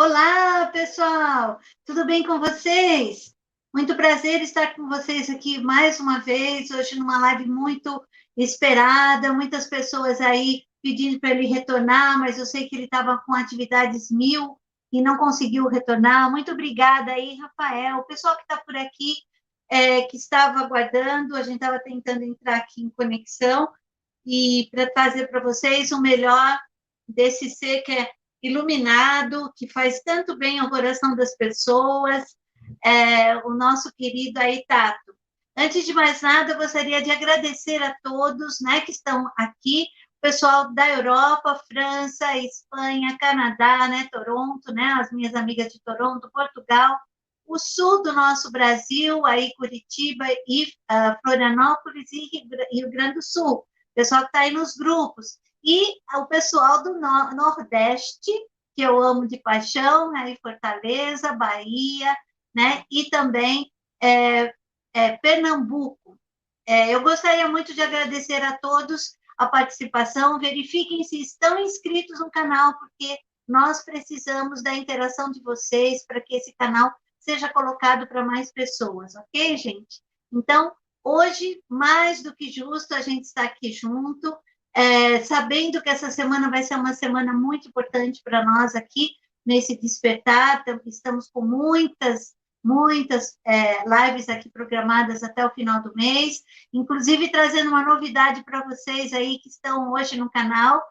Olá, pessoal! Tudo bem com vocês? Muito prazer estar com vocês aqui mais uma vez, hoje numa live muito esperada, muitas pessoas aí pedindo para ele retornar, mas eu sei que ele estava com atividades mil e não conseguiu retornar. Muito obrigada aí, Rafael. O pessoal que está por aqui, que estava aguardando, a gente estava tentando entrar aqui em conexão e para trazer para vocês o melhor desse ser que é iluminado, que faz tanto bem ao coração das pessoas, o nosso querido aí, Tato. Antes de mais nada, eu gostaria de agradecer a todos, né, que estão aqui, o pessoal da Europa, França, Espanha, Canadá, né, Toronto, né, as minhas amigas de Toronto, Portugal, o sul do nosso Brasil, aí Curitiba e Florianópolis e Rio Grande do Sul, o pessoal que está aí nos grupos, e o pessoal do Nordeste, que eu amo de paixão, aí Fortaleza, Bahia, né, e também Pernambuco. Eu gostaria muito de agradecer a todos a participação, verifiquem se estão inscritos no canal, porque nós precisamos da interação de vocês para que esse canal seja colocado para mais pessoas, ok, gente? Então, hoje, mais do que justo, a gente está aqui junto, sabendo que essa semana vai ser uma semana muito importante para nós aqui, nesse despertar, estamos com muitas lives aqui programadas até o final do mês, inclusive trazendo uma novidade para vocês aí que estão hoje no canal.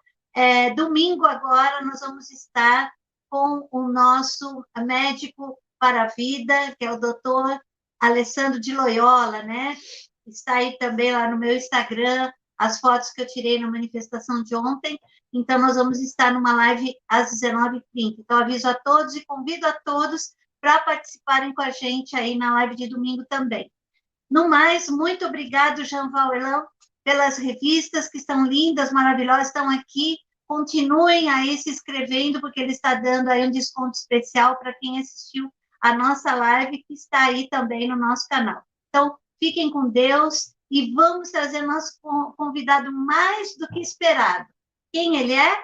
Domingo agora nós vamos estar com o nosso médico para a vida, que é o doutor Alessandro de Loyola, né? Está aí também lá no meu Instagram, as fotos que eu tirei na manifestação de ontem. Então, nós vamos estar numa live às 19h30. Então, aviso a todos e convido a todos para participarem com a gente aí na live de domingo também. No mais, muito obrigado, Jean Valelão, pelas revistas que estão lindas, maravilhosas, estão aqui. Continuem aí se inscrevendo, porque ele está dando aí um desconto especial para quem assistiu a nossa live, que está aí também no nosso canal. Então, fiquem com Deus e vamos trazer nosso convidado mais do que esperado. Quem ele é?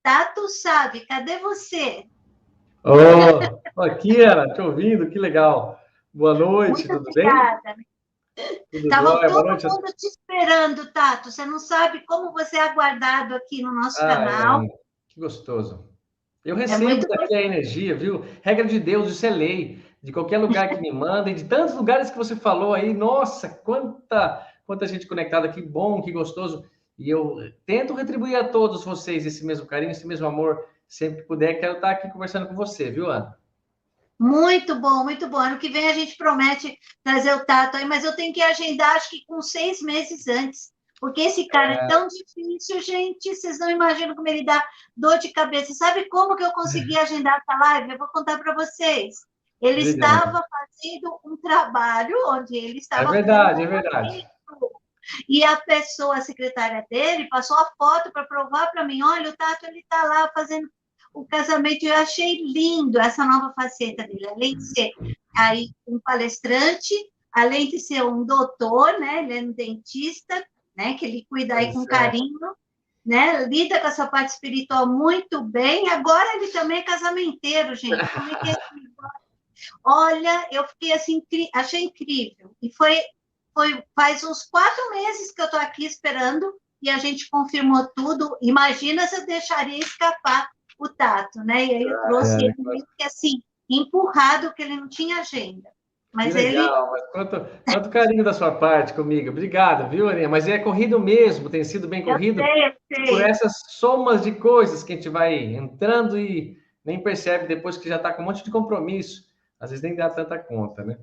Tato Sabe, cadê você? Aqui, Ana, te ouvindo, que legal. Boa noite, Muito tudo bem? obrigada. Tudo Estava jóia? Boa todo noite. mundo te esperando, Tato. Você não sabe como você é aguardado aqui no nosso Ai, canal. Ana, que gostoso. Eu É recebo muito daqui a energia, viu? Regra de Deus, isso é lei. De qualquer lugar que me mandem, de tantos lugares que você falou aí, nossa, quanta gente conectada, que bom, que gostoso. E eu tento retribuir a todos vocês esse mesmo carinho, esse mesmo amor, sempre que puder, quero estar aqui conversando com você, viu, Ana? muito bom, muito bom. Ano que vem a gente promete trazer o Tato aí, mas eu tenho que agendar, acho que com 6 meses antes, porque esse cara é tão difícil, gente, vocês não imaginam como ele dá dor de cabeça. Sabe como que eu consegui agendar essa live? Eu vou contar para vocês. Ele Diga, Ana. estava fazendo um trabalho onde ele É estava fazendo um verdade, é verdade. casamento. E a pessoa, a secretária dele, passou a foto para provar para mim, olha, o Tato, ele está lá fazendo o casamento. Eu achei lindo essa nova faceta dele, além de ser aí um palestrante, além de ser um doutor, né, ele é um dentista, né, que ele cuida aí com Pois é. carinho, né, lida com essa parte espiritual muito bem, agora ele também é casamenteiro, gente, como é que é? Olha, eu fiquei assim, achei incrível, e faz uns 4 meses que eu estou aqui esperando e a gente confirmou tudo. Imagina se eu deixaria escapar o Tato, né? E aí eu trouxe ele meio que assim, empurrado, que ele não tinha agenda. Que Mas ele, legal, mas quanto carinho da sua parte comigo. Obrigado, viu, Aninha? Mas é corrido mesmo, tem sido bem corrido eu por sei, essas somas de coisas que a gente vai entrando e nem percebe depois que já está com um monte de compromisso. Às vezes nem dá tanta conta, né?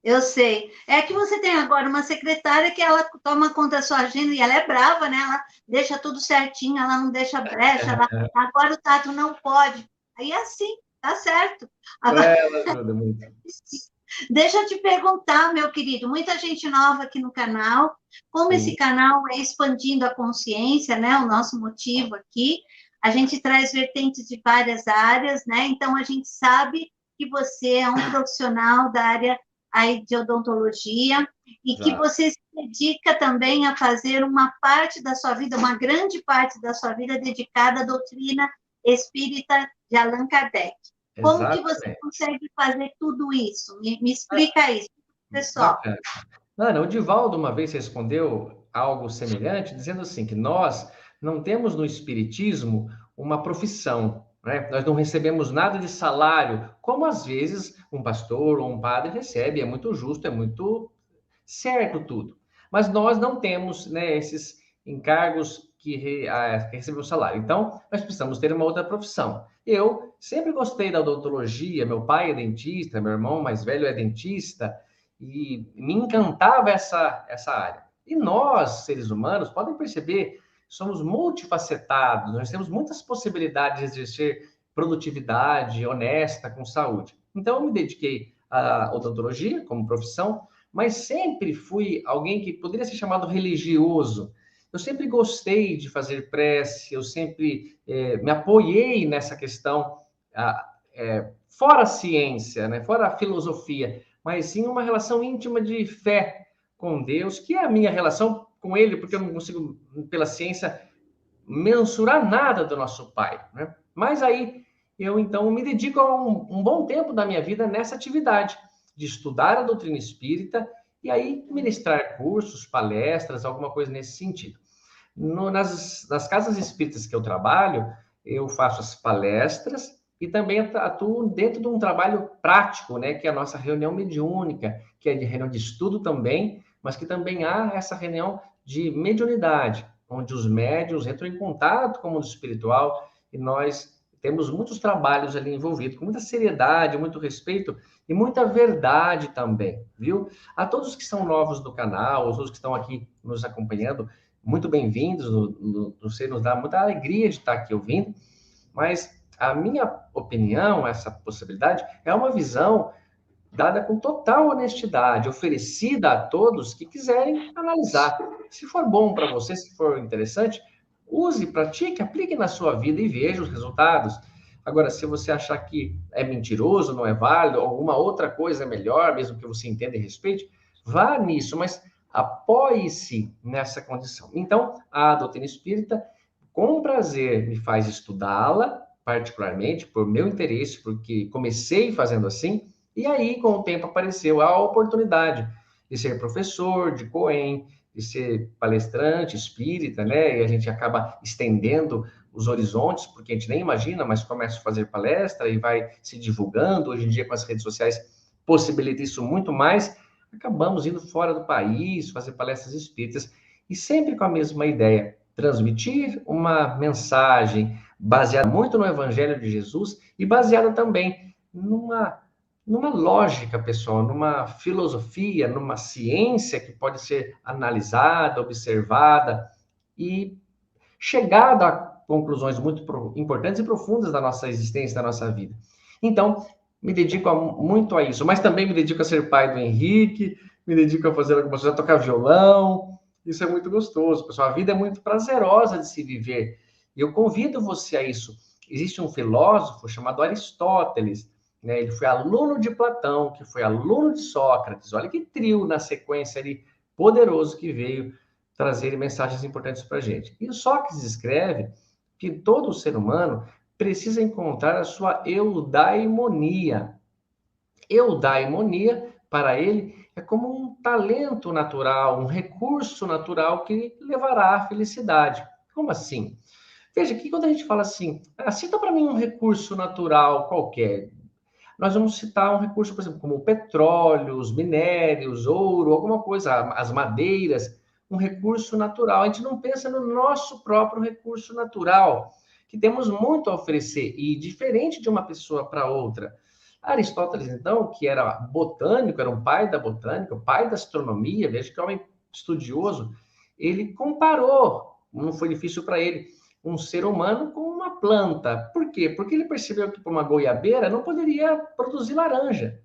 eu sei. É que você tem agora uma secretária que ela toma conta da sua agenda e ela é brava, né? Ela deixa tudo certinho, ela não deixa brecha. Agora o Tato não pode. Aí é assim, tá certo. Agora, Ela ajuda muito. deixa eu te perguntar, meu querido, muita gente nova aqui no canal, como esse Sim. canal é expandindo a consciência, né? O nosso motivo aqui, a gente traz vertentes de várias áreas, né? Então a gente sabe que você é um profissional da área aí de odontologia e que Exato. você se dedica também a fazer uma parte da sua vida, uma grande parte da sua vida dedicada à doutrina espírita de Allan Kardec. Como que você Exatamente. consegue fazer tudo isso? Me explica isso, pessoal. Bacana. Ana, o Divaldo uma vez respondeu algo semelhante, dizendo assim, que nós não temos no Espiritismo uma profissão, né? Nós não recebemos nada de salário, como às vezes um pastor ou um padre recebe, é muito justo, é muito certo tudo. Mas nós não temos, né, esses encargos que recebemos salário. Então, nós precisamos ter uma outra profissão. Eu sempre gostei da odontologia, meu pai é dentista, meu irmão mais velho é dentista, e me encantava essa área. E nós, seres humanos, podem perceber, somos multifacetados, nós temos muitas possibilidades de exercer produtividade honesta, com saúde. Então, eu me dediquei à odontologia como profissão, mas sempre fui alguém que poderia ser chamado religioso. Eu sempre gostei de fazer prece, eu sempre me apoiei nessa questão, fora a ciência, né, fora a filosofia, mas sim uma relação íntima de fé com Deus, que é a minha relação com Ele, porque eu não consigo, pela ciência, mensurar nada do nosso Pai, né? Mas aí eu então me dedico a um bom tempo da minha vida nessa atividade de estudar a doutrina espírita e aí ministrar cursos, palestras, alguma coisa nesse sentido. Nas casas espíritas que eu trabalho, eu faço as palestras e também atuo dentro de um trabalho prático, né, que é a nossa reunião mediúnica, que é de reunião de estudo também, mas que também há essa reunião de mediunidade, onde os médiuns entram em contato com o mundo espiritual e nós temos muitos trabalhos ali envolvidos, com muita seriedade, muito respeito e muita verdade também, viu? A todos que são novos do canal, os outros que estão aqui nos acompanhando, muito bem-vindos, você nos dá muita alegria de estar aqui ouvindo, mas a minha opinião, essa possibilidade, é uma visão dada com total honestidade, oferecida a todos que quiserem analisar. Se for bom para você, se for interessante, use, pratique, aplique na sua vida e veja os resultados. Agora, se você achar que é mentiroso, não é válido, alguma outra coisa é melhor, mesmo que você entenda e respeite, vá nisso, mas apoie-se nessa condição. Então, a doutrina espírita, com prazer, me faz estudá-la, particularmente por meu interesse, porque comecei fazendo assim, e aí, com o tempo, apareceu a oportunidade de ser professor, de coen, de ser palestrante espírita, né? E a gente acaba estendendo os horizontes, porque a gente nem imagina, mas começa a fazer palestra e vai se divulgando. Hoje em dia, com as redes sociais, possibilita isso muito mais. Acabamos indo fora do país, fazer palestras espíritas, e sempre com a mesma ideia: transmitir uma mensagem baseada muito no Evangelho de Jesus e baseada também numa lógica, pessoal, numa filosofia, numa ciência que pode ser analisada, observada e chegada a conclusões muito importantes e profundas da nossa existência, da nossa vida. Então, me dedico muito a isso, mas também me dedico a ser pai do Henrique, me dedico a fazer algumas coisas, a tocar violão. Isso é muito gostoso, pessoal. A vida é muito prazerosa de se viver. E eu convido você a isso. Existe um filósofo chamado Aristóteles, né? Ele foi aluno de Platão, que foi aluno de Sócrates. Olha que trio na sequência ali, poderoso, que veio trazer mensagens importantes para a gente. E o Sócrates escreve que todo ser humano precisa encontrar a sua eudaimonia. Eudaimonia, para ele, é como um talento natural, um recurso natural que levará à felicidade. Como assim? Veja que quando a gente fala assim, cita para mim um recurso natural qualquer, nós vamos citar um recurso, por exemplo, como o petróleo, os minérios, ouro, alguma coisa, as madeiras, um recurso natural. A gente não pensa no nosso próprio recurso natural, que temos muito a oferecer, e diferente de uma pessoa para outra. Aristóteles, então, que era botânico, era um pai da botânica, o pai da astronomia, veja que homem estudioso, ele comparou, não foi difícil para ele, um ser humano com uma planta. Por quê? Porque ele percebeu que uma goiabeira não poderia produzir laranja.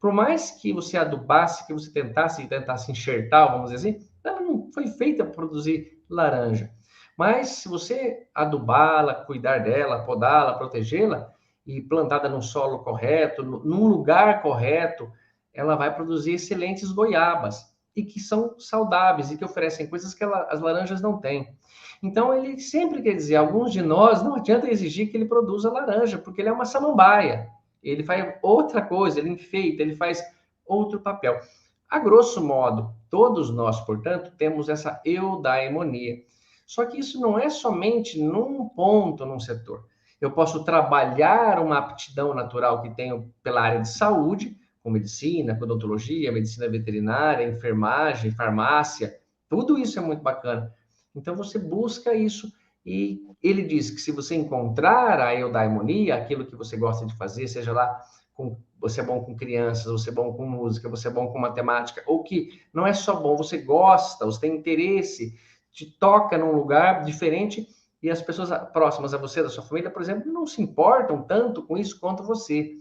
Por mais que você adubasse, que você tentasse enxertar, vamos dizer assim, ela não foi feita para produzir laranja. Mas se você adubá-la, cuidar dela, podá-la, protegê-la, e plantada no solo correto, num lugar correto, ela vai produzir excelentes goiabas, e que são saudáveis, e que oferecem coisas que as laranjas não têm. Então, ele sempre quer dizer, alguns de nós, não adianta exigir que ele produza laranja, porque ele é uma samambaia. ele faz outra coisa, ele enfeita, ele faz outro papel. A grosso modo, todos nós, portanto, temos essa eudaimonia. Só que isso não é somente num ponto, num setor. Eu posso trabalhar uma aptidão natural que tenho pela área de saúde, com medicina, com odontologia, medicina veterinária, enfermagem, farmácia, tudo isso é muito bacana. Então você busca isso e ele diz que se você encontrar a eudaimonia, aquilo que você gosta de fazer, seja lá você é bom com crianças, você é bom com música, você é bom com matemática, ou que não é só bom, você gosta, você tem interesse, te toca num lugar diferente e as pessoas próximas a você, da sua família, por exemplo, não se importam tanto com isso quanto você.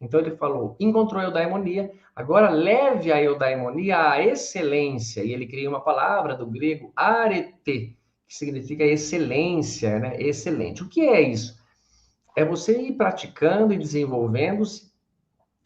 Então ele falou, encontrou a eudaimonia, agora leve a eudaimonia à excelência. E ele cria uma palavra do grego arete, que significa excelência, né? Excelente. O que é isso? É você ir praticando e desenvolvendo-se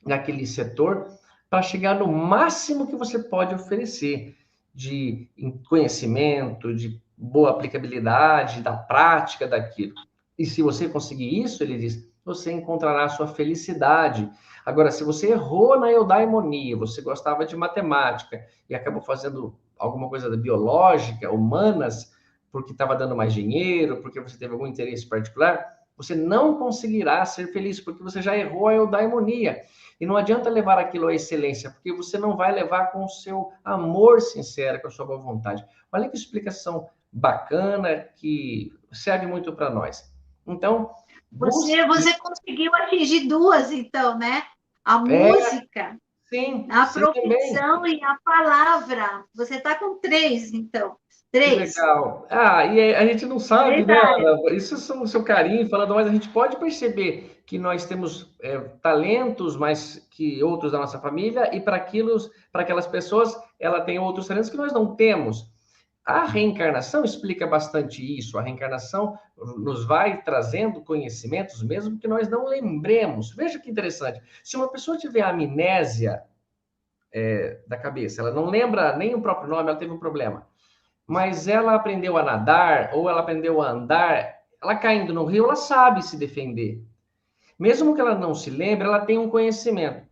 naquele setor para chegar no máximo que você pode oferecer de conhecimento, de boa aplicabilidade, da prática daquilo. E se você conseguir isso, ele diz, você encontrará a sua felicidade. Agora, se você errou na eudaimonia, você gostava de matemática e acabou fazendo alguma coisa biológica, humanas, porque estava dando mais dinheiro, porque você teve algum interesse particular, você não conseguirá ser feliz, porque você já errou a eudaimonia. E não adianta levar aquilo à excelência, porque você não vai levar com o seu amor sincero, com a sua boa vontade. Olha que explicação bacana que serve muito para nós. Então, Você conseguiu atingir duas, então, né? A é, música, sim, a sim também. profissão e a palavra. Você está com três, então. Que Três. legal. Ah, e a gente não sabe, Três né, áreas. Ana? Isso é o seu carinho falando, mas a gente pode perceber que nós temos talentos mais que outros da nossa família, e para aquelas pessoas, ela tem outros talentos que nós não temos. A reencarnação explica bastante isso. A reencarnação nos vai trazendo conhecimentos, mesmo que nós não lembremos. Veja que interessante. Se uma pessoa tiver amnésia da cabeça, ela não lembra nem o próprio nome, ela teve um problema, mas ela aprendeu a nadar ou ela aprendeu a andar, ela caindo no rio, ela sabe se defender. Mesmo que ela não se lembre, ela tem um conhecimento.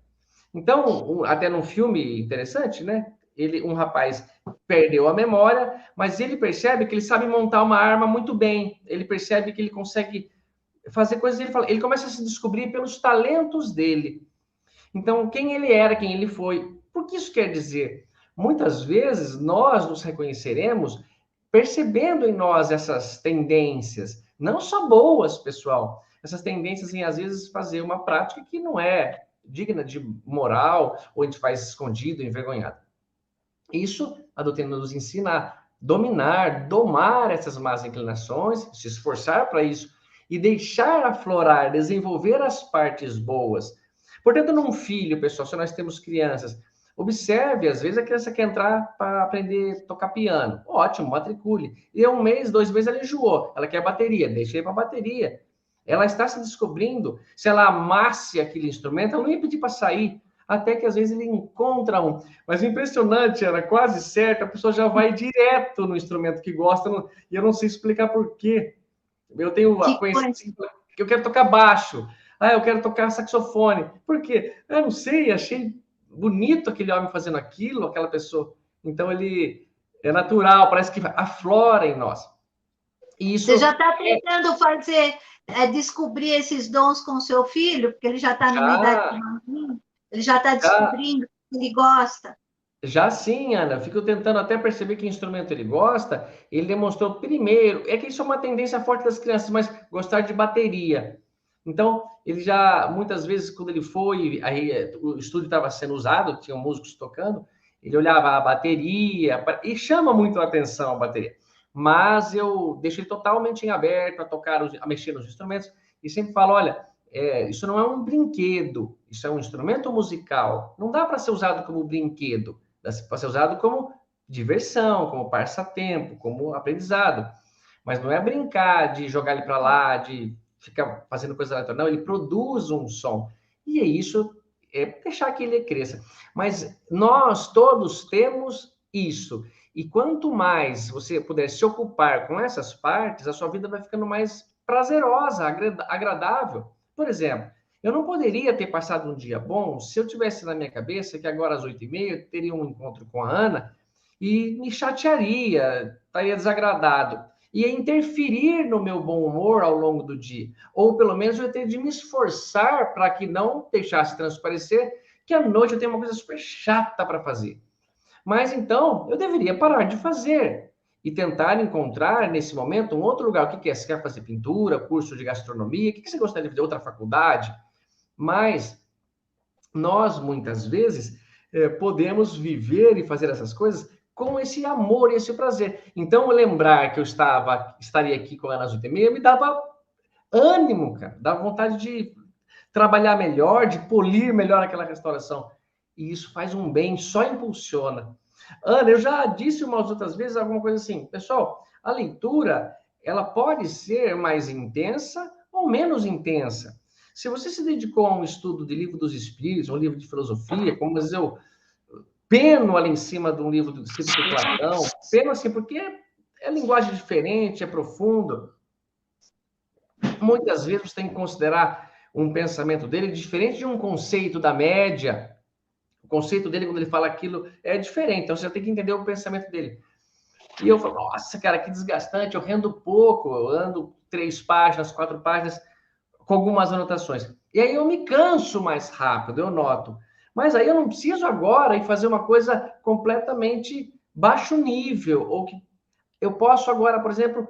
Então, até num filme interessante, né? Um rapaz perdeu a memória, mas ele percebe que ele sabe montar uma arma muito bem. Ele percebe que ele consegue fazer coisas. Ele começa a se descobrir pelos talentos dele. Então, quem ele era, quem ele foi. O que isso quer dizer? Muitas vezes nós nos reconheceremos percebendo em nós essas tendências, não só boas, pessoal, essas tendências em às vezes fazer uma prática que não é digna de moral, ou a gente faz escondido, envergonhado. Isso a doutrina nos ensina a dominar, domar essas más inclinações, se esforçar para isso e deixar aflorar, desenvolver as partes boas. Portanto, num filho, pessoal, se nós temos crianças, observe, às vezes a criança quer entrar para aprender a tocar piano. Ótimo, matricule. E 1 mês, 2 meses ela enjoou. Ela quer bateria, deixa ele para bateria. Ela está se descobrindo. Se ela amasse aquele instrumento, ela não ia pedir para sair. Até que às vezes ele encontra um. Mas o impressionante, era quase certo, a pessoa já vai direto no instrumento que gosta, e eu não sei explicar por quê. Eu tenho a Que coisa. conhecimento que eu quero tocar baixo. Ah, eu quero tocar saxofone. Por quê? Eu não sei, achei bonito aquele homem fazendo aquilo, aquela pessoa. Então ele é natural, parece que aflora em nós. E Você já isso está tentando fazer, descobrir esses dons com o seu filho, porque ele já está numa idade já, finalzinha, ele já está já descobrindo que ele gosta. Já sim, Ana, fico tentando até perceber que instrumento ele gosta. Ele demonstrou primeiro, é que isso é uma tendência forte das crianças, mas gostar de bateria. Então, ele já, muitas vezes, quando ele foi, aí o estúdio estava sendo usado, tinham músicos tocando, ele olhava a bateria, e chama muito a atenção a bateria. Mas eu deixo ele totalmente em aberto a tocar, a mexer nos instrumentos, e sempre falo, olha, isso não é um brinquedo, isso é um instrumento musical. Não dá para ser usado como brinquedo. Pode ser usado como diversão, como passatempo, como aprendizado. Mas não é brincar de jogar ele para lá, de ficar fazendo coisa aleatória. Não, ele produz um som. E é isso, deixar que ele cresça. Mas nós todos temos isso. E quanto mais você puder se ocupar com essas partes, a sua vida vai ficando mais prazerosa, agradável. Por exemplo, Eu não poderia ter passado um dia bom se eu tivesse na minha cabeça que agora às 8h30 eu teria um encontro com a Ana e me chatearia, estaria desagradado. Ia interferir no meu bom humor ao longo do dia. Ou pelo menos eu ia ter de me esforçar para que não deixasse transparecer que à noite eu tenho uma coisa super chata para fazer. Mas então eu deveria parar de fazer e tentar encontrar nesse momento um outro lugar. O que que é? Você quer fazer pintura, curso de gastronomia? O que que você gostaria de fazer? Outra faculdade? Mas nós, muitas vezes, podemos viver e fazer essas coisas com esse amor e esse prazer. Então, lembrar que eu estaria aqui com a Ana Zutemir me dava ânimo, cara, dava vontade de trabalhar melhor, de polir melhor aquela restauração. E isso faz um bem, só impulsiona. Ana, eu já disse umas outras vezes alguma coisa assim, pessoal, a leitura, ela pode ser mais intensa ou menos intensa. Se você se dedicou a um estudo de livro dos espíritos, um livro de filosofia, como eu peno ali em cima de um livro do escrito por Platão, peno assim, porque é linguagem diferente, é profundo. Muitas vezes você tem que considerar um pensamento dele diferente de um conceito da média. O conceito dele, quando ele fala aquilo, é diferente. Então, você tem que entender o pensamento dele. E eu falo, nossa, cara, que desgastante. Eu rendo pouco. Eu ando 3 páginas, 4 páginas, com algumas anotações. E aí eu me canso mais rápido, eu noto. Mas aí eu não preciso agora ir fazer uma coisa completamente baixo nível. Ou que eu posso agora, por exemplo,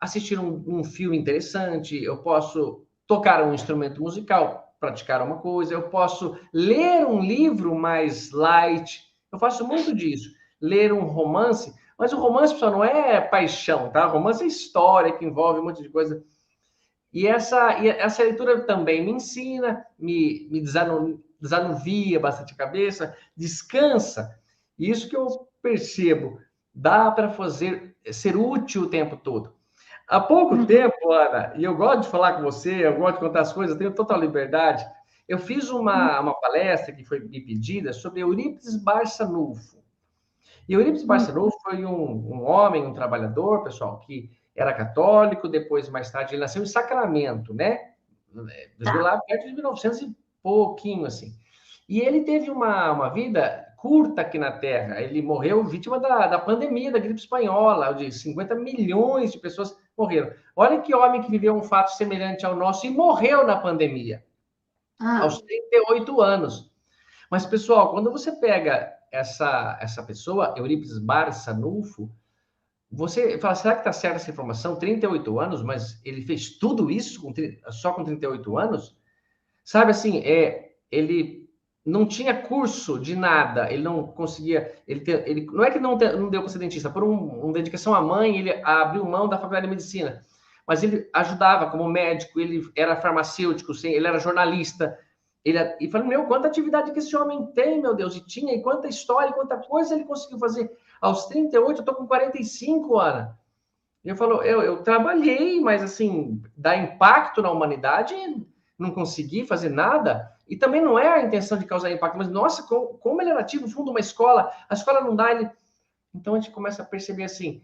assistir um filme interessante, eu posso tocar um instrumento musical, praticar uma coisa, eu posso ler um livro mais light, eu faço muito disso. Ler um romance, mas o romance, pessoal, não é paixão, tá? O romance é história, que envolve um monte de coisa. E essa leitura também me ensina, me desanuvia bastante a cabeça, descansa. E isso que eu percebo, dá para fazer, ser útil o tempo todo. Há pouco tempo, Ana, e eu gosto de falar com você, eu gosto de contar as coisas, eu tenho total liberdade. Eu fiz uma palestra que foi me pedida sobre Eurípides Barçanufo. E Eurípides Barçanufo foi um homem, um trabalhador, pessoal, que era católico, depois, mais tarde, ele nasceu em Sacramento, né? Lá perto de 1900 e pouquinho, assim. E ele teve uma vida curta aqui na Terra. Ele morreu vítima da pandemia da gripe espanhola, onde 50 milhões de pessoas morreram. Olha que homem que viveu um fato semelhante ao nosso e morreu na pandemia, aos 38 anos. Mas, pessoal, quando você pega essa pessoa, Eurípides Barçanufo, você fala, será que está certa essa informação? 38 anos, mas ele fez tudo isso só com 38 anos? Sabe assim, ele não tinha curso de nada, ele não conseguia, ele não é que não deu para ser dentista, por uma dedicação à mãe, ele abriu mão da faculdade de medicina, mas ele ajudava como médico, ele era farmacêutico, ele era jornalista, e falei, meu, quanta atividade que esse homem tem, meu Deus, e tinha, e quanta história, e quanta coisa ele conseguiu fazer. Aos 38, eu estou com 45, Ana. E eu falo, eu trabalhei, mas assim, dar impacto na humanidade, não consegui fazer nada. E também não é a intenção de causar impacto, mas nossa, como ele era ativo, fundo uma escola, a escola não dá, ele. Então a gente começa a perceber assim.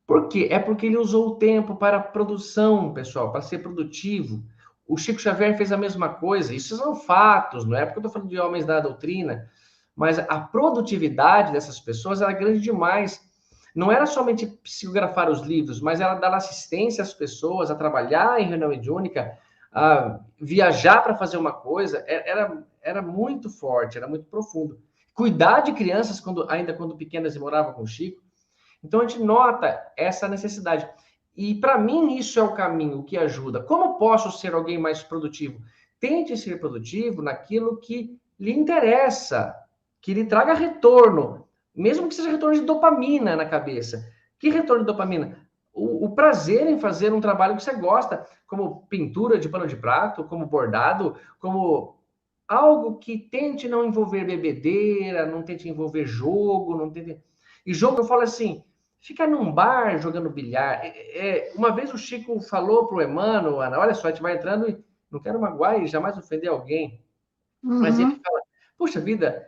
Por quê? É porque ele usou o tempo para produção, pessoal, para ser produtivo. O Chico Xavier fez a mesma coisa. Isso são fatos, não é porque eu estou falando de homens da doutrina, mas a produtividade dessas pessoas era grande demais. Não era somente psicografar os livros, mas era dar assistência às pessoas, a trabalhar em reunião mediúnica, a viajar para fazer uma coisa. Era muito forte, era muito profundo. Cuidar de crianças ainda quando pequenas e moravam com o Chico. Então a gente nota essa necessidade. E para mim isso é o caminho que ajuda. Como posso ser alguém mais produtivo? Tente ser produtivo naquilo que lhe interessa, que lhe traga retorno, mesmo que seja retorno de dopamina na cabeça. Que retorno de dopamina? O prazer em fazer um trabalho que você gosta, como pintura de pano de prato, como bordado, como algo que tente não envolver bebedeira, não tente envolver jogo, não tente... E jogo, eu falo assim, ficar num bar jogando bilhar. Uma vez o Chico falou pro Emmanuel, Ana, olha só, a gente vai entrando e não quero magoar e jamais ofender alguém. Mas ele fala, puxa vida,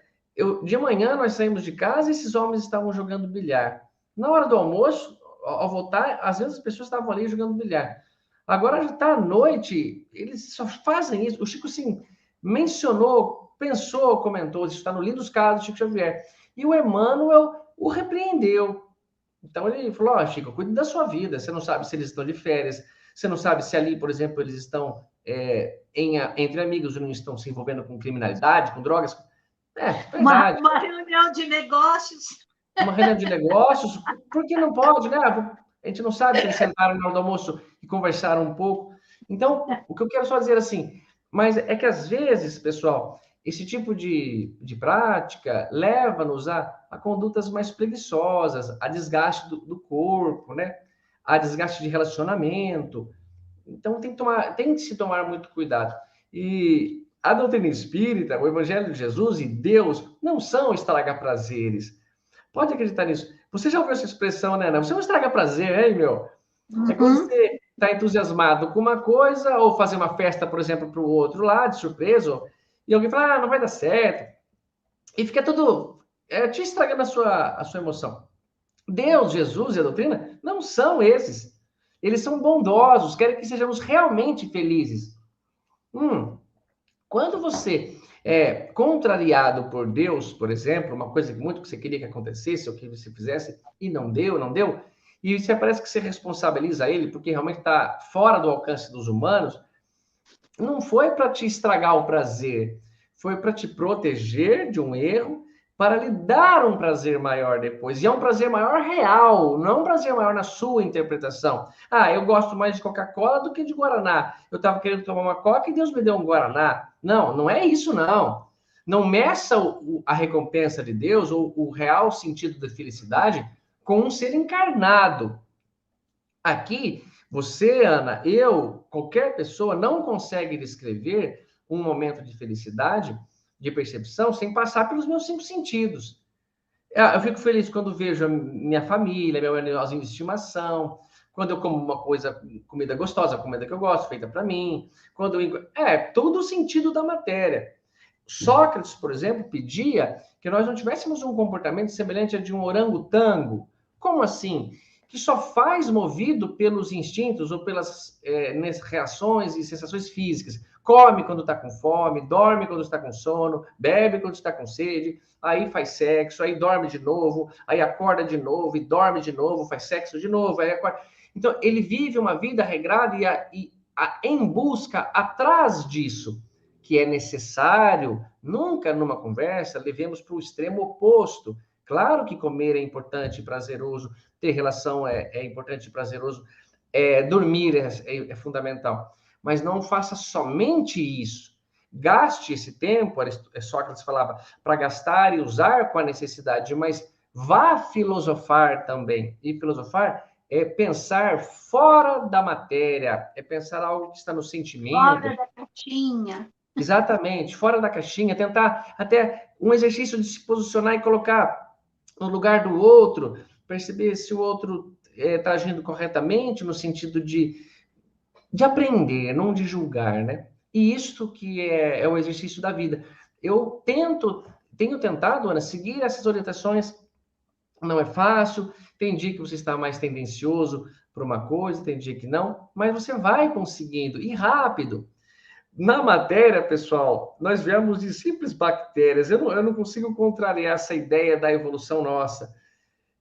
de manhã nós saímos de casa e esses homens estavam jogando bilhar. Na hora do almoço, ao voltar, às vezes as pessoas estavam ali jogando bilhar. Agora já está à noite, eles só fazem isso. O Chico, assim, mencionou, pensou, comentou, isso está no Livro dos Casos do Chico Xavier. E o Emmanuel o repreendeu. Então ele falou, ó, Chico, cuide da sua vida, você não sabe se eles estão de férias, você não sabe se ali, por exemplo, eles estão entre amigos e não estão se envolvendo com criminalidade, com drogas. É, verdade. Uma reunião de negócios. Uma reunião de negócios, por que não pode, né? A gente não sabe se eles sentaram na hora do almoço e conversaram um pouco. Então, o que eu quero só dizer assim, mas é que às vezes, pessoal, esse tipo de prática leva-nos a condutas mais preguiçosas, a desgaste do corpo, né? A desgaste de relacionamento. Então, tem que se tomar muito cuidado. E a doutrina espírita, o Evangelho de Jesus e Deus não são estragar prazeres. Pode acreditar nisso. Você já ouviu essa expressão, né, Ana? Você não estraga prazer, hein, meu? É quando você está entusiasmado com uma coisa, ou fazer uma festa, por exemplo, para o outro lá, de surpresa, e alguém fala, não vai dar certo. E fica tudo te estragando a sua emoção. Deus, Jesus e a doutrina não são esses. Eles são bondosos, querem que sejamos realmente felizes. Quando você é contrariado por Deus, por exemplo, uma coisa muito que você queria que acontecesse, ou que você fizesse, e não deu, e você parece que você responsabiliza ele, porque realmente está fora do alcance dos humanos, não foi para te estragar o prazer, foi para te proteger de um erro, para lhe dar um prazer maior depois. E é um prazer maior real, não um prazer maior na sua interpretação. Ah, eu gosto mais de Coca-Cola do que de Guaraná. Eu estava querendo tomar uma Coca e Deus me deu um Guaraná. Não, não é isso, não. Não meça a recompensa de Deus ou o real sentido da felicidade com um ser encarnado. Aqui, você, Ana, eu, qualquer pessoa não consegue descrever um momento de felicidade, de percepção, sem passar pelos meus 5 sentidos. Eu fico feliz quando vejo a minha família, meu animalzinho de estimação, quando eu como uma comida gostosa, comida que eu gosto, feita para mim, quando todo o sentido da matéria. Sócrates, por exemplo, pedia que nós não tivéssemos um comportamento semelhante a de um orangotango. Como assim? Que só faz movido pelos instintos ou pelas reações e sensações físicas. Come quando está com fome, dorme quando está com sono, bebe quando está com sede, aí faz sexo, aí dorme de novo, aí acorda de novo e dorme de novo, faz sexo de novo, aí acorda. Então, ele vive uma vida regrada em busca atrás disso, que é necessário, nunca numa conversa levemos para o extremo oposto. Claro que comer é importante e prazeroso, ter relação é importante e prazeroso, dormir é fundamental. Mas não faça somente isso. Gaste esse tempo, Sócrates falava, para gastar e usar com a necessidade, mas vá filosofar também. E filosofar é pensar fora da matéria, é pensar algo que está no sentimento. Fora da caixinha. Exatamente, fora da caixinha, tentar até um exercício de se posicionar e colocar no lugar do outro, perceber se o outro está agindo corretamente, no sentido de aprender, não de julgar, né? E isto que é o exercício da vida. Eu tenho tentado, Ana, seguir essas orientações. Não é fácil, tem dia que você está mais tendencioso para uma coisa, tem dia que não, mas você vai conseguindo, e rápido. Na matéria, pessoal, nós viemos de simples bactérias. Eu não consigo contrariar essa ideia da evolução nossa.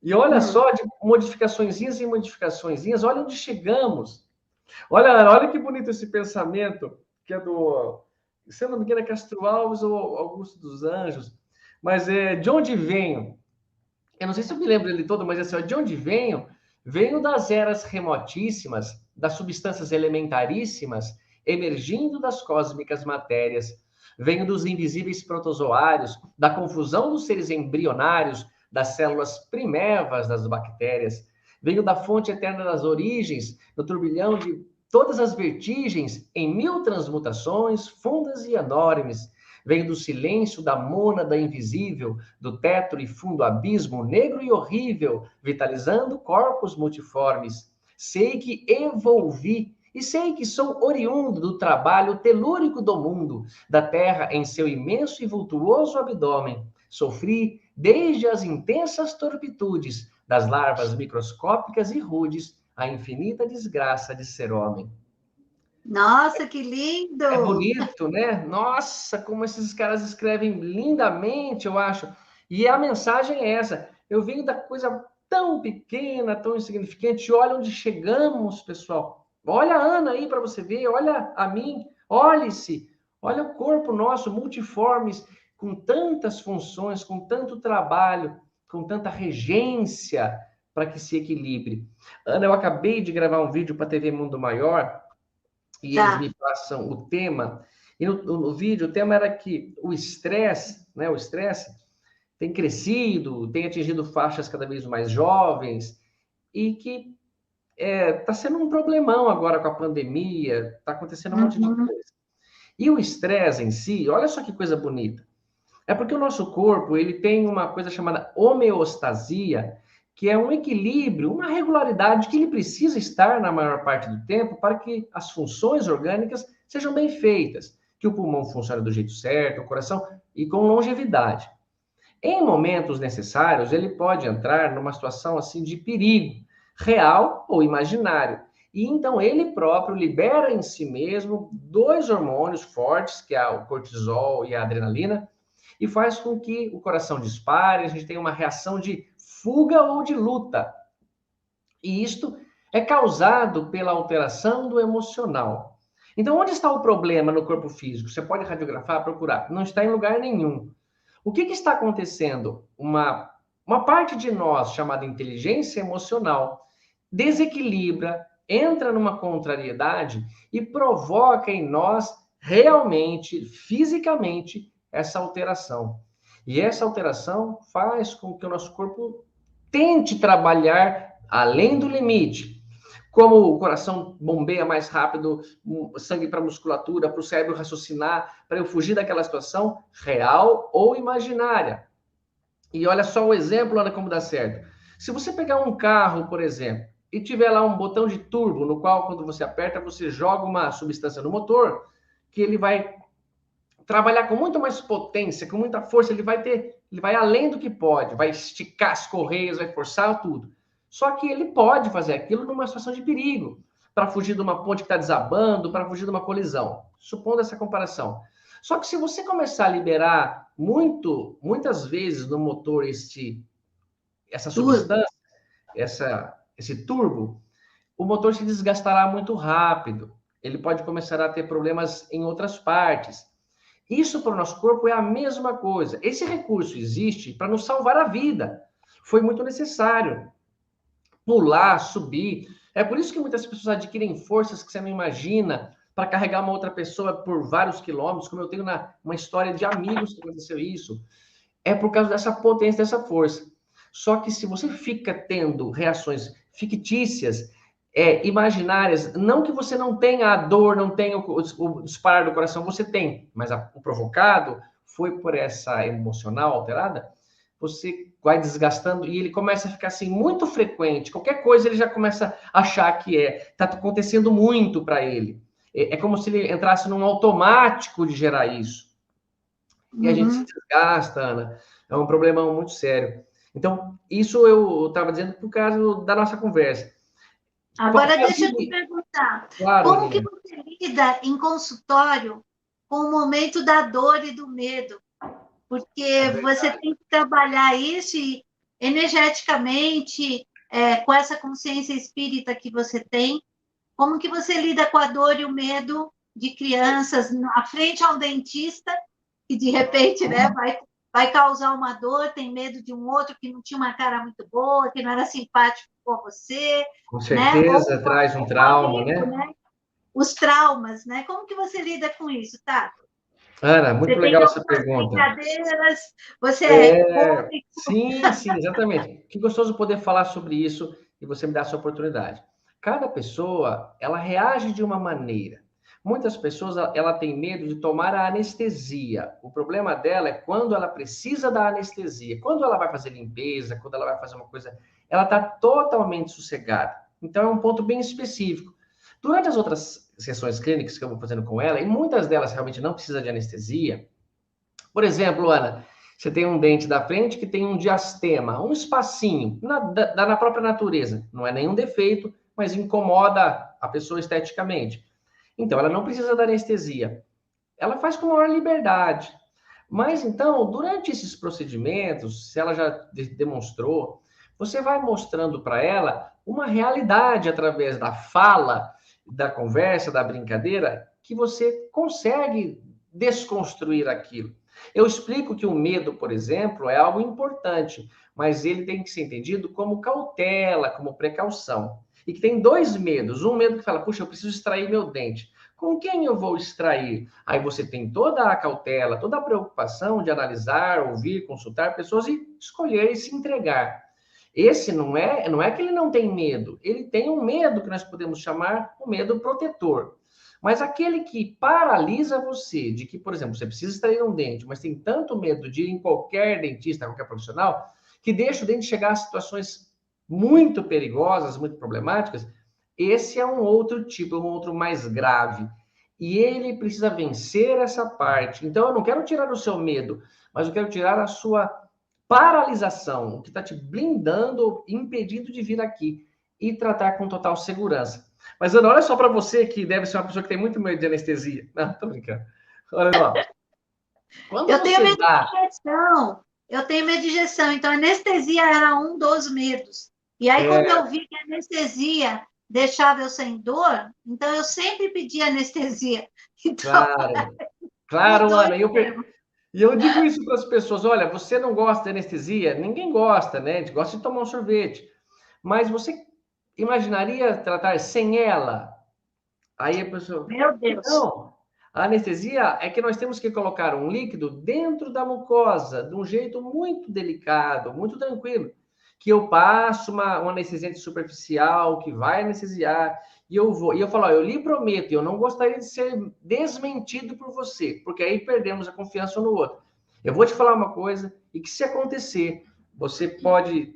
E olha só, de modificaçõezinhas em modificaçõezinhas, olha onde chegamos. Olha que bonito esse pensamento, que é se eu não me engano, é Castro Alves ou Augusto dos Anjos. Mas de onde venho? Eu não sei se eu me lembro ele todo, mas assim, de onde venho? Venho das eras remotíssimas, das substâncias elementaríssimas, emergindo das cósmicas matérias. Venho dos invisíveis protozoários, da confusão dos seres embrionários, das células primevas das bactérias. Venho da fonte eterna das origens, do turbilhão de todas as vertigens, em 1000 transmutações fundas e enormes. Venho do silêncio da mônada invisível, do teto e fundo abismo negro e horrível, vitalizando corpos multiformes. Sei que evolvi e sei que sou oriundo do trabalho telúrico do mundo, da terra em seu imenso e vultuoso abdômen. Sofri desde as intensas torpitudes das larvas microscópicas e rudes a infinita desgraça de ser homem. Nossa, que lindo! É bonito, né? Nossa, como esses caras escrevem lindamente, eu acho. E a mensagem é essa. Eu venho da coisa tão pequena, tão insignificante. Olha onde chegamos, pessoal. Olha a Ana aí para você ver. Olha a mim. Olhe-se. Olha o corpo nosso, multiformes, com tantas funções, com tanto trabalho, com tanta regência para que se equilibre. Ana, eu acabei de gravar um vídeo para a TV Mundo Maior e eles Tá. me passam o tema. E no vídeo, o tema era que o estresse, né? O estresse tem crescido, tem atingido faixas cada vez mais jovens e que está sendo um problemão agora com a pandemia, está acontecendo um monte de Uhum. coisa. E o estresse em si, olha só que coisa bonita. É porque o nosso corpo ele tem uma coisa chamada homeostasia, que é um equilíbrio, uma regularidade que ele precisa estar na maior parte do tempo para que as funções orgânicas sejam bem feitas, que o pulmão funcione do jeito certo, o coração e com longevidade. Em momentos necessários, ele pode entrar numa situação assim de perigo, real ou imaginário. E então ele próprio libera em si mesmo dois hormônios fortes, que é o cortisol e a adrenalina, e faz com que o coração dispare, a gente tenha uma reação de fuga ou de luta. E isto é causado pela alteração do emocional. Então, onde está o problema no corpo físico? Você pode radiografar, procurar. Não está em lugar nenhum. O que está acontecendo? Uma parte de nós, chamada inteligência emocional, desequilibra, entra numa contrariedade e provoca em nós realmente, fisicamente, essa alteração. E essa alteração faz com que o nosso corpo tente trabalhar além do limite. Como o coração bombeia mais rápido, sangue para a musculatura, para o cérebro raciocinar, para eu fugir daquela situação real ou imaginária. E olha só o exemplo, Ana, como dá certo. Se você pegar um carro, por exemplo, e tiver lá um botão de turbo, no qual, quando você aperta, você joga uma substância no motor, que ele vai trabalhar com muito mais potência, com muita força, ele vai além do que pode, vai esticar as correias, vai forçar tudo. Só que ele pode fazer aquilo numa situação de perigo, para fugir de uma ponte que está desabando, para fugir de uma colisão, supondo essa comparação. Só que se você começar a liberar muitas vezes no motor essa Tudo. substância, esse turbo, o motor se desgastará muito rápido. Ele pode começar a ter problemas em outras partes. Isso para o nosso corpo é a mesma coisa. Esse recurso existe para nos salvar a vida. Foi muito necessário pular, subir. É por isso que muitas pessoas adquirem forças que você não imagina para carregar uma outra pessoa por vários quilômetros, como eu tenho uma história de amigos que aconteceu isso. É por causa dessa potência, dessa força. Só que se você fica tendo reações fictícias, imaginárias, não que você não tenha a dor, não tenha o disparar do coração, você tem, mas o provocado foi por essa emocional alterada, você vai desgastando e ele começa a ficar assim muito frequente. Qualquer coisa ele já começa a achar que está acontecendo muito para ele. É como se ele entrasse num automático de gerar isso. E a gente se Uhum. desgasta, Ana. É um problemão muito sério. Então, isso eu estava dizendo por causa da nossa conversa. Agora deixa eu te Fazia... perguntar, Claro, como que Aninha. você lida em consultório com o momento da dor e do medo? É Porque você verdade. tem que trabalhar isso e energeticamente, com essa consciência espírita que você tem, como que você lida com a dor e o medo de crianças à frente a um dentista que de repente, né, vai causar uma dor, tem medo de um outro que não tinha uma cara muito boa, que não era simpático com você, Com né? certeza traz um Ou o trauma, amigo, né? né? Os traumas, né? Como que você lida com isso, tá? Ana, Você muito tem legal essa algumas pergunta. brincadeiras, você é cômico. Sim, sim, exatamente. Que gostoso poder falar sobre isso e você me dar essa oportunidade. Cada pessoa, ela reage de uma maneira. Muitas pessoas, ela tem medo de tomar a anestesia. O problema dela é quando ela precisa da anestesia. Quando ela vai fazer limpeza, quando ela vai fazer uma coisa, ela está totalmente sossegada. Então, é um ponto bem específico. Durante as outras sessões clínicas que eu vou fazendo com ela, e muitas delas realmente não precisa de anestesia, por exemplo, Ana, você tem um dente da frente que tem um diastema, um espacinho na própria natureza. Não é nenhum defeito, mas incomoda a pessoa esteticamente. Então, ela não precisa da anestesia. Ela faz com maior liberdade. Mas, então, durante esses procedimentos, se ela já demonstrou, você vai mostrando para ela uma realidade através da fala, da conversa, da brincadeira, que você consegue desconstruir aquilo. Eu explico que o medo, por exemplo, é algo importante, mas ele tem que ser entendido como cautela, como precaução. E que tem dois medos. Um medo que fala, puxa, eu preciso extrair meu dente. Com quem eu vou extrair? Aí você tem toda a cautela, toda a preocupação de analisar, ouvir, consultar pessoas e escolher e se entregar. Esse não é que ele não tem medo, ele tem um medo que nós podemos chamar o medo protetor. Mas aquele que paralisa você, de que, por exemplo, você precisa extrair um dente, mas tem tanto medo de ir em qualquer dentista, qualquer profissional, que deixa o dente chegar a situações muito perigosas, muito problemáticas, esse é um outro tipo, um outro mais grave. E ele precisa vencer essa parte. Então, eu não quero tirar o seu medo, mas eu quero tirar a sua paralisação, o que está te blindando, impedindo de vir aqui e tratar com total segurança. Mas, Ana, olha só para você, que deve ser uma pessoa que tem muito medo de anestesia. Não, tô brincando. Olha só. Quando Eu tenho você medo dá... de injeção. Eu tenho medo de injeção. Então, anestesia era um dos medos. E aí, quando eu vi que a anestesia deixava eu sem dor, então eu sempre pedi anestesia. Então, Claro, claro, mudou Ana. de termo. E eu digo isso para as pessoas: olha, você não gosta de anestesia? Ninguém gosta, né? A gente gosta de tomar um sorvete. Mas você imaginaria tratar sem ela? Aí a pessoa, Meu Deus. não. A anestesia é que nós temos que colocar um líquido dentro da mucosa, de um jeito muito delicado, muito tranquilo. Que eu passo um anestesiante superficial, que vai anestesiar, e eu vou. E eu falo, ó, eu lhe prometo, eu não gostaria de ser desmentido por você, porque aí perdemos a confiança um no outro. Eu vou te falar uma coisa, e que se acontecer, você pode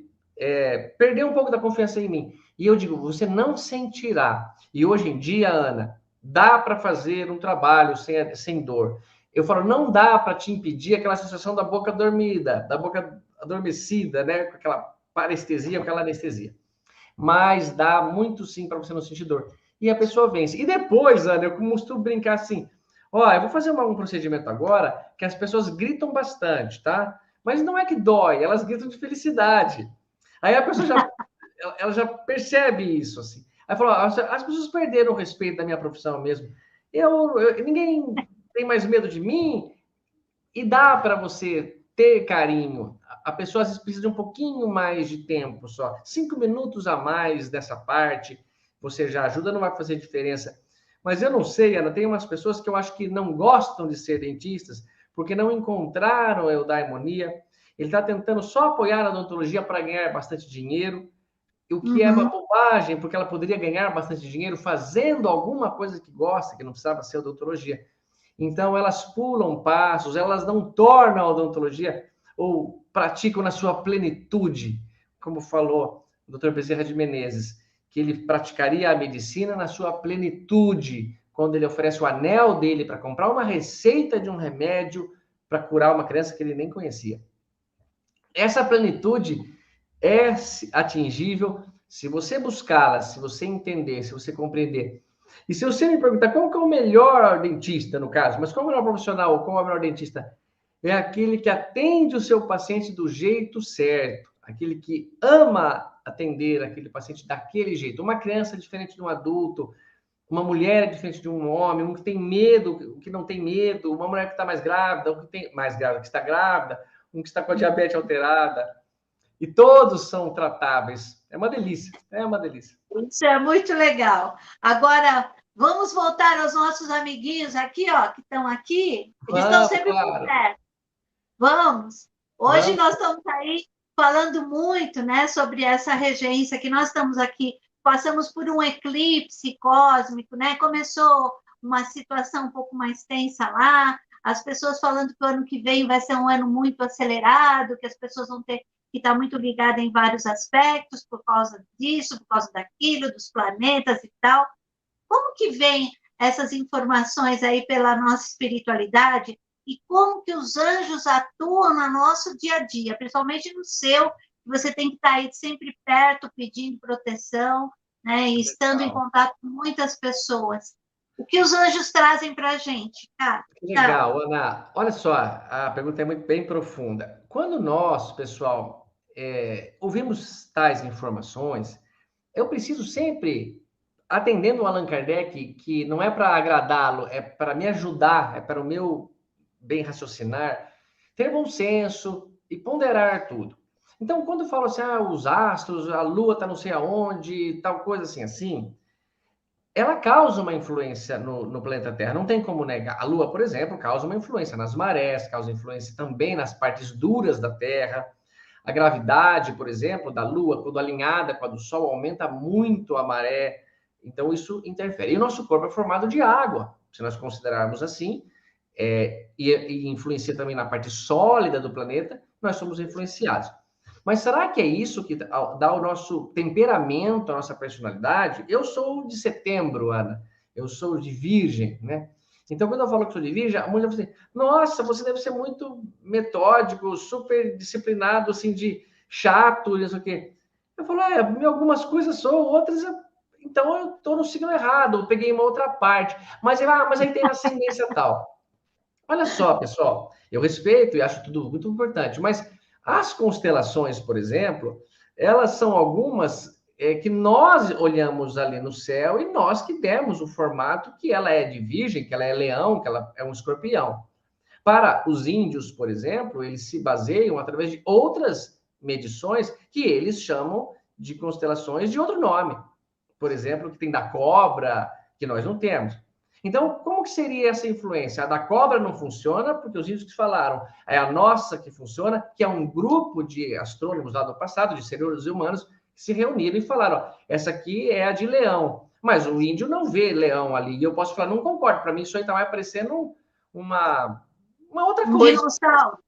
perder um pouco da confiança em mim. E eu digo, você não sentirá. E hoje em dia, Ana, dá para fazer um trabalho sem dor. Eu falo, não dá para te impedir aquela sensação da boca dormida, da boca adormecida, né? Com aquela parestesia, com aquela anestesia. Mas dá muito sim para você não sentir dor. E a pessoa vence. E depois, Ana, eu costumo brincar assim: ó, eu vou fazer um procedimento agora que as pessoas gritam bastante, tá? Mas não é que dói, elas gritam de felicidade. Aí a pessoa já, ela já percebe isso, assim. Aí falou, as pessoas perderam o respeito da minha profissão mesmo. Ninguém tem mais medo de mim, e dá para você ter carinho. A pessoa às vezes precisa de um pouquinho mais de tempo só. 5 minutos a mais dessa parte, você já ajuda, não vai fazer diferença. Mas eu não sei, Ana, tem umas pessoas que eu acho que não gostam de ser dentistas porque não encontraram a eudaimonia. Ele está tentando só apoiar a odontologia para ganhar bastante dinheiro, o que é uma bobagem, porque ela poderia ganhar bastante dinheiro fazendo alguma coisa que gosta, que não precisava ser odontologia. Então, elas pulam passos, elas não tornam a odontologia ou praticam na sua plenitude, como falou o Dr. Bezerra de Menezes, que ele praticaria a medicina na sua plenitude, quando ele oferece o anel dele para comprar uma receita de um remédio para curar uma criança que ele nem conhecia. Essa plenitude é atingível se você buscá-la, se você entender, se você compreender. E se você me perguntar qual que é o melhor dentista, no caso, mas qual é o melhor profissional, qual é o melhor dentista? É aquele que atende o seu paciente do jeito certo, aquele que ama atender aquele paciente daquele jeito. Uma criança é diferente de um adulto, uma mulher é diferente de um homem, um que tem medo, um que não tem medo, uma mulher que está mais grávida, um que tem mais grávida, que está grávida, um que está com a diabetes alterada. E todos são tratáveis. É uma delícia, é uma delícia. Isso é muito legal. Agora, vamos voltar aos nossos amiguinhos aqui, ó, que estão aqui. Eles estão Vamos, sempre por claro. perto. Vamos. Hoje Vamos. nós estamos aí falando muito, né, sobre essa regência que nós estamos aqui. Passamos por um eclipse cósmico, né? Começou uma situação um pouco mais tensa lá, as pessoas falando que o ano que vem vai ser um ano muito acelerado, que as pessoas vão ter que estar muito ligadas em vários aspectos por causa disso, por causa daquilo, dos planetas e tal. Como que vem essas informações aí pela nossa espiritualidade e como que os anjos atuam no nosso dia a dia, principalmente no seu, você tem que estar aí sempre perto, pedindo proteção, né, e estando em Legal. contato com muitas pessoas. O que os anjos trazem para a gente, tá? Legal, Ana. Olha só, a pergunta é muito bem profunda. Quando nós, pessoal, ouvimos tais informações, eu preciso sempre, atendendo o Allan Kardec, que não é para agradá-lo, é para me ajudar, é para o meu bem raciocinar, ter bom senso e ponderar tudo. Então, quando eu falo assim, os astros, a Lua está não sei aonde, tal coisa assim, ela causa uma influência no planeta Terra, não tem como negar. A Lua, por exemplo, causa uma influência nas marés, causa influência também nas partes duras da Terra. A gravidade, por exemplo, da Lua, quando alinhada com a do Sol, aumenta muito a maré. Então, isso interfere. E o nosso corpo é formado de água, se nós considerarmos assim, e influencia também na parte sólida do planeta, nós somos influenciados. Mas será que é isso que dá o nosso temperamento, a nossa personalidade? Eu sou de setembro, Ana. Eu sou de virgem, né? Então, quando eu falo que sou de virgem, a mulher fala assim, nossa, você deve ser muito metódico, super disciplinado, assim, de chato, isso aqui. Eu falo, algumas coisas sou, outras... Então, eu estou no signo errado, eu peguei uma outra parte. Mas aí tem ascendência tal. Olha só, pessoal, eu respeito e acho tudo muito importante, mas as constelações, por exemplo, elas são algumas que nós olhamos ali no céu e nós que demos o formato que ela é de virgem, que ela é leão, que ela é um escorpião. Para os índios, por exemplo, eles se baseiam através de outras medições que eles chamam de constelações de outro nome. Por exemplo, que tem da cobra, que nós não temos. Então, como que seria essa influência? A da cobra não funciona, porque os índios que falaram, é a nossa que funciona, que é um grupo de astrônomos lá do passado, de seres humanos, que se reuniram e falaram, ó, essa aqui é a de leão. Mas o índio não vê leão ali. E eu posso falar, não concordo, para mim isso aí está mais parecendo uma outra coisa. Dinossauro.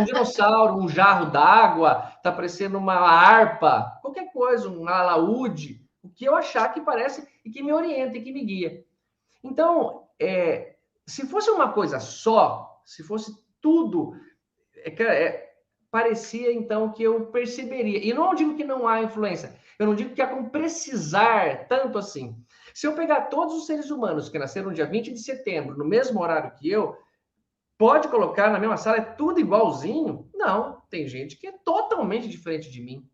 Um dinossauro, um jarro d'água, está parecendo uma harpa, qualquer coisa, um alaúde, o que eu achar que parece e que me orienta e que me guia. Então, se fosse uma coisa só, se fosse tudo, parecia então que eu perceberia. E não digo que não há influência, eu não digo que há como precisar tanto assim. Se eu pegar todos os seres humanos que nasceram no dia 20 de setembro, no mesmo horário que eu, pode colocar na mesma sala, é tudo igualzinho? Não, tem gente que é totalmente diferente de mim.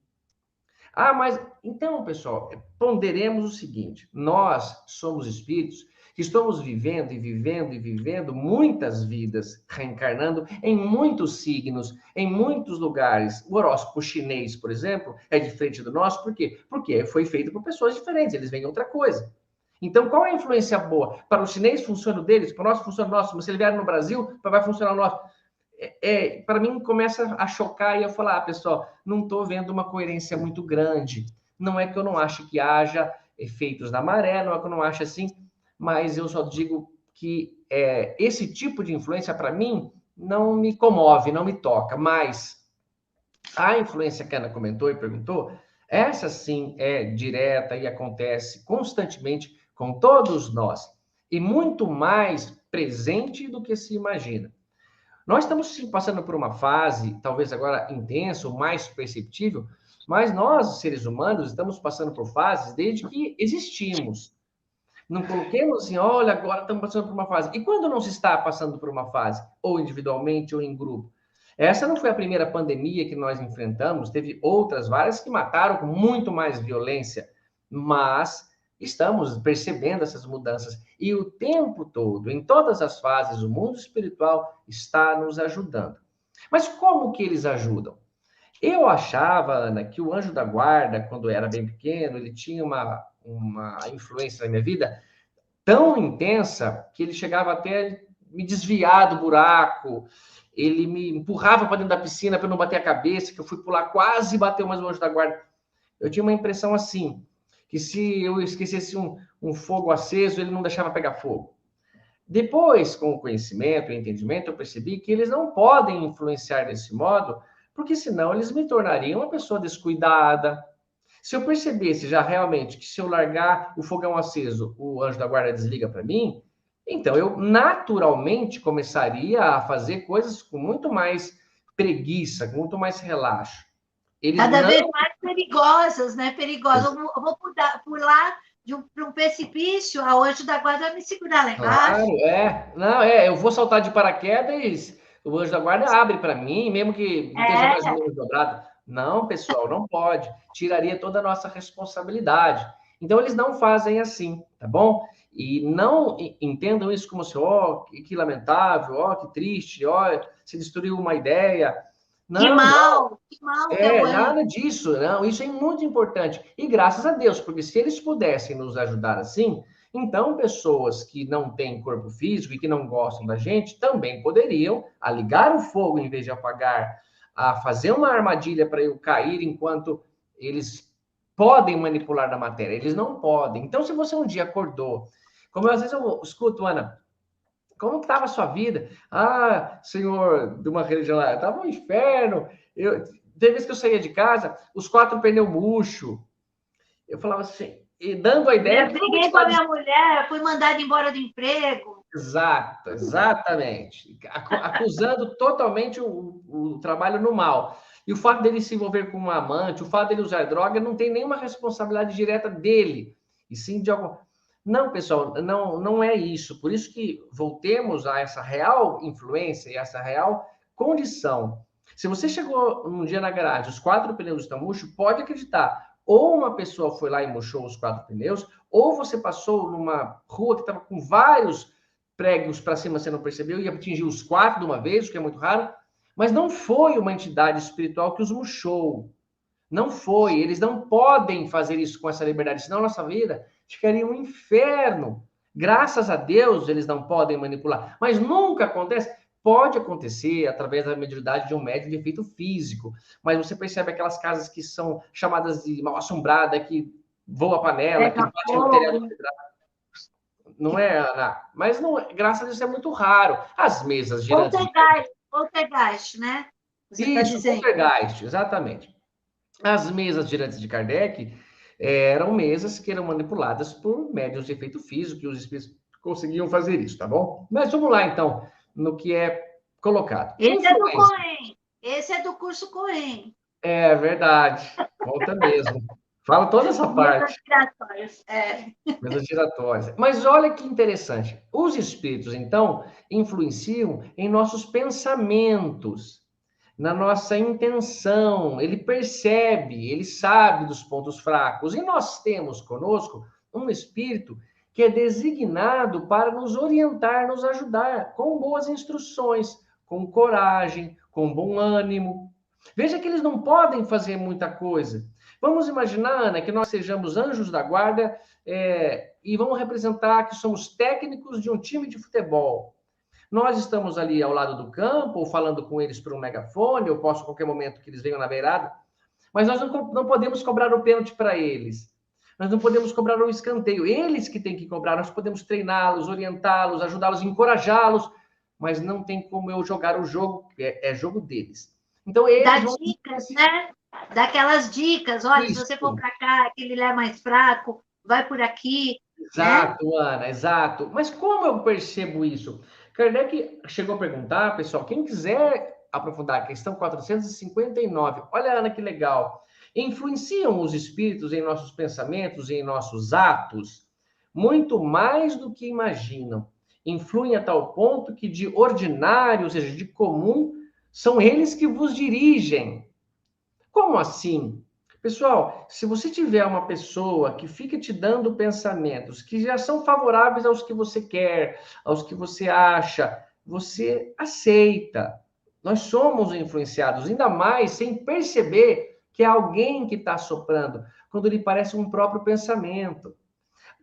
Mas então, pessoal, ponderemos o seguinte: nós somos espíritos que estamos vivendo e vivendo e vivendo muitas vidas, reencarnando em muitos signos, em muitos lugares. O horóscopo chinês, por exemplo, é diferente do nosso, por quê? Porque foi feito por pessoas diferentes, eles veem outra coisa. Então, qual é a influência boa? Para o chinês funciona o deles, para o nosso funciona o nosso, mas se ele vier no Brasil, vai funcionar o nosso. Para mim, começa a chocar e eu falar, pessoal, não estou vendo uma coerência muito grande. Não é que eu não acho que haja efeitos na maré, não é que eu não acho assim, mas eu só digo que esse tipo de influência, para mim, não me comove, não me toca. Mas a influência que a Ana comentou e perguntou, essa sim é direta e acontece constantemente com todos nós. E muito mais presente do que se imagina. Nós estamos sim passando por uma fase, talvez agora intensa, ou mais perceptível, mas nós, seres humanos, estamos passando por fases desde que existimos. Não coloquemos assim, olha, agora estamos passando por uma fase. E quando não se está passando por uma fase, ou individualmente ou em grupo? Essa não foi a primeira pandemia que nós enfrentamos, teve outras várias que mataram com muito mais violência, mas estamos percebendo essas mudanças. E o tempo todo, em todas as fases, o mundo espiritual está nos ajudando. Mas como que eles ajudam? Eu achava, Ana, que o anjo da guarda, quando eu era bem pequeno, ele tinha uma influência na minha vida tão intensa que ele chegava até me desviar do buraco, ele me empurrava para dentro da piscina para não bater a cabeça, que eu fui pular, quase bateu mais o anjo da guarda. Eu tinha uma impressão assim, que se eu esquecesse um fogo aceso, ele não deixava pegar fogo. Depois, com o conhecimento e entendimento, eu percebi que eles não podem influenciar desse modo, porque senão eles me tornariam uma pessoa descuidada. Se eu percebesse já realmente que se eu largar o fogão aceso, o anjo da guarda desliga para mim, então eu naturalmente começaria a fazer coisas com muito mais preguiça, com muito mais relaxo. Cada vez mais perigosas, né? Perigosas. Eu vou pular para um precipício, a anjo da guarda vai me segurar lá Claro, embaixo. Não, eu vou saltar de paraquedas, o anjo da guarda abre para mim, mesmo que esteja mais ou É, menos dobrado. Não, pessoal, não pode. Tiraria toda a nossa responsabilidade. Então, eles não fazem assim, tá bom? E não entendam isso como assim, ó, que lamentável, ó, que triste, ó, se destruiu uma ideia. Não, que mal que é o é, anjo. nada disso, não, isso é muito importante. E graças a Deus, porque se eles pudessem nos ajudar assim, então pessoas que não têm corpo físico e que não gostam da gente também poderiam a ligar o fogo em vez de apagar, a fazer uma armadilha para eu cair enquanto eles podem manipular da matéria. Eles não podem. Então, se você um dia acordou, como às vezes eu escuto, Ana, como estava a sua vida? Ah, senhor de uma religião lá, estava um inferno. Teve vez que eu saía de casa, os quatro pneus murcho. Eu falava assim, e dando a ideia Eu que realmente briguei com a minha mulher, fui mandada embora do emprego. exato, exatamente. Acusando totalmente o trabalho no mal. E o fato dele se envolver com uma amante, o fato dele usar droga, não tem nenhuma responsabilidade direta dele. E sim de algum. Não, pessoal, não é isso. Por isso que voltemos a essa real influência e essa real condição. Se você chegou um dia na garagem, os quatro pneus estão murchos, pode acreditar. Ou uma pessoa foi lá e murchou os quatro pneus, ou você passou numa rua que estava com vários pregos para cima, você não percebeu, e atingiu os quatro de uma vez, o que é muito raro, mas não foi uma entidade espiritual que os murchou. Não foi. Eles não podem fazer isso com essa liberdade, senão a nossa vida ficaria um inferno. Graças a Deus, eles não podem manipular. Mas nunca acontece. Pode acontecer através da mediunidade de um médium de efeito físico, mas você percebe aquelas casas que são chamadas de mal assombrada, que voa a panela, que Pega bate no telhado, fogo. não é, Ana? Mas não, graças a Deus é muito raro. As mesas girantes de Poltergeist, né? Você está isso, dizendo. poltergeist, exatamente. As mesas girantes de Kardec eram mesas que eram manipuladas por médiuns de efeito físico, que os espíritos conseguiam fazer isso, tá bom? Mas vamos lá, então, no que é colocado. Esse é do Influência. Coen. Esse é do curso Coen. É verdade. Conta mesmo. Fala toda essa Mesas parte. giratórias. É. Mesas giratórias. Mas olha que interessante. Os espíritos, então, influenciam em nossos pensamentos, na nossa intenção. Ele percebe, ele sabe dos pontos fracos. E nós temos conosco um espírito que é designado para nos orientar, nos ajudar, com boas instruções, com coragem, com bom ânimo. Veja que eles não podem fazer muita coisa. Vamos imaginar, Ana, que nós sejamos anjos da guarda e vamos representar que somos técnicos de um time de futebol. Nós estamos ali ao lado do campo, ou falando com eles por um megafone, eu posso a qualquer momento que eles venham na beirada, mas nós não podemos cobrar o pênalti para eles. Nós não podemos cobrar o escanteio. Eles que têm que cobrar, nós podemos treiná-los, orientá-los, ajudá-los, encorajá-los, mas não tem como eu jogar o jogo, é jogo deles. Então, Dá eles vão. dicas, né? Daquelas dicas. Olha, se você for Isso. para cá, aquele lá é mais fraco, vai por aqui, né? Exato, Ana, exato. Mas como eu percebo isso? Kardec chegou a perguntar, pessoal, quem quiser aprofundar a questão 459, olha, Ana, que legal. Influenciam os espíritos em nossos pensamentos e em nossos atos muito mais do que imaginam. Influem a tal ponto que de ordinário, ou seja, de comum, são eles que vos dirigem. Como assim? Pessoal, se você tiver uma pessoa que fica te dando pensamentos que já são favoráveis aos que você quer, aos que você acha, você aceita. Nós somos influenciados, ainda mais sem perceber que é alguém que está soprando, quando lhe parece um próprio pensamento.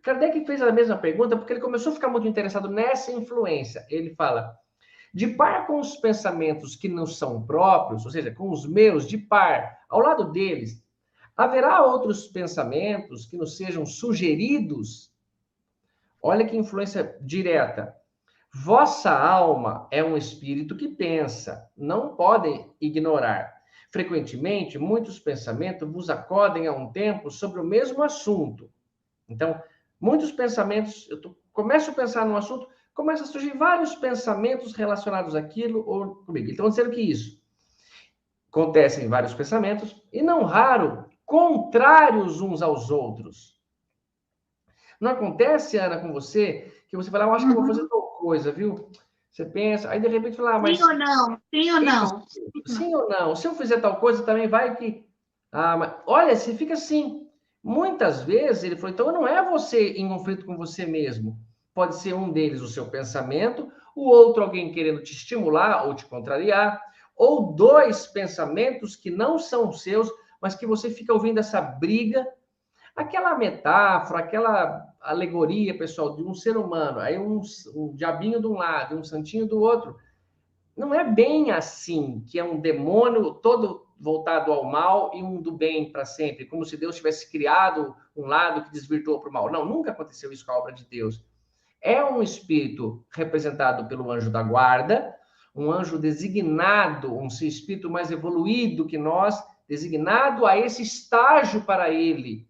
Kardec fez a mesma pergunta porque ele começou a ficar muito interessado nessa influência. Ele fala: de par com os pensamentos que não são próprios, ou seja, com os meus, de par, ao lado deles, haverá outros pensamentos que nos sejam sugeridos? Olha que influência direta. Vossa alma é um espírito que pensa, não podem ignorar. Frequentemente, muitos pensamentos vos acodem a um tempo sobre o mesmo assunto. Então, muitos pensamentos, começo a pensar num assunto, começa a surgir vários pensamentos relacionados àquilo ou comigo. Então, dizendo que isso acontecem vários pensamentos, e não raro, contrários uns aos outros. Não acontece, Ana, com você, que você fala, eu acho que eu vou fazer tal coisa, viu? Você pensa, aí de repente fala, Sim mas ou não? Sim ou isso, não? sim ou não? Se eu fizer tal coisa, também vai que. Ah, mas olha, você fica assim. Muitas vezes ele falou, então não é você em conflito com você mesmo. Pode ser um deles o seu pensamento, o outro alguém querendo te estimular ou te contrariar, ou dois pensamentos que não são seus, mas que você fica ouvindo essa briga. Aquela metáfora, aquela alegoria, pessoal, de um ser humano, aí um diabinho de um lado e um santinho do outro, não é bem assim, que é um demônio todo voltado ao mal e um do bem para sempre, como se Deus tivesse criado um lado que desvirtuou para o mal. Não, nunca aconteceu isso com a obra de Deus. É um espírito representado pelo anjo da guarda, um anjo designado, um espírito mais evoluído que nós, designado a esse estágio para ele.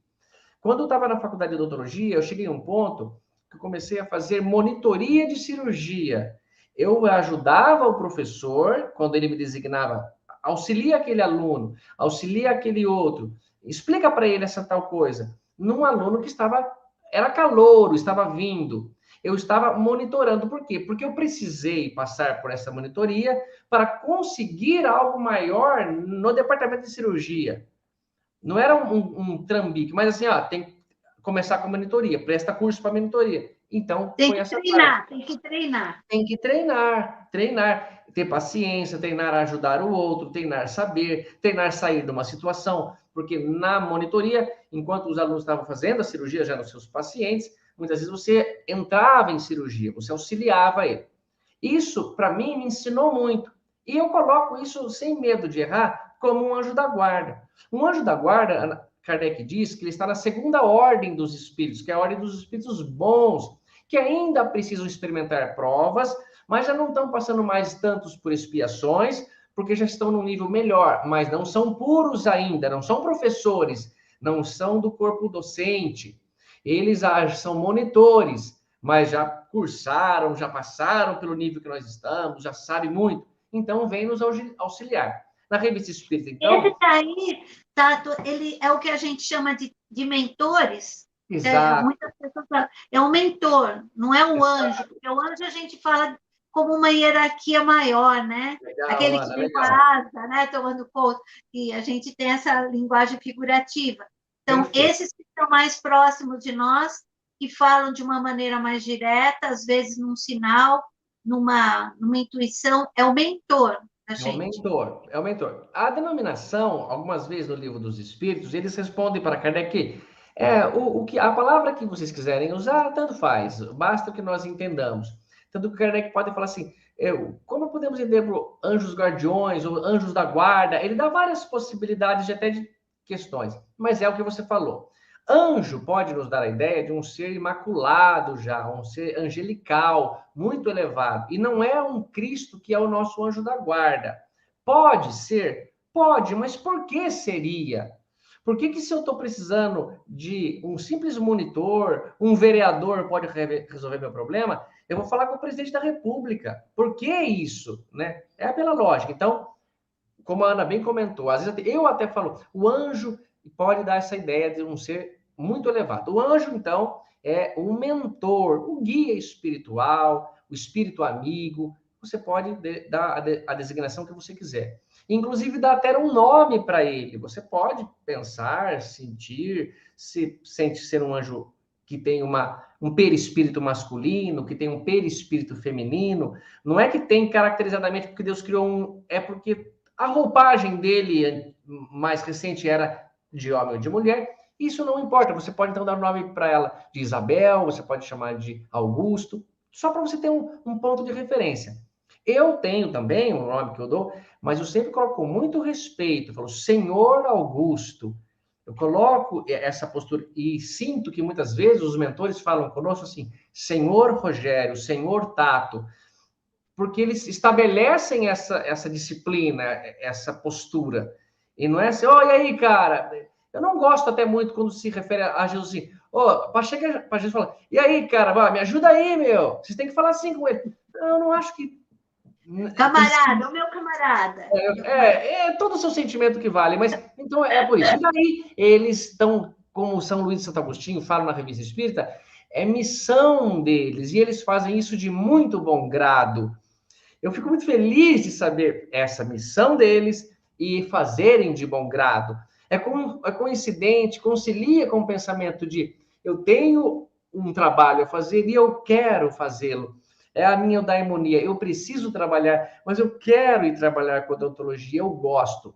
Quando eu estava na faculdade de odontologia, eu cheguei a um ponto que eu comecei a fazer monitoria de cirurgia. Eu ajudava o professor, quando ele me designava, auxilia aquele aluno, auxilia aquele outro, explica para ele essa tal coisa. Num aluno que era calouro, estava vindo. Eu estava monitorando, por quê? Porque eu precisei passar por essa monitoria para conseguir algo maior no departamento de cirurgia. Não era um trambique, mas assim, ó, tem que começar com a monitoria, presta curso para monitoria. Então, Tem foi que essa parte. treinar, tem que treinar. Tem que treinar, ter paciência, treinar a ajudar o outro, treinar saber, treinar sair de uma situação, porque na monitoria, enquanto os alunos estavam fazendo a cirurgia já nos seus pacientes, muitas vezes você entrava em cirurgia, você auxiliava ele. Isso, para mim, me ensinou muito. E eu coloco isso sem medo de errar, como um anjo da guarda. Um anjo da guarda, Kardec diz que ele está na segunda ordem dos espíritos, que é a ordem dos espíritos bons, que ainda precisam experimentar provas, mas já não estão passando mais tantos por expiações, porque já estão num nível melhor, mas não são puros ainda, não são professores, não são do corpo docente. Eles são monitores, mas já cursaram, já passaram pelo nível que nós estamos, já sabem muito. Então, vem nos auxiliar. Na revista Espírita, então... Esse daí, Tato, ele é o que a gente chama de mentores. Exato. Muitas pessoas falam, é um mentor, não é um anjo, porque o anjo a gente fala como uma hierarquia maior, né? Legal, Aquele que Ana, vem com a legal. asa, né? Tomando conta, e a gente tem essa linguagem figurativa. Então, Perfeito. esses que estão mais próximos de nós, que falam de uma maneira mais direta, às vezes num sinal, numa intuição, é o mentor da É o gente. mentor, é o mentor. A denominação, algumas vezes no Livro dos Espíritos, eles respondem para Kardec que a palavra que vocês quiserem usar, tanto faz, basta que nós entendamos. Tanto que Kardec pode falar assim, como podemos entender por anjos guardiões ou anjos da guarda? Ele dá várias possibilidades de até de questões, mas é o que você falou. Anjo pode nos dar a ideia de um ser imaculado já, um ser angelical, muito elevado. E não é um Cristo que é o nosso anjo da guarda. Pode ser? Pode, mas por que seria? Por que se eu estou precisando de um simples monitor, um vereador pode resolver meu problema, eu vou falar com o presidente da República. Por que isso? Né? É pela lógica. Então, como a Ana bem comentou, às vezes eu até falo, o anjo pode dar essa ideia de um ser muito elevado. O anjo, então, é o mentor, o guia espiritual, o espírito amigo. Você pode dar a designação que você quiser. Inclusive, dá até um nome para ele. Você pode pensar, sentir, se sente ser um anjo que tem um perispírito masculino, que tem um perispírito feminino. Não é que tem caracterizadamente porque Deus criou um. É porque a roupagem dele mais recente era de homem ou de mulher. Isso não importa. Você pode então dar o nome para ela de Isabel, você pode chamar de Augusto, só para você ter um ponto de referência. Eu tenho também um nome que eu dou, mas eu sempre coloco com muito respeito. Eu falo, Senhor Augusto. Eu coloco essa postura e sinto que muitas vezes os mentores falam conosco assim, Senhor Rogério, Senhor Tato, porque eles estabelecem essa disciplina, essa postura. E não é assim, oh, e aí, cara? Eu não gosto até muito quando se refere a Jesus assim, para chegar para Jesus falar, e aí, cara, me ajuda aí, meu. Vocês têm que falar assim com ele. Eu não acho que. Camarada, o meu camarada. É todo o seu sentimento que vale, mas então é por isso. E daí eles estão, como São Luís de Santo Agostinho fala na Revista Espírita, é missão deles, e eles fazem isso de muito bom grado. Eu fico muito feliz de saber essa missão deles e fazerem de bom grado. É coincidente, concilia com o pensamento de eu tenho um trabalho a fazer e eu quero fazê-lo. É a minha eudaimonia. Eu preciso trabalhar, mas eu quero ir trabalhar com odontologia, eu gosto.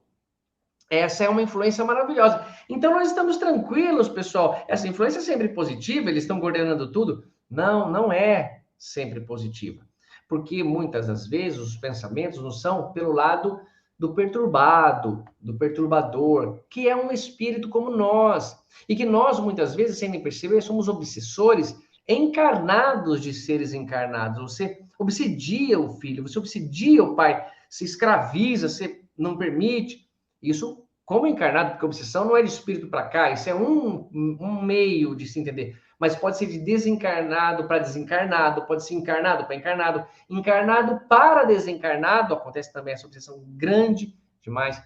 Essa é uma influência maravilhosa. Então, nós estamos tranquilos, pessoal. Essa influência é sempre positiva, eles estão coordenando tudo? Não, não é sempre positiva. Porque muitas das vezes os pensamentos não são pelo lado do perturbado, do perturbador, que é um espírito como nós. E que nós, muitas vezes, sem nem perceber, somos obsessores encarnados de seres encarnados. Você obsedia o filho, você obsedia o pai, se escraviza, você não permite. Isso como encarnado, porque obsessão não é de espírito para cá, isso é um meio de se entender. Mas pode ser de desencarnado para desencarnado, pode ser encarnado para encarnado, encarnado para desencarnado, acontece também essa obsessão grande demais.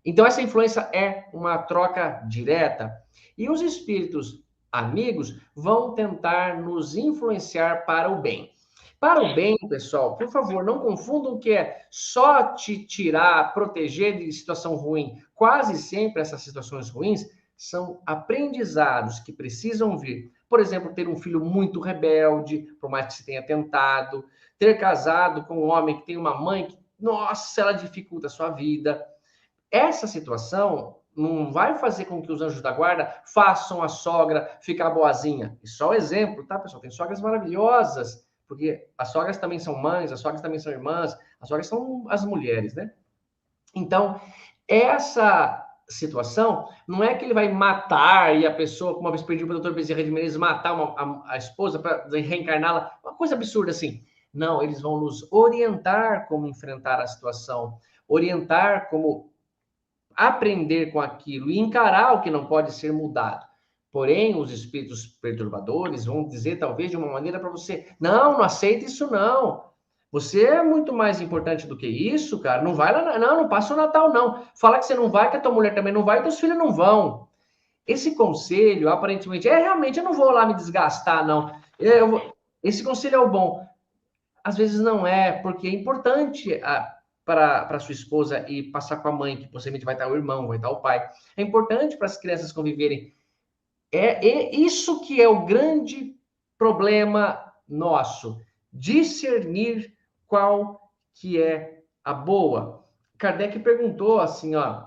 Então, essa influência é uma troca direta. E os espíritos amigos vão tentar nos influenciar para o bem. Para o bem, pessoal, por favor, não confundam o que é só te tirar, proteger de situação ruim. Quase sempre essas situações ruins são aprendizados que precisam vir. Por exemplo, ter um filho muito rebelde, por mais que se tenha tentado, ter casado com um homem que tem uma mãe que, nossa, ela dificulta a sua vida. Essa situação não vai fazer com que os anjos da guarda façam a sogra ficar boazinha. E só um exemplo, tá, pessoal? Tem sogras maravilhosas, porque as sogras também são mães, as sogras também são irmãs, as sogras são as mulheres, né? Então, essa situação não é que ele vai matar e a pessoa, como uma vez pediu para o doutor Bezerra de Menezes, matar a esposa para reencarná-la, uma coisa absurda assim. Não, eles vão nos orientar como enfrentar a situação, orientar como aprender com aquilo e encarar o que não pode ser mudado. Porém, os espíritos perturbadores vão dizer, talvez, de uma maneira para você: não, não aceita isso, não. Você é muito mais importante do que isso, cara. Não vai lá, não, não passa o Natal, não. Fala que você não vai, que a tua mulher também não vai, e teus filhos não vão. Esse conselho, aparentemente, realmente, eu não vou lá me desgastar, não. Esse conselho é o bom. Às vezes não é, porque é importante para sua esposa e passar com a mãe, que possivelmente vai estar o irmão, vai estar o pai. É importante para as crianças conviverem. É isso que é o grande problema nosso, discernir qual que é a boa. Kardec perguntou assim, ó,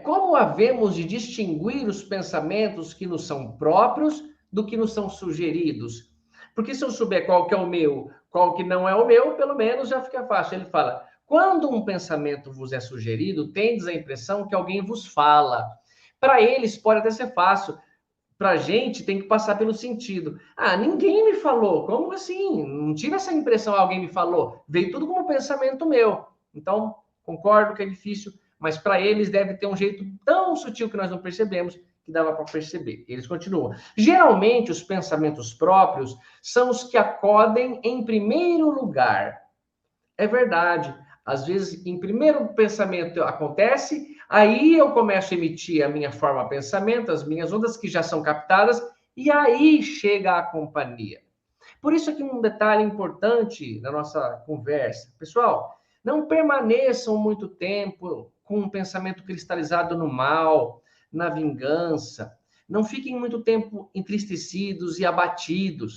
como havemos de distinguir os pensamentos que nos são próprios do que nos são sugeridos? Porque se eu souber qual que é o meu, qual que não é o meu, pelo menos já fica fácil. Ele fala: quando um pensamento vos é sugerido, tendes a impressão que alguém vos fala. Para eles pode até ser fácil. Para a gente tem que passar pelo sentido. Ah, ninguém me falou. Como assim? Não tive essa impressão, alguém me falou. Veio tudo como pensamento meu. Então, concordo que é difícil, mas para eles deve ter um jeito tão sutil que nós não percebemos que dava para perceber. Eles continuam. Geralmente, os pensamentos próprios são os que acodem em primeiro lugar. É verdade. Às vezes, em primeiro pensamento acontece, aí eu começo a emitir a minha forma de pensamento, as minhas ondas que já são captadas, e aí chega a companhia. Por isso aqui um detalhe importante na nossa conversa. Pessoal, não permaneçam muito tempo com um pensamento cristalizado no mal, na vingança. Não fiquem muito tempo entristecidos e abatidos.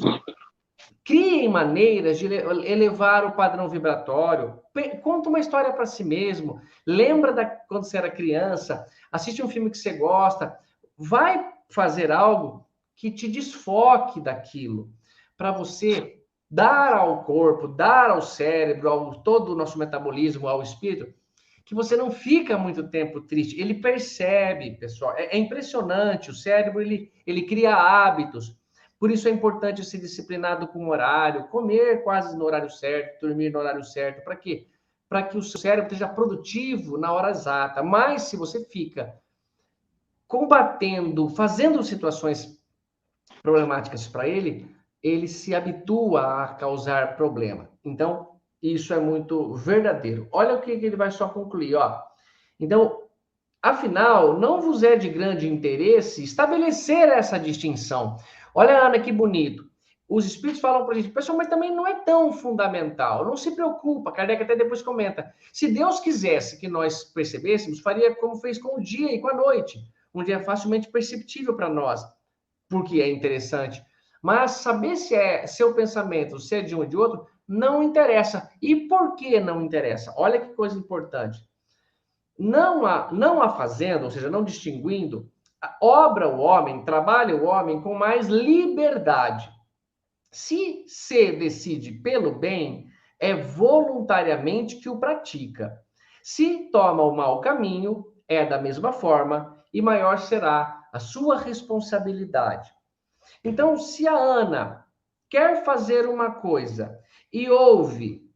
Criem maneiras de elevar o padrão vibratório. Conta uma história para si mesmo. Lembra quando você era criança. Assiste um filme que você gosta. Vai fazer algo que te desfoque daquilo. Para você dar ao corpo, dar ao cérebro, ao todo o nosso metabolismo, ao espírito, que você não fica muito tempo triste. Ele percebe, pessoal. É impressionante. O cérebro, ele cria hábitos. Por isso é importante ser disciplinado com o horário, comer quase no horário certo, dormir no horário certo. Para quê? Para que o seu cérebro esteja produtivo na hora exata. Mas se você fica combatendo, fazendo situações problemáticas para ele, ele se habitua a causar problema. Então, isso é muito verdadeiro. Olha o que ele vai só concluir, ó. Então, afinal, não vos é de grande interesse estabelecer essa distinção. Olha, Ana, que bonito. Os espíritos falam para a gente, pessoal, mas também não é tão fundamental. Não se preocupa. Kardec até depois comenta. Se Deus quisesse que nós percebêssemos, faria como fez com o dia e com a noite. Um dia facilmente perceptível para nós, porque é interessante. Mas saber se é seu pensamento, se é de um ou de outro, não interessa. E por que não interessa? Olha que coisa importante. Não a fazendo, ou seja, não distinguindo, obra o homem, trabalha o homem com mais liberdade. Se se decide pelo bem, é voluntariamente que o pratica. Se toma o mau caminho, é da mesma forma, e maior será a sua responsabilidade. Então, se a Ana quer fazer uma coisa e ouve,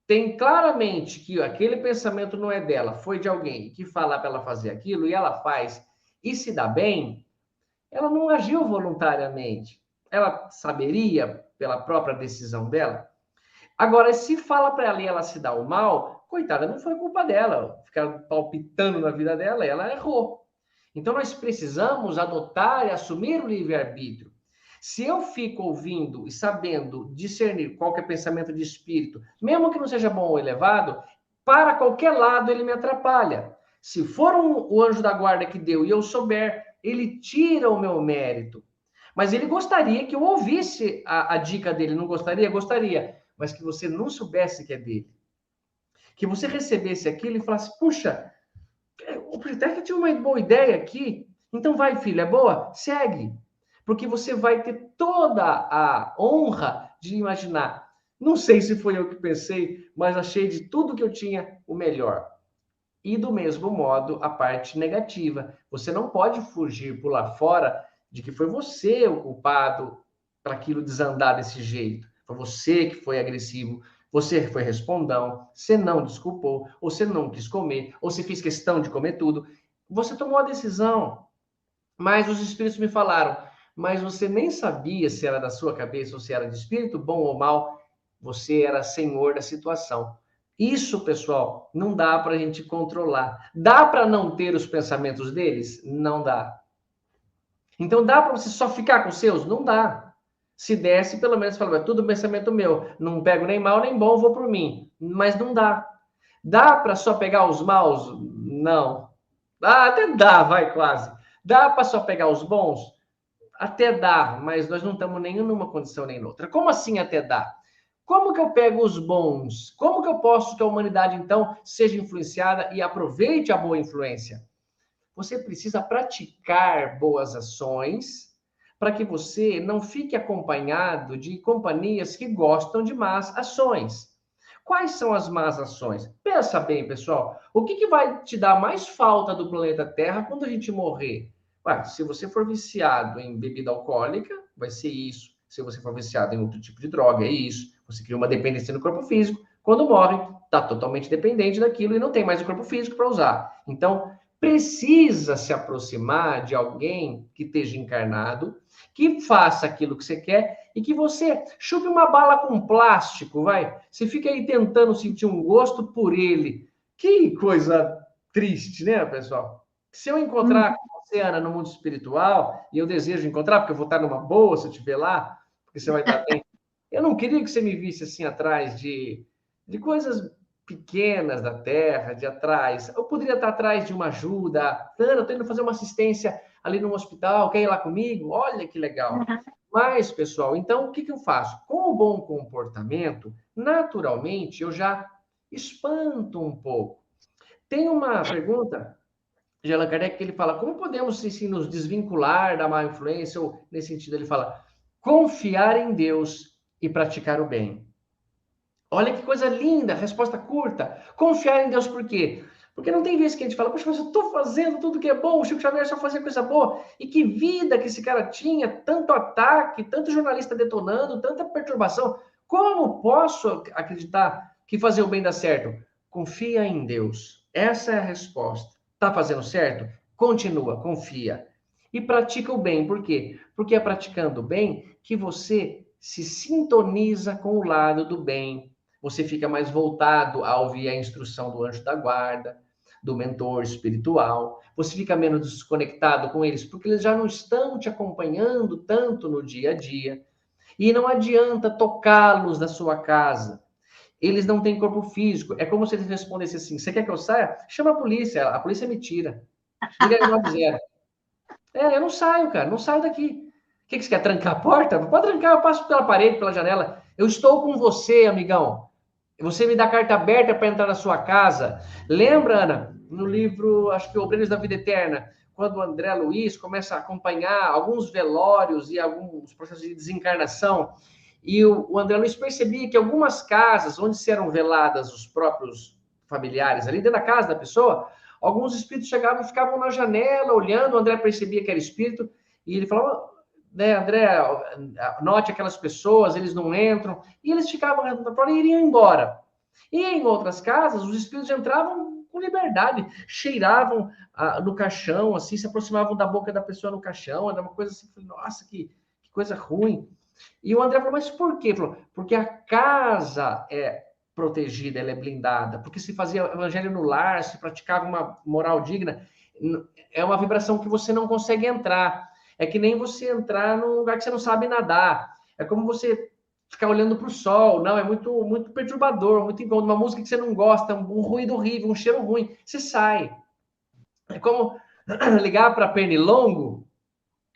tem claramente que aquele pensamento não é dela, foi de alguém que fala para ela fazer aquilo e ela faz e se dá bem, ela não agiu voluntariamente. Ela saberia pela própria decisão dela. Agora, se fala para ela e ela se dá o mal, coitada, não foi culpa dela. Ficar palpitando na vida dela, ela errou. Então, nós precisamos adotar e assumir o livre-arbítrio. Se eu fico ouvindo e sabendo discernir qual que é pensamento de espírito, mesmo que não seja bom ou elevado, para qualquer lado ele me atrapalha. Se for o anjo da guarda que deu e eu souber, ele tira o meu mérito. Mas ele gostaria que eu ouvisse a dica dele. Não gostaria? Gostaria. Mas que você não soubesse que é dele. Que você recebesse aquilo e falasse, puxa, o Pretec tinha uma boa ideia aqui. Então vai, filho, é boa? Segue. Porque você vai ter toda a honra de imaginar. Não sei se foi eu que pensei, mas achei de tudo que eu tinha o melhor. E do mesmo modo, a parte negativa. Você não pode fugir, pular fora de que foi você o culpado para aquilo desandar desse jeito. Foi você que foi agressivo, você foi respondão, você não desculpou, ou você não quis comer, ou você fez questão de comer tudo. Você tomou a decisão, mas os espíritos me falaram, mas você nem sabia se era da sua cabeça ou se era de espírito, bom ou mal, você era senhor da situação. Isso, pessoal, não dá para a gente controlar. Dá para não ter os pensamentos deles? Não dá. Então, dá para você só ficar com os seus? Não dá. Se desse, pelo menos fala, é tudo pensamento meu. Não pego nem mal nem bom, vou por mim. Mas não dá. Dá para só pegar os maus? Não. Ah, até dá, vai quase. Dá para só pegar os bons? Até dá, mas nós não estamos nem numa condição nem noutra. Como assim até dá? Como que eu pego os bons? Como que eu posso que a humanidade, então, seja influenciada e aproveite a boa influência? Você precisa praticar boas ações para que você não fique acompanhado de companhias que gostam de más ações. Quais são as más ações? Pensa bem, pessoal. O que vai te dar mais falta do planeta Terra quando a gente morrer? Ué, se você for viciado em bebida alcoólica, vai ser isso. Se você for viciado em outro tipo de droga, é isso. Você cria uma dependência no corpo físico. Quando morre, está totalmente dependente daquilo e não tem mais o corpo físico para usar. Então, precisa se aproximar de alguém que esteja encarnado, que faça aquilo que você quer e que você chupe uma bala com plástico, vai. Você fica aí tentando sentir um gosto por ele. Que coisa triste, né, pessoal? Se eu encontrar com você, Ana, no mundo espiritual, e eu desejo encontrar, porque eu vou estar numa boa se eu estiver lá, porque você vai estar bem. Eu não queria que você me visse assim atrás de coisas pequenas da terra, de atrás. Eu poderia estar atrás de uma ajuda. Ana, estou indo fazer uma assistência ali no hospital, quer ir lá comigo? Olha que legal. Mas, pessoal, então o que eu faço? Com o bom comportamento, naturalmente, eu já espanto um pouco. Tem uma pergunta de Allan Kardec que ele fala, como podemos assim, nos desvincular da má influência? Ou, nesse sentido, ele fala, confiar em Deus e praticar o bem. Olha que coisa linda, resposta curta. Confiar em Deus por quê? Porque não tem vez que a gente fala, poxa, mas eu estou fazendo tudo que é bom, o Chico Xavier só fazia coisa boa. E que vida que esse cara tinha, tanto ataque, tanto jornalista detonando, tanta perturbação. Como posso acreditar que fazer o bem dá certo? Confia em Deus. Essa é a resposta. Está fazendo certo? Continua, confia. E pratica o bem. Por quê? Porque é praticando o bem que você se sintoniza com o lado do bem. Você fica mais voltado a ouvir a instrução do anjo da guarda. do mentor espiritual, você fica menos desconectado com eles, porque eles já não estão te acompanhando tanto no dia a dia. E não adianta tocá-los da sua casa. Eles não têm corpo físico. É como se eles respondessem assim: você quer que eu saia? Chama a polícia me tira. Liga aí 90. Eu não saio, cara, não saio daqui. O que você quer? Trancar a porta? Pode trancar, eu passo pela parede, pela janela. Eu estou com você, amigão. Você me dá carta aberta para entrar na sua casa. Lembra, Ana, no livro, acho que Obreiros da Vida Eterna, quando o André Luiz começa a acompanhar alguns velórios e alguns processos de desencarnação, e o André Luiz percebia que algumas casas onde se eram veladas os próprios familiares, ali dentro da casa da pessoa, alguns espíritos chegavam e ficavam na janela olhando, o André percebia que era espírito, e ele falava, né, André, note aquelas pessoas, eles não entram, e eles ficavam na porta e iriam embora. E em outras casas, os espíritos entravam com liberdade, cheiravam no caixão, assim, se aproximavam da boca da pessoa no caixão, era uma coisa assim, nossa, que coisa ruim. E o André falou, mas por quê? Ele falou, porque a casa é protegida, ela é blindada, porque se fazia evangelho no lar, se praticava uma moral digna, é uma vibração que você não consegue entrar. É que nem você entrar num lugar que você não sabe nadar. É como você ficar olhando para o sol. Não, é muito, muito perturbador, muito incômodo. Uma música que você não gosta, um ruído horrível, um cheiro ruim. Você sai. É como ligar para pernilongo,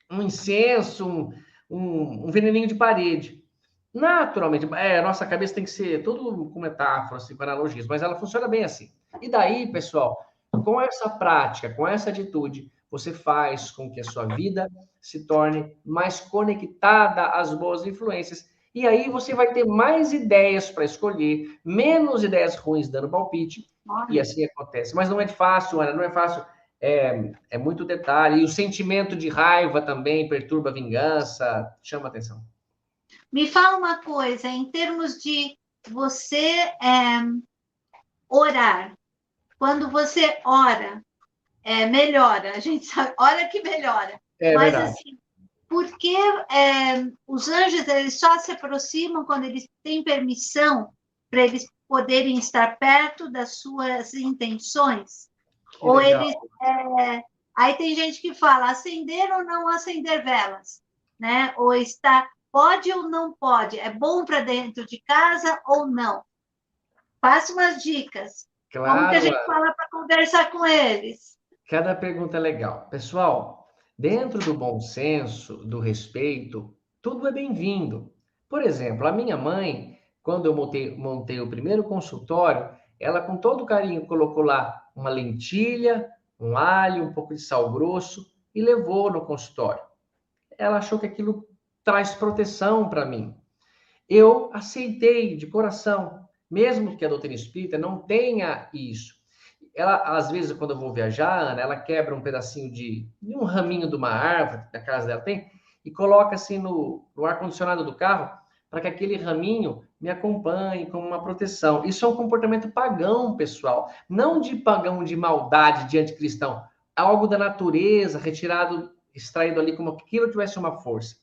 um incenso, um veneninho de parede. Naturalmente, a nossa cabeça tem que ser tudo com metáforas, assim, com analogias, mas ela funciona bem assim. E daí, pessoal, com essa prática, com essa atitude, você faz com que a sua vida se torne mais conectada às boas influências. E aí você vai ter mais ideias para escolher, menos ideias ruins dando palpite, e assim acontece. Mas não é fácil, Ana, não é fácil. É muito detalhe. E o sentimento de raiva também perturba a vingança, chama atenção. Me fala uma coisa, em termos de você orar, quando você ora, melhora, a gente sabe, ora que melhora. Mas, Verdade. assim, por que os anjos eles só se aproximam quando eles têm permissão para eles poderem estar perto das suas intenções? Que Ou legal. eles... aí tem gente que fala acender ou não acender velas, né? Ou está... Pode ou não pode? É bom para dentro de casa ou não? Passe umas dicas. Como que a Claro, gente fala para conversar com eles? cada pergunta é legal. Pessoal, dentro do bom senso, do respeito, tudo é bem-vindo. Por exemplo, a minha mãe, quando eu montei o primeiro consultório, ela com todo carinho colocou lá uma lentilha, um alho, um pouco de sal grosso e levou no consultório. Ela achou que aquilo traz proteção para mim. Eu aceitei de coração, mesmo que a doutrina espírita não tenha isso. Ela, às vezes, quando eu vou viajar, Ana, ela quebra um pedacinho de um raminho de uma árvore, que na casa dela tem, e coloca assim no ar-condicionado do carro, para que aquele raminho me acompanhe como uma proteção. Isso é um comportamento pagão, pessoal. Não de pagão de maldade, de anticristão. Algo da natureza, retirado, extraído ali, como se aquilo tivesse uma força.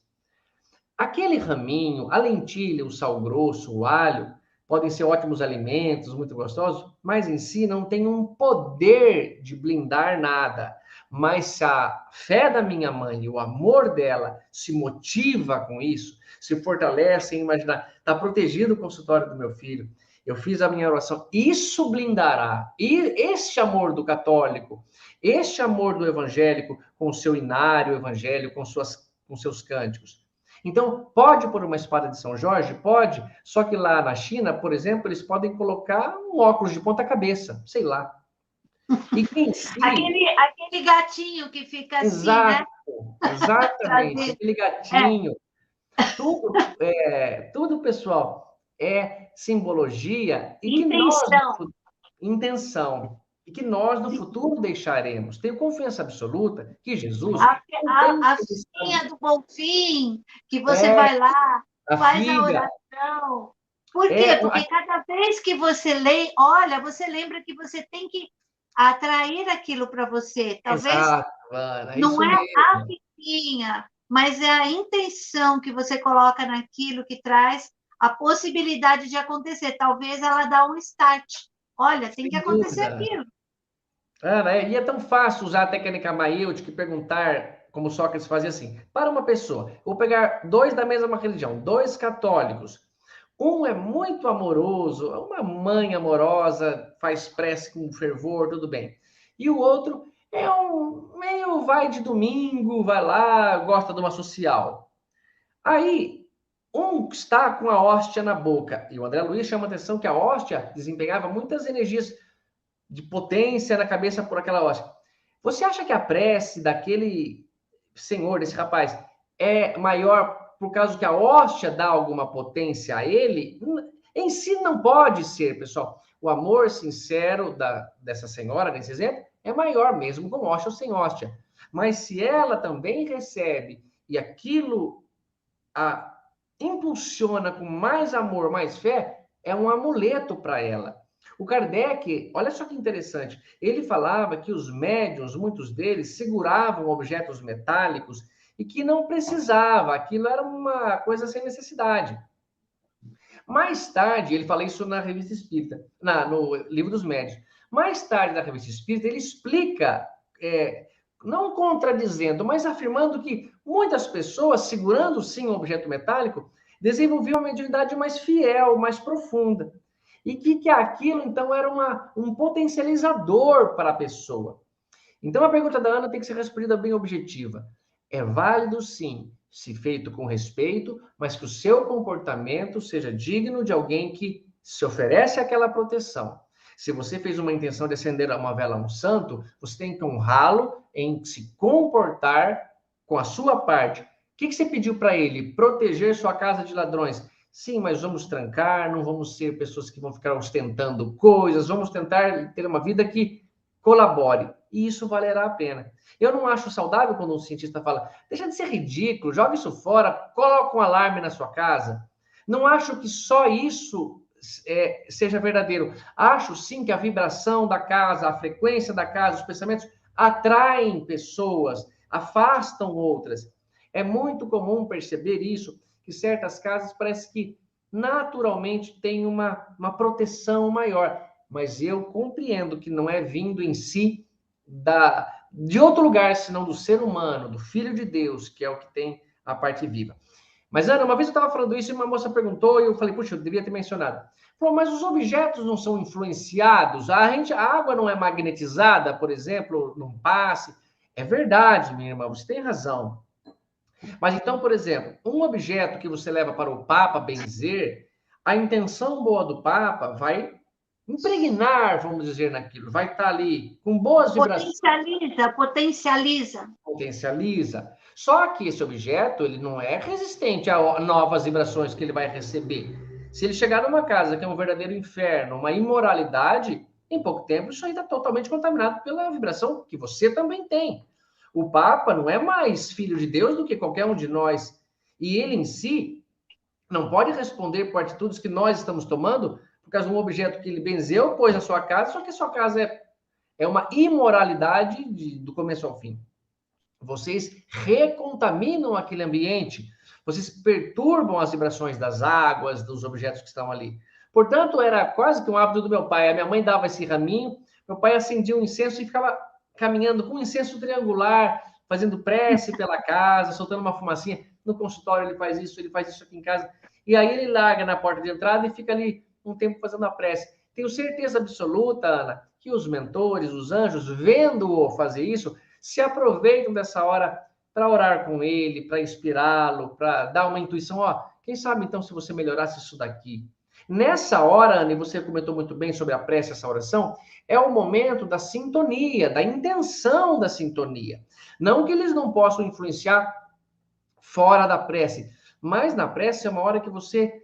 Aquele raminho, a lentilha, o sal grosso, o alho, podem ser ótimos alimentos, muito gostosos, mas em si não tem um poder de blindar nada. Mas se a fé da minha mãe e o amor dela se motiva com isso, se fortalece em imaginar, está protegido o consultório do meu filho, eu fiz a minha oração, isso blindará. E este amor do católico, este amor do evangélico, com o seu inário evangélico, com seus cânticos, então, pode pôr uma espada de São Jorge? Pode. Só que lá na China, por exemplo, eles podem colocar um óculos de ponta cabeça, sei lá. E em si... aquele gatinho que fica assim, Exato, né? exatamente. Aquele gatinho. Tudo, pessoal, é simbologia e que nós... Intenção. E que nós, no futuro, deixaremos. Tenho confiança absoluta que Jesus... A fitinha do Bonfim, que você É, vai lá, a faz a figa. oração. Por quê? Porque cada vez que você lê, olha, você lembra que você tem que atrair aquilo para você. Talvez Exato, Ana, não isso é a mesmo. fitinha, mas é a intenção que você coloca naquilo que traz a possibilidade de acontecer. Talvez ela dá um start. Olha, tem que Sem acontecer dúvida. aquilo. Ana, e é tão fácil usar a técnica maêutica e perguntar, como Sócrates fazia assim, para uma pessoa, vou pegar dois da mesma religião, dois católicos, um é muito amoroso, uma mãe amorosa, faz prece com fervor, tudo bem. E o outro é um meio vai de domingo, vai lá, gosta de uma social. Aí, um está com a hóstia na boca, e o André Luiz chama a atenção que a hóstia desempenhava muitas energias de potência na cabeça por aquela hóstia. Você acha que a prece daquele senhor, desse rapaz, é maior por causa que a hóstia dá alguma potência a ele? Em si não pode ser, pessoal. O amor sincero dessa senhora, nesse exemplo, é maior mesmo com hóstia ou sem hóstia. Mas se ela também recebe e aquilo a impulsiona com mais amor, mais fé, é um amuleto para ela. O Kardec, olha só que interessante, ele falava que os médiuns, muitos deles, seguravam objetos metálicos e que não precisava, aquilo era uma coisa sem necessidade. Mais tarde, ele fala isso na Revista Espírita, no Livro dos Médiuns. Mais tarde, na Revista Espírita, ele explica, não contradizendo, mas afirmando que muitas pessoas, segurando sim um objeto metálico, desenvolviam uma mediunidade mais fiel, mais profunda. E que aquilo, então, era um potencializador para a pessoa. Então, a pergunta da Ana tem que ser respondida bem objetiva. É válido, sim, se feito com respeito, mas que o seu comportamento seja digno de alguém que se oferece aquela proteção. Se você fez uma intenção de acender uma vela a um santo, você tem que honrá-lo em se comportar com a sua parte. O que você pediu para ele? Proteger sua casa de ladrões. Sim, mas vamos trancar, não vamos ser pessoas que vão ficar ostentando coisas, vamos tentar ter uma vida que colabore. E isso valerá a pena. Eu não acho saudável quando um cientista fala, deixa de ser ridículo, joga isso fora, coloca um alarme na sua casa. Não acho que só isso seja verdadeiro. Acho sim que a vibração da casa, a frequência da casa, os pensamentos atraem pessoas, afastam outras. É muito comum perceber isso, que certas casas parece que naturalmente têm uma proteção maior. Mas eu compreendo que não é vindo em si de outro lugar, senão do ser humano, do Filho de Deus, que é o que tem a parte viva. Mas, Ana, uma vez eu estava falando isso e uma moça perguntou e eu falei, puxa, eu devia ter mencionado. Falou, mas os objetos não são influenciados? A água não é magnetizada, por exemplo, num passe? É verdade, minha irmã, você tem razão. Mas então, por exemplo, um objeto que você leva para o Papa benzer, a intenção boa do Papa vai impregnar, vamos dizer, naquilo, vai estar ali com boas vibrações. Potencializa, potencializa. Potencializa. Só que esse objeto, ele não é resistente a novas vibrações que ele vai receber. Se ele chegar numa casa que é um verdadeiro inferno, uma imoralidade, em pouco tempo isso aí está totalmente contaminado pela vibração que você também tem. O Papa não é mais filho de Deus do que qualquer um de nós. E ele em si não pode responder por atitudes que nós estamos tomando por causa de um objeto que ele benzeu, pôs na sua casa, só que a sua casa é uma imoralidade do começo ao fim. Vocês recontaminam aquele ambiente, vocês perturbam as vibrações das águas, dos objetos que estão ali. Portanto, era quase que um hábito do meu pai. A minha mãe dava esse raminho, meu pai acendia um incenso e ficava caminhando com um incenso triangular, fazendo prece pela casa, soltando uma fumacinha. No consultório ele faz isso aqui em casa. E aí ele larga na porta de entrada e fica ali um tempo fazendo a prece. Tenho certeza absoluta, Ana, que os mentores, os anjos, vendo-o fazer isso, se aproveitam dessa hora para orar com ele, para inspirá-lo, para dar uma intuição. Ó, quem sabe então se você melhorasse isso daqui? Nessa hora, Anne, você comentou muito bem sobre a prece, essa oração, é o momento da sintonia, da intenção da sintonia. Não que eles não possam influenciar fora da prece, mas na prece é uma hora que você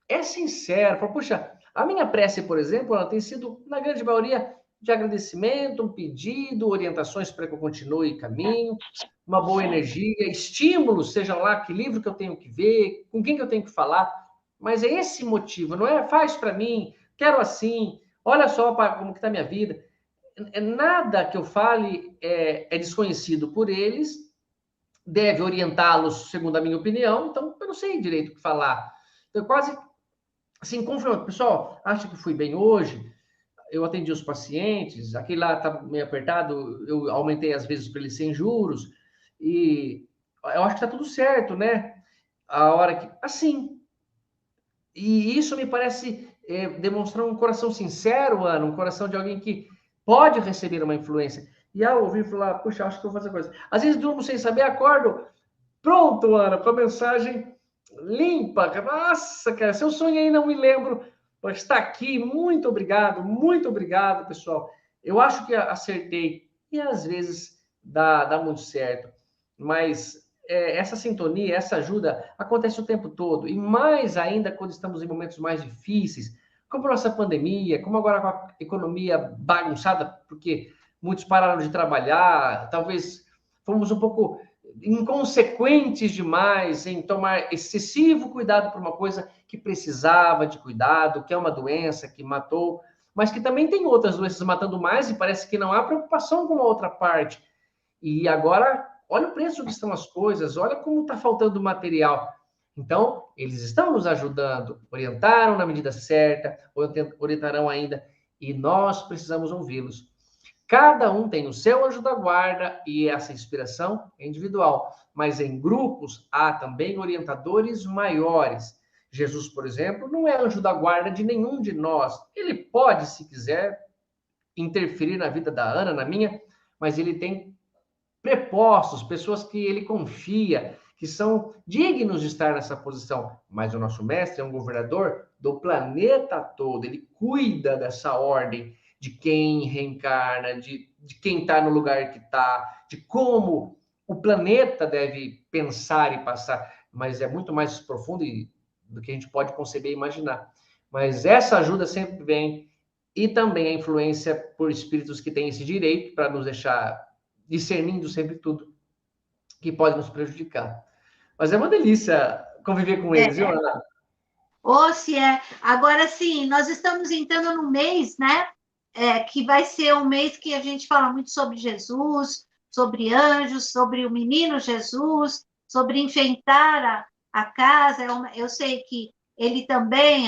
é sincero, fala, puxa, a minha prece, por exemplo, ela tem sido, na grande maioria, de agradecimento, um pedido, orientações para que eu continue caminho, uma boa energia, estímulos, seja lá que livro que eu tenho que ver, com quem que eu tenho que falar, mas é esse motivo, não é faz para mim, quero assim, olha só como que está a minha vida. Nada que eu fale é desconhecido por eles, deve orientá-los segundo a minha opinião, então eu não sei direito o que falar. Então, quase assim, confirmando, pessoal, acho que fui bem hoje, eu atendi os pacientes, aquele lá está meio apertado, eu aumentei as vezes para ele sem juros, e eu acho que está tudo certo, né? A hora que. Assim, e isso me parece demonstrar um coração sincero, Ana, um coração de alguém que pode receber uma influência. E ao ouvir falar, puxa, acho que eu vou fazer coisa. Às vezes durmo sem saber, acordo, pronto, Ana, com a mensagem limpa. Nossa, cara, se eu sonhei e não me lembro, mas está aqui. Muito obrigado, pessoal. Eu acho que acertei. E às vezes dá muito certo. Mas essa sintonia, essa ajuda acontece o tempo todo. E mais ainda quando estamos em momentos mais difíceis, como a nossa pandemia, como agora com a economia bagunçada, porque muitos pararam de trabalhar, talvez fomos um pouco inconsequentes demais em tomar excessivo cuidado por uma coisa que precisava de cuidado, que é uma doença que matou, mas que também tem outras doenças matando mais e parece que não há preocupação com a outra parte. E agora, olha o preço que estão as coisas, olha como está faltando material. Então, eles estão nos ajudando, orientaram na medida certa, orientarão ainda, e nós precisamos ouvi-los. Cada um tem o seu anjo da guarda e essa inspiração é individual, mas em grupos há também orientadores maiores. Jesus, por exemplo, não é anjo da guarda de nenhum de nós. Ele pode, se quiser, interferir na vida da Ana, na minha, mas ele tem prepostos, pessoas que ele confia, que são dignos de estar nessa posição. Mas o nosso mestre é um governador do planeta todo, ele cuida dessa ordem de quem reencarna, de quem está no lugar que está, de como o planeta deve pensar e passar. Mas é muito mais profundo do que a gente pode conceber e imaginar. Mas essa ajuda sempre vem, e também a influência por espíritos que têm esse direito para nos deixar discernindo sempre tudo que pode nos prejudicar. Mas é uma delícia conviver com eles, viu, Ana? Ou se é. Agora sim, nós estamos entrando no mês, né? Que vai ser um mês que a gente fala muito sobre Jesus, sobre anjos, sobre o menino Jesus, sobre enfeitar a casa. Eu sei que ele também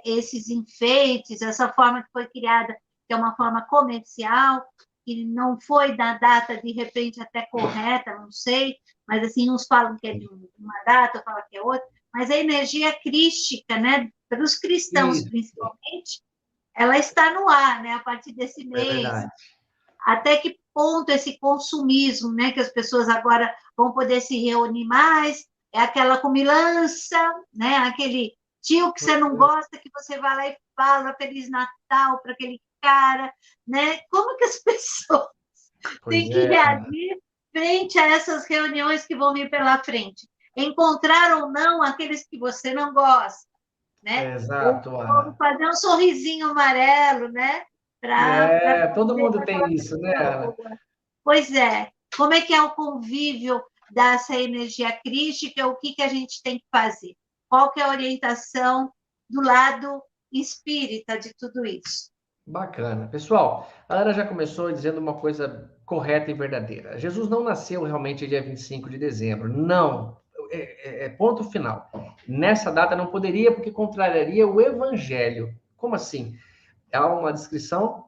esses enfeites, essa forma que foi criada, que é uma forma comercial, que não foi da data de repente até correta, não sei, mas assim, uns falam que é de uma data, outros falam que é outra, mas a energia crística, né, para os cristãos Isso, principalmente, ela está no ar, né, a partir desse é mês. verdade. Até que ponto esse consumismo, né, que as pessoas agora vão poder se reunir mais, é aquela comilança, né, aquele tio que você não gosta, que você vai lá e fala Feliz Natal para aquele cara, né? Como que as pessoas Pois têm que é, reagir frente a essas reuniões que vão vir pela frente? Encontrar ou não aqueles que você não gosta, né? Ou exato, Ana. fazer um sorrisinho amarelo, né? Para Todo conviver com mundo aquela tem isso, né, Ana? pessoa. Pois é. Como é que é o convívio dessa energia crística? O que a gente tem que fazer? Qual que é a orientação do lado espírita de tudo isso? Bacana. Pessoal, a Ana já começou dizendo uma coisa correta e verdadeira. Jesus não nasceu realmente dia 25 de dezembro. Não. Ponto final. Nessa data não poderia, porque contrariaria o evangelho. Como assim? Há uma descrição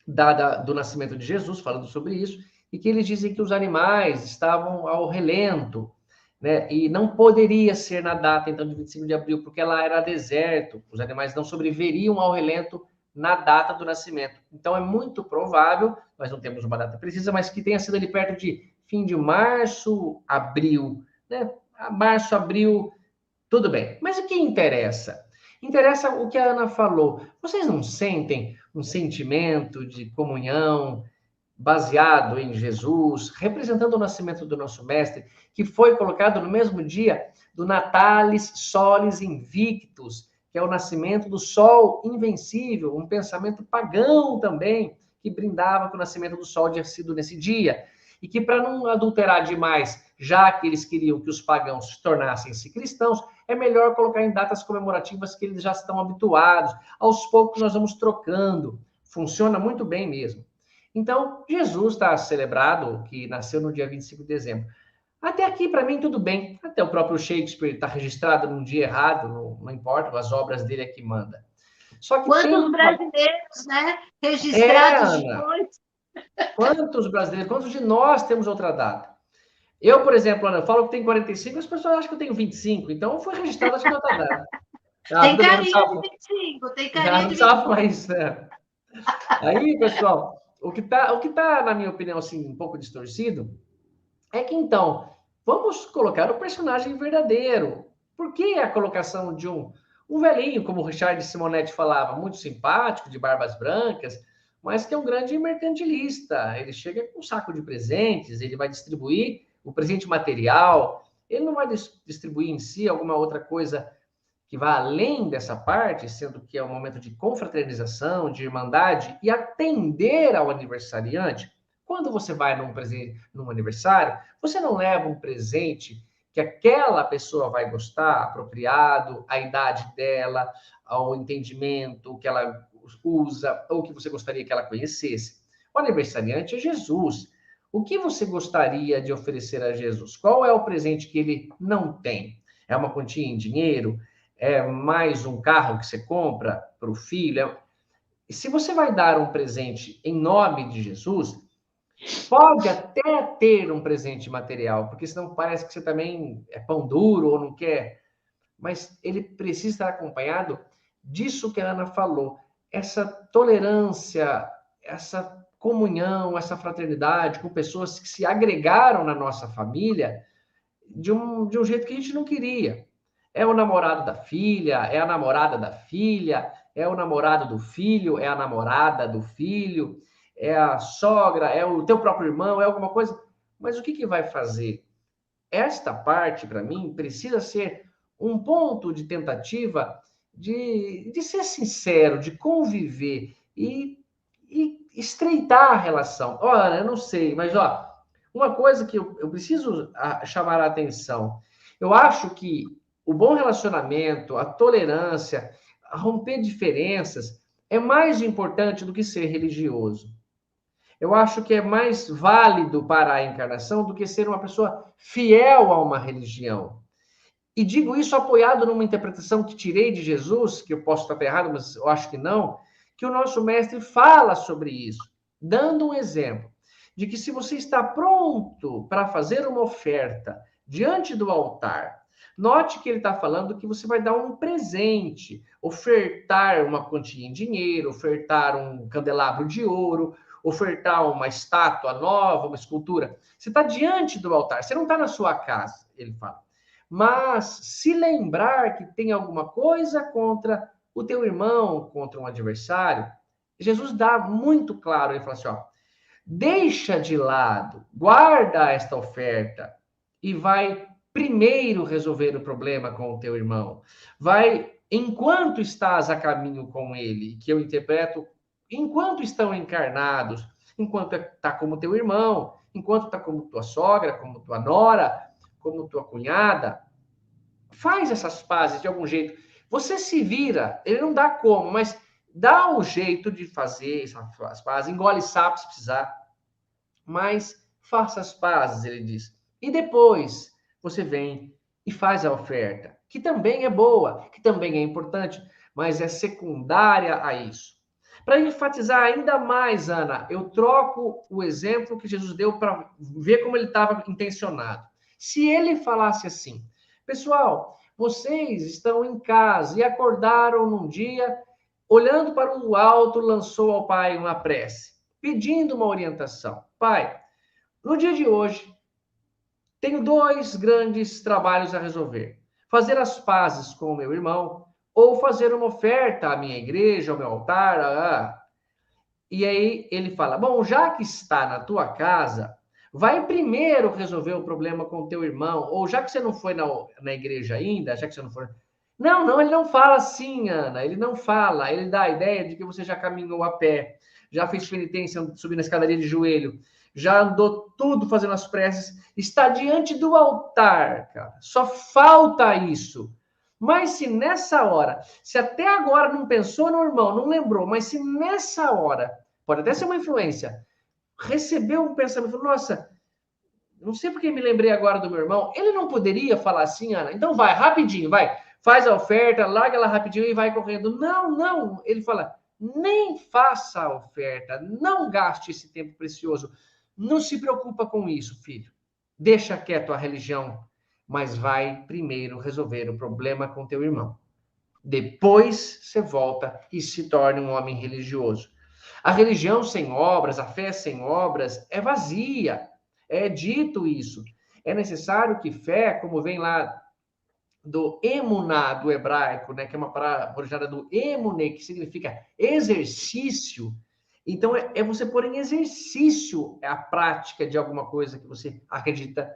dada do nascimento de Jesus, falando sobre isso, e que eles dizem que os animais estavam ao relento, né? E não poderia ser na data, então, de 25 de abril, porque ela era deserto, os animais não sobreviveriam ao relento na data do nascimento. Então, é muito provável, nós não temos uma data precisa, mas que tenha sido ali perto de fim de março, abril, né? Março, abril, tudo bem. Mas o que interessa? Interessa o que a Ana falou. Vocês não sentem um sentimento de comunhão baseado em Jesus, representando o nascimento do nosso mestre, que foi colocado no mesmo dia do Natalis Solis Invictus, que é o nascimento do Sol invencível, um pensamento pagão também, que brindava que o nascimento do Sol tinha sido nesse dia. E que, para não adulterar demais, já que eles queriam que os pagãos tornassem-se cristãos, é melhor colocar em datas comemorativas que eles já estão habituados. Aos poucos nós vamos trocando. Funciona muito bem mesmo. Então, Jesus está celebrado, que nasceu no dia 25 de dezembro. Até aqui, para mim, tudo bem. Até o próprio Shakespeare está registrado num dia errado, não importa, as obras dele é que manda. Só que tem Quantos uma... brasileiros, né, É, registrados Ana, depois. quantos brasileiros, quantos de nós temos outra data? Eu, por exemplo, Ana, eu falo que tenho 45, as pessoas acham que eu tenho 25, então foi registrado acho que em outra data. Ah, Tem tudo bem, não carinha de precisava, 25, tem não carinha de precisava 25. mais. Né? Aí, pessoal, o que tá, na minha opinião, assim, um pouco distorcido, é que então, vamos colocar o personagem verdadeiro. Por que a colocação de um velhinho, como o Richard Simonetti falava, muito simpático, de barbas brancas, mas que é um grande mercantilista? Ele chega com um saco de presentes, ele vai distribuir o presente material, ele não vai distribuir em si alguma outra coisa que vá além dessa parte, sendo que é um momento de confraternização, de irmandade e atender ao aniversariante. Quando você vai num aniversário, você não leva um presente que aquela pessoa vai gostar, apropriado à idade dela, ao entendimento que ela usa ou que você gostaria que ela conhecesse. O aniversariante é Jesus. O que você gostaria de oferecer a Jesus? Qual é o presente que ele não tem? É uma quantia em dinheiro? É mais um carro que você compra para o filho? E se você vai dar um presente em nome de Jesus, pode até ter um presente material, porque senão parece que você também é pão duro ou não quer, mas ele precisa estar acompanhado disso que a Ana falou, essa tolerância, essa comunhão, essa fraternidade com pessoas que se agregaram na nossa família de um jeito que a gente não queria. É o namorado da filha, é a namorada da filha, é o namorado do filho, é a namorada do filho, é a sogra, é o teu próprio irmão, é alguma coisa. Mas o que vai fazer? Esta parte, para mim, precisa ser um ponto de tentativa de ser sincero, de conviver e estreitar a relação. Olha, eu não sei, mas ó, uma coisa que eu preciso chamar a atenção. Eu acho que o bom relacionamento, a tolerância, a romper diferenças é mais importante do que ser religioso. Eu acho que é mais válido para a encarnação do que ser uma pessoa fiel a uma religião. E digo isso apoiado numa interpretação que tirei de Jesus, que eu posso estar errado, mas eu acho que não, que o nosso mestre fala sobre isso, dando um exemplo de que se você está pronto para fazer uma oferta diante do altar, note que ele está falando que você vai dar um presente, ofertar uma quantia em dinheiro, ofertar um candelabro de ouro, ofertar uma estátua nova, uma escultura. Você está diante do altar, você não está na sua casa, ele fala. Mas se lembrar que tem alguma coisa contra o teu irmão, contra um adversário, Jesus dá muito claro, ele fala assim, ó, deixa de lado, guarda esta oferta e vai primeiro resolver o problema com o teu irmão. Vai, enquanto estás a caminho com ele, que eu interpreto, enquanto estão encarnados, enquanto está como teu irmão, enquanto está como tua sogra, como tua nora, como tua cunhada, faz essas pazes de algum jeito. Você se vira, ele não dá como, mas dá um jeito de fazer as pazes, engole sapo se precisar, mas faça as pazes, ele diz. E depois você vem e faz a oferta, que também é boa, que também é importante, mas é secundária a isso. Para enfatizar ainda mais, Ana, eu troco o exemplo que Jesus deu para ver como ele estava intencionado. Se ele falasse assim, pessoal, vocês estão em casa e acordaram num dia, olhando para o alto, lançou ao Pai uma prece, pedindo uma orientação. Pai, no dia de hoje, tenho dois grandes trabalhos a resolver: fazer as pazes com o meu irmão ou fazer uma oferta à minha igreja, ao meu altar. E aí ele fala: bom, já que está na tua casa, vai primeiro resolver o problema com o teu irmão, ou já que você não foi na igreja ainda, já que você não foi. Não, não, ele não fala assim, Ana, ele não fala, ele dá a ideia de que você já caminhou a pé, já fez penitência subindo a escadaria de joelho, já andou tudo fazendo as preces, está diante do altar, cara. Só falta isso. Mas se nessa hora, se até agora não pensou no irmão, não lembrou, mas se nessa hora, pode até ser uma influência, recebeu um pensamento, nossa, não sei porque me lembrei agora do meu irmão, ele não poderia falar assim, Ana? Então vai, rapidinho, vai. faz a oferta, larga ela rapidinho e vai correndo. Não, não. Ele fala, nem faça a oferta, não gaste esse tempo precioso. Não se preocupa com isso, filho. Deixa quieto a religião, mas vai primeiro resolver o problema com teu irmão. Depois você volta e se torna um homem religioso. A religião sem obras, a fé sem obras é vazia. É dito isso. É necessário que fé, como vem lá do emuná, do hebraico, né, que é uma palavra originada do emune, que significa exercício. Então, é você pôr em exercício a prática de alguma coisa que você acredita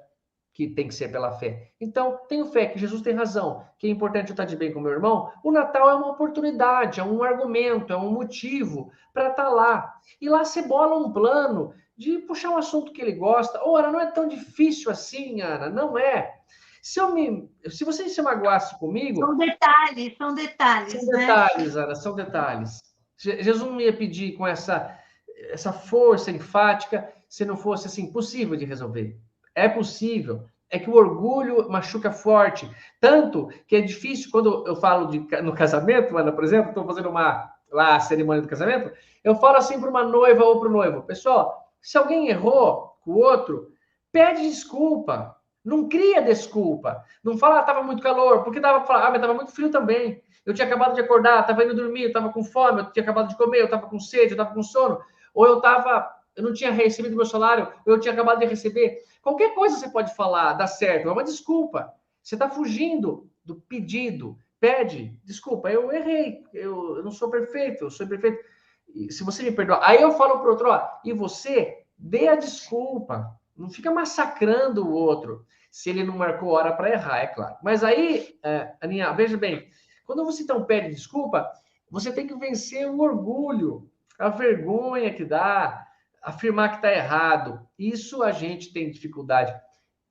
que tem que ser pela fé. Então, tenho fé que Jesus tem razão, que é importante eu estar de bem com meu irmão. O Natal é uma oportunidade, é um argumento, é um motivo para estar lá. E lá você bola um plano de puxar um assunto que ele gosta. Ora, não é tão difícil assim, Ana, não é. Se você se magoasse comigo... São detalhes, São né? detalhes, Ana, são detalhes. Jesus não ia pedir com essa força enfática se não fosse assim possível de resolver. É possível. É que o orgulho machuca forte. Tanto que é difícil, quando eu falo no casamento, Ana, por exemplo, estou fazendo lá a cerimônia do casamento, eu falo assim para uma noiva ou para o noivo: pessoal, se alguém errou com o outro, pede desculpa. Não cria desculpa. Não fala, estava muito calor, porque dava para falar, mas estava muito frio também. Eu tinha acabado de acordar, estava indo dormir, eu estava com fome, eu tinha acabado de comer, eu estava com sede, eu estava com sono, ou eu não tinha recebido meu salário, ou eu tinha acabado de receber. Qualquer coisa você pode falar, dá certo, é uma desculpa. Você está fugindo do pedido. Pede, desculpa, eu errei, eu não sou perfeito, eu sou imperfeito. Se você me perdoar, aí eu falo para o outro, ó, e você dê a desculpa, não fica massacrando o outro se ele não marcou hora para errar, é claro. Mas aí, Aninha, veja bem, quando você então pede desculpa, você tem que vencer o orgulho, a vergonha que dá, afirmar que está errado. Isso a gente tem dificuldade.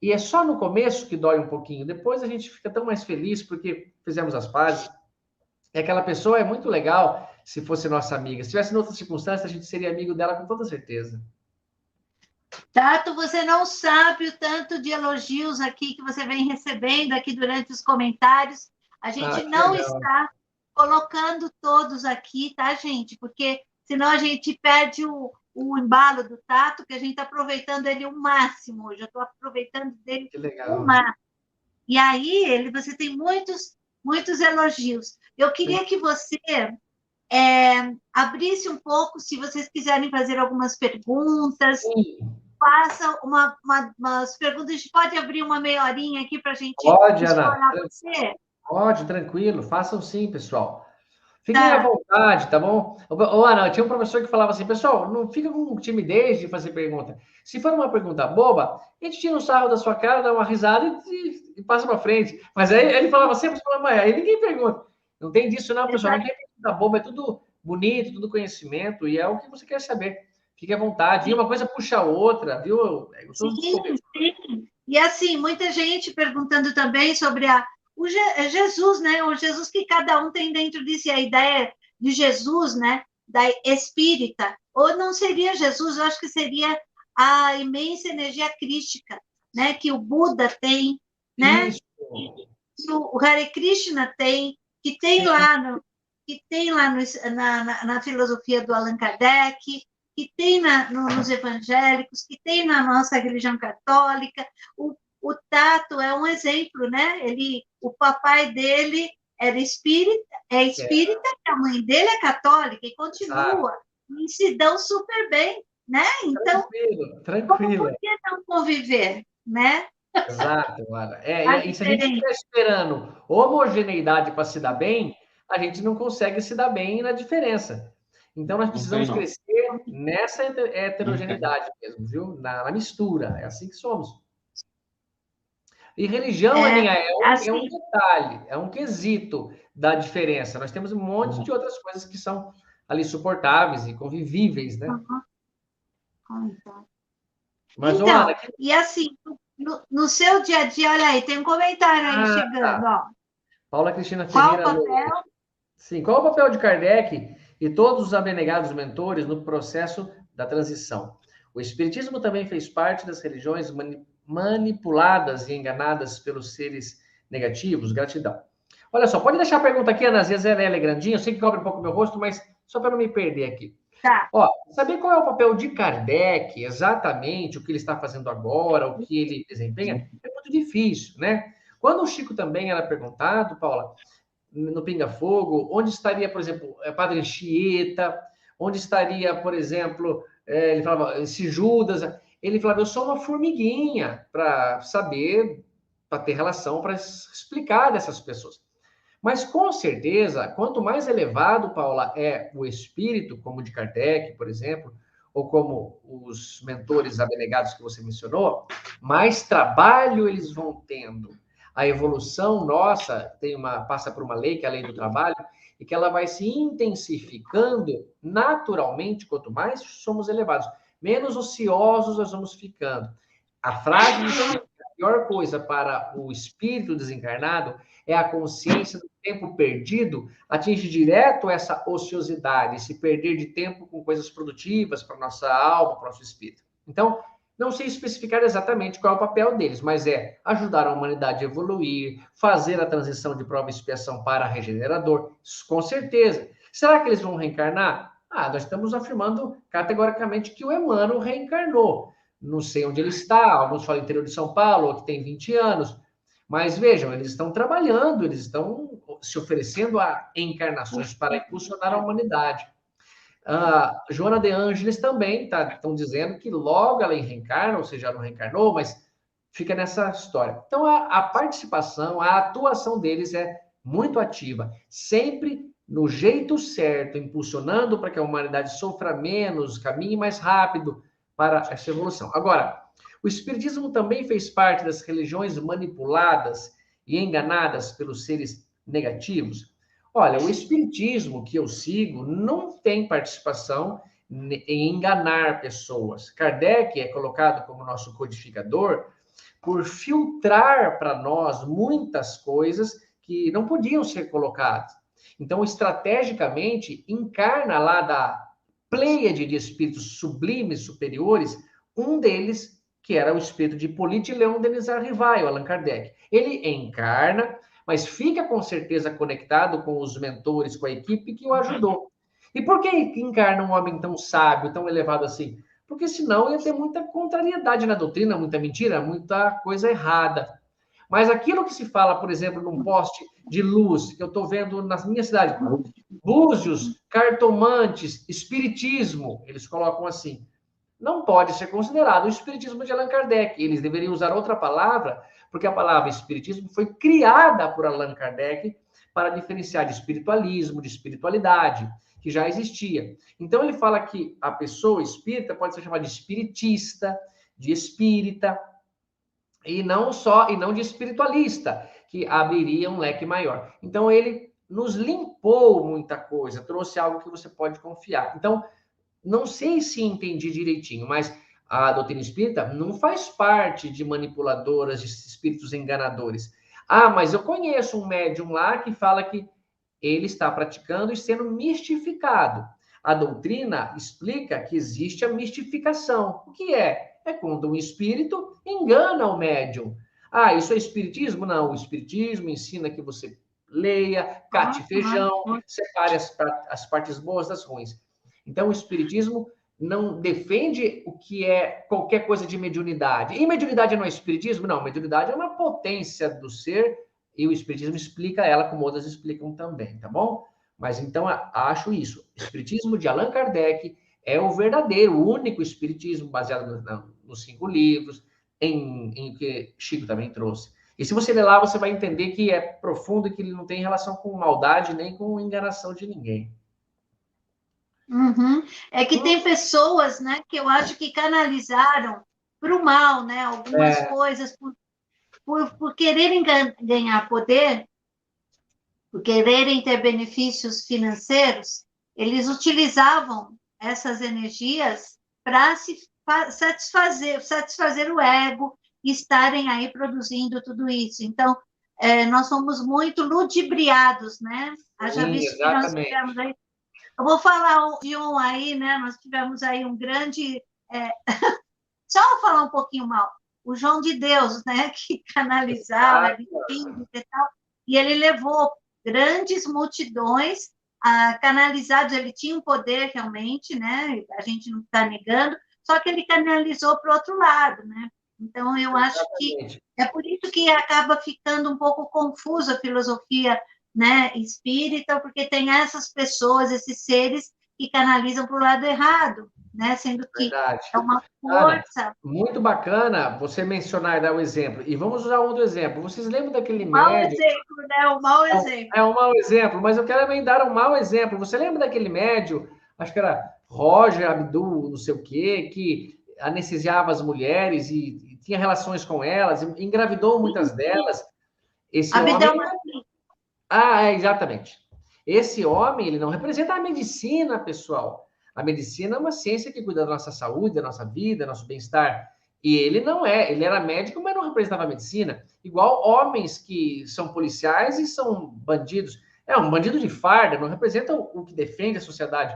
E é só no começo que dói um pouquinho. Depois a gente fica tão mais feliz porque fizemos as pazes. E aquela pessoa é muito legal se fosse nossa amiga. Se tivesse em outras circunstâncias, a gente seria amigo dela com toda certeza. Tato, você não sabe o tanto de elogios aqui que você vem recebendo aqui durante os comentários. A gente não está colocando todos aqui, tá, gente? Porque senão a gente perde o embalo do Tato, que a gente está aproveitando ele o máximo hoje. Eu estou aproveitando dele o máximo. E aí, você tem muitos elogios. Eu queria que você abrisse um pouco, se vocês quiserem fazer algumas perguntas. Sim. Faça umas perguntas. A gente pode abrir uma meia horinha aqui para a gente explorar você? Pode, tranquilo. Façam sim, pessoal. Fiquem à vontade, tá bom? Ana, tinha um professor que falava assim, pessoal, não fica com timidez de fazer pergunta. Se for uma pergunta boba, a gente tira um sarro da sua cara, dá uma risada e passa para frente. Mas aí ele falava sempre, aí ninguém pergunta. Não tem disso não, pessoal. Não tem pergunta boba, é tudo bonito, tudo conhecimento, e é o que você quer saber. Fique à vontade. E uma coisa puxa a outra, viu? Sim. E assim, muita gente perguntando também sobre o Jesus, né? O Jesus que cada um tem dentro de si, a ideia de Jesus, né? Da espírita. Ou não seria Jesus, eu acho que seria a imensa energia crística, né? Que o Buda tem, né? Isso. Que o Hare Krishna tem, que tem lá na filosofia do Allan Kardec, que tem nos evangélicos, que tem na nossa religião católica. O Tato é um exemplo, né? O papai dele era espírita, a mãe dele é católica e continua. E se dão super bem, né? Então, tranquilo. Por que não conviver, né? Exato, Mara. E se a gente estiver esperando homogeneidade para se dar bem, a gente não consegue se dar bem na diferença. Então, nós precisamos crescer nessa heterogeneidade mesmo, viu? Na mistura. É assim que somos. E religião, Aninha, é um detalhe, é um quesito da diferença. Nós temos um monte de outras coisas que são ali suportáveis e convivíveis, né? Mas, então, Ana, e assim, no seu dia a dia, olha aí, tem um comentário aí chegando, ó. Paula Cristina Ferreira. Qual o papel? Sim, qual o papel de Kardec e todos os abnegados mentores no processo da transição? O Espiritismo também fez parte das religiões manipuladas e enganadas pelos seres negativos? Gratidão. Olha só, pode deixar a pergunta aqui, Ana, às vezes ela é grandinha, eu sei que cobre um pouco o meu rosto, mas só para não me perder aqui. Tá. Ó, saber qual é o papel de Kardec, exatamente o que ele está fazendo agora, o que ele desempenha, é muito difícil, né? Quando o Chico também era perguntado, Paula, no Pinga Fogo, onde estaria, por exemplo, Padre Anchieta, onde estaria, por exemplo, ele falava, esse Judas, ele falava, eu sou uma formiguinha para saber, para ter relação, para explicar dessas pessoas. Mas, com certeza, quanto mais elevado, Paula, é o espírito, como o de Kardec, por exemplo, ou como os mentores abnegados que você mencionou, mais trabalho eles vão tendo. A evolução nossa passa por uma lei, que é a lei do trabalho, e que ela vai se intensificando naturalmente, quanto mais somos elevados. Menos ociosos nós vamos ficando. A frase de a pior coisa para o espírito desencarnado é a consciência do tempo perdido, atinge direto essa ociosidade, esse perder de tempo com coisas produtivas para nossa alma, para o nosso espírito. Então, não sei especificar exatamente qual é o papel deles, mas é ajudar a humanidade a evoluir, fazer a transição de prova e expiação para regenerador, com certeza. Será que eles vão reencarnar? Nós estamos afirmando categoricamente que o Emmanuel reencarnou. Não sei onde ele está, alguns falam interior de São Paulo, que tem 20 anos, mas vejam, eles estão trabalhando, eles estão se oferecendo a encarnações para impulsionar a humanidade. Joana de Ângeles também estão dizendo que logo ela reencarna, ou seja, ela não reencarnou, mas fica nessa história. Então, a participação, a atuação deles é muito ativa, sempre no jeito certo, impulsionando para que a humanidade sofra menos, caminhe mais rápido para essa evolução. Agora, o Espiritismo também fez parte das religiões manipuladas e enganadas pelos seres negativos. Olha, o Espiritismo que eu sigo não tem participação em enganar pessoas. Kardec é colocado como nosso codificador por filtrar para nós muitas coisas que não podiam ser colocadas. Então, estrategicamente, encarna lá da pleiade de espíritos sublimes, superiores, um deles, que era o espírito de Hippolyte Léon Denis Arrivai, o Allan Kardec. Ele encarna, mas fica com certeza conectado com os mentores, com a equipe que o ajudou. E por que encarna um homem tão sábio, tão elevado assim? Porque senão ia ter muita contrariedade na doutrina, muita mentira, muita coisa errada. Mas aquilo que se fala, por exemplo, num poste de luz, que eu estou vendo na minha cidade, búzios, cartomantes, espiritismo, eles colocam assim, não pode ser considerado o espiritismo de Allan Kardec. Eles deveriam usar outra palavra, porque a palavra espiritismo foi criada por Allan Kardec para diferenciar de espiritualismo, de espiritualidade, que já existia. Então ele fala que a pessoa espírita pode ser chamada de espiritista, de espírita, e não de espiritualista, que abriria um leque maior. Então ele nos limpou muita coisa, trouxe algo que você pode confiar. Então, não sei se entendi direitinho, mas a doutrina espírita não faz parte de manipuladoras, de espíritos enganadores. Mas eu conheço um médium lá que fala que ele está praticando e sendo mistificado. A doutrina explica que existe a mistificação. O que é? É quando um espírito engana o médium. Isso é espiritismo? Não, o espiritismo ensina que você leia, cate feijão, separe as partes boas das ruins. Então, o espiritismo não defende o que é qualquer coisa de mediunidade. E mediunidade não é espiritismo? Não, mediunidade é uma potência do ser e o espiritismo explica ela como outras explicam também, tá bom? Mas então, acho isso. O espiritismo de Allan Kardec é o verdadeiro, o único espiritismo baseado nos 5 livros, em que Chico também trouxe. E se você ler lá, você vai entender que é profundo e que ele não tem relação com maldade nem com enganação de ninguém. Uhum. É que tem pessoas, né, que eu acho que canalizaram para o mal, né, algumas coisas por quererem ganhar poder, por quererem ter benefícios financeiros, eles utilizavam essas energias para se satisfazer o ego e estarem aí produzindo tudo isso. Então, nós fomos muito ludibriados, né? Haja visto que nós tivemos aí. Eu vou falar de um aí, né? Nós tivemos aí um grande. Só vou falar um pouquinho mal. O João de Deus, né? Que canalizava, e tal. E ele levou grandes multidões canalizados. Ele tinha um poder realmente, né? A gente não está negando, só que ele canalizou para o outro lado, né? Então, eu acho que é por isso que acaba ficando um pouco confusa a filosofia, né, espírita, porque tem essas pessoas, esses seres que canalizam para o lado errado, né? Sendo que Verdade. é uma Ana, força. muito bacana você mencionar e dar um exemplo. E vamos usar outro exemplo. Vocês lembram daquele Um mau médium? exemplo, né? Um mau exemplo. É um mau exemplo, mas eu quero também dar um mau exemplo. Você lembra daquele médium, acho que era Roger Abdul, não sei o quê, que anestesiava as mulheres e tinha relações com elas, e engravidou muitas delas. Esse homem. Abdelmaci. Exatamente. Esse homem, ele não representa a medicina, pessoal. A medicina é uma ciência que cuida da nossa saúde, da nossa vida, do nosso bem-estar. E ele não é, ele era médico, mas não representava a medicina. Igual homens que são policiais e são bandidos. É um bandido de farda, não representa o que defende a sociedade.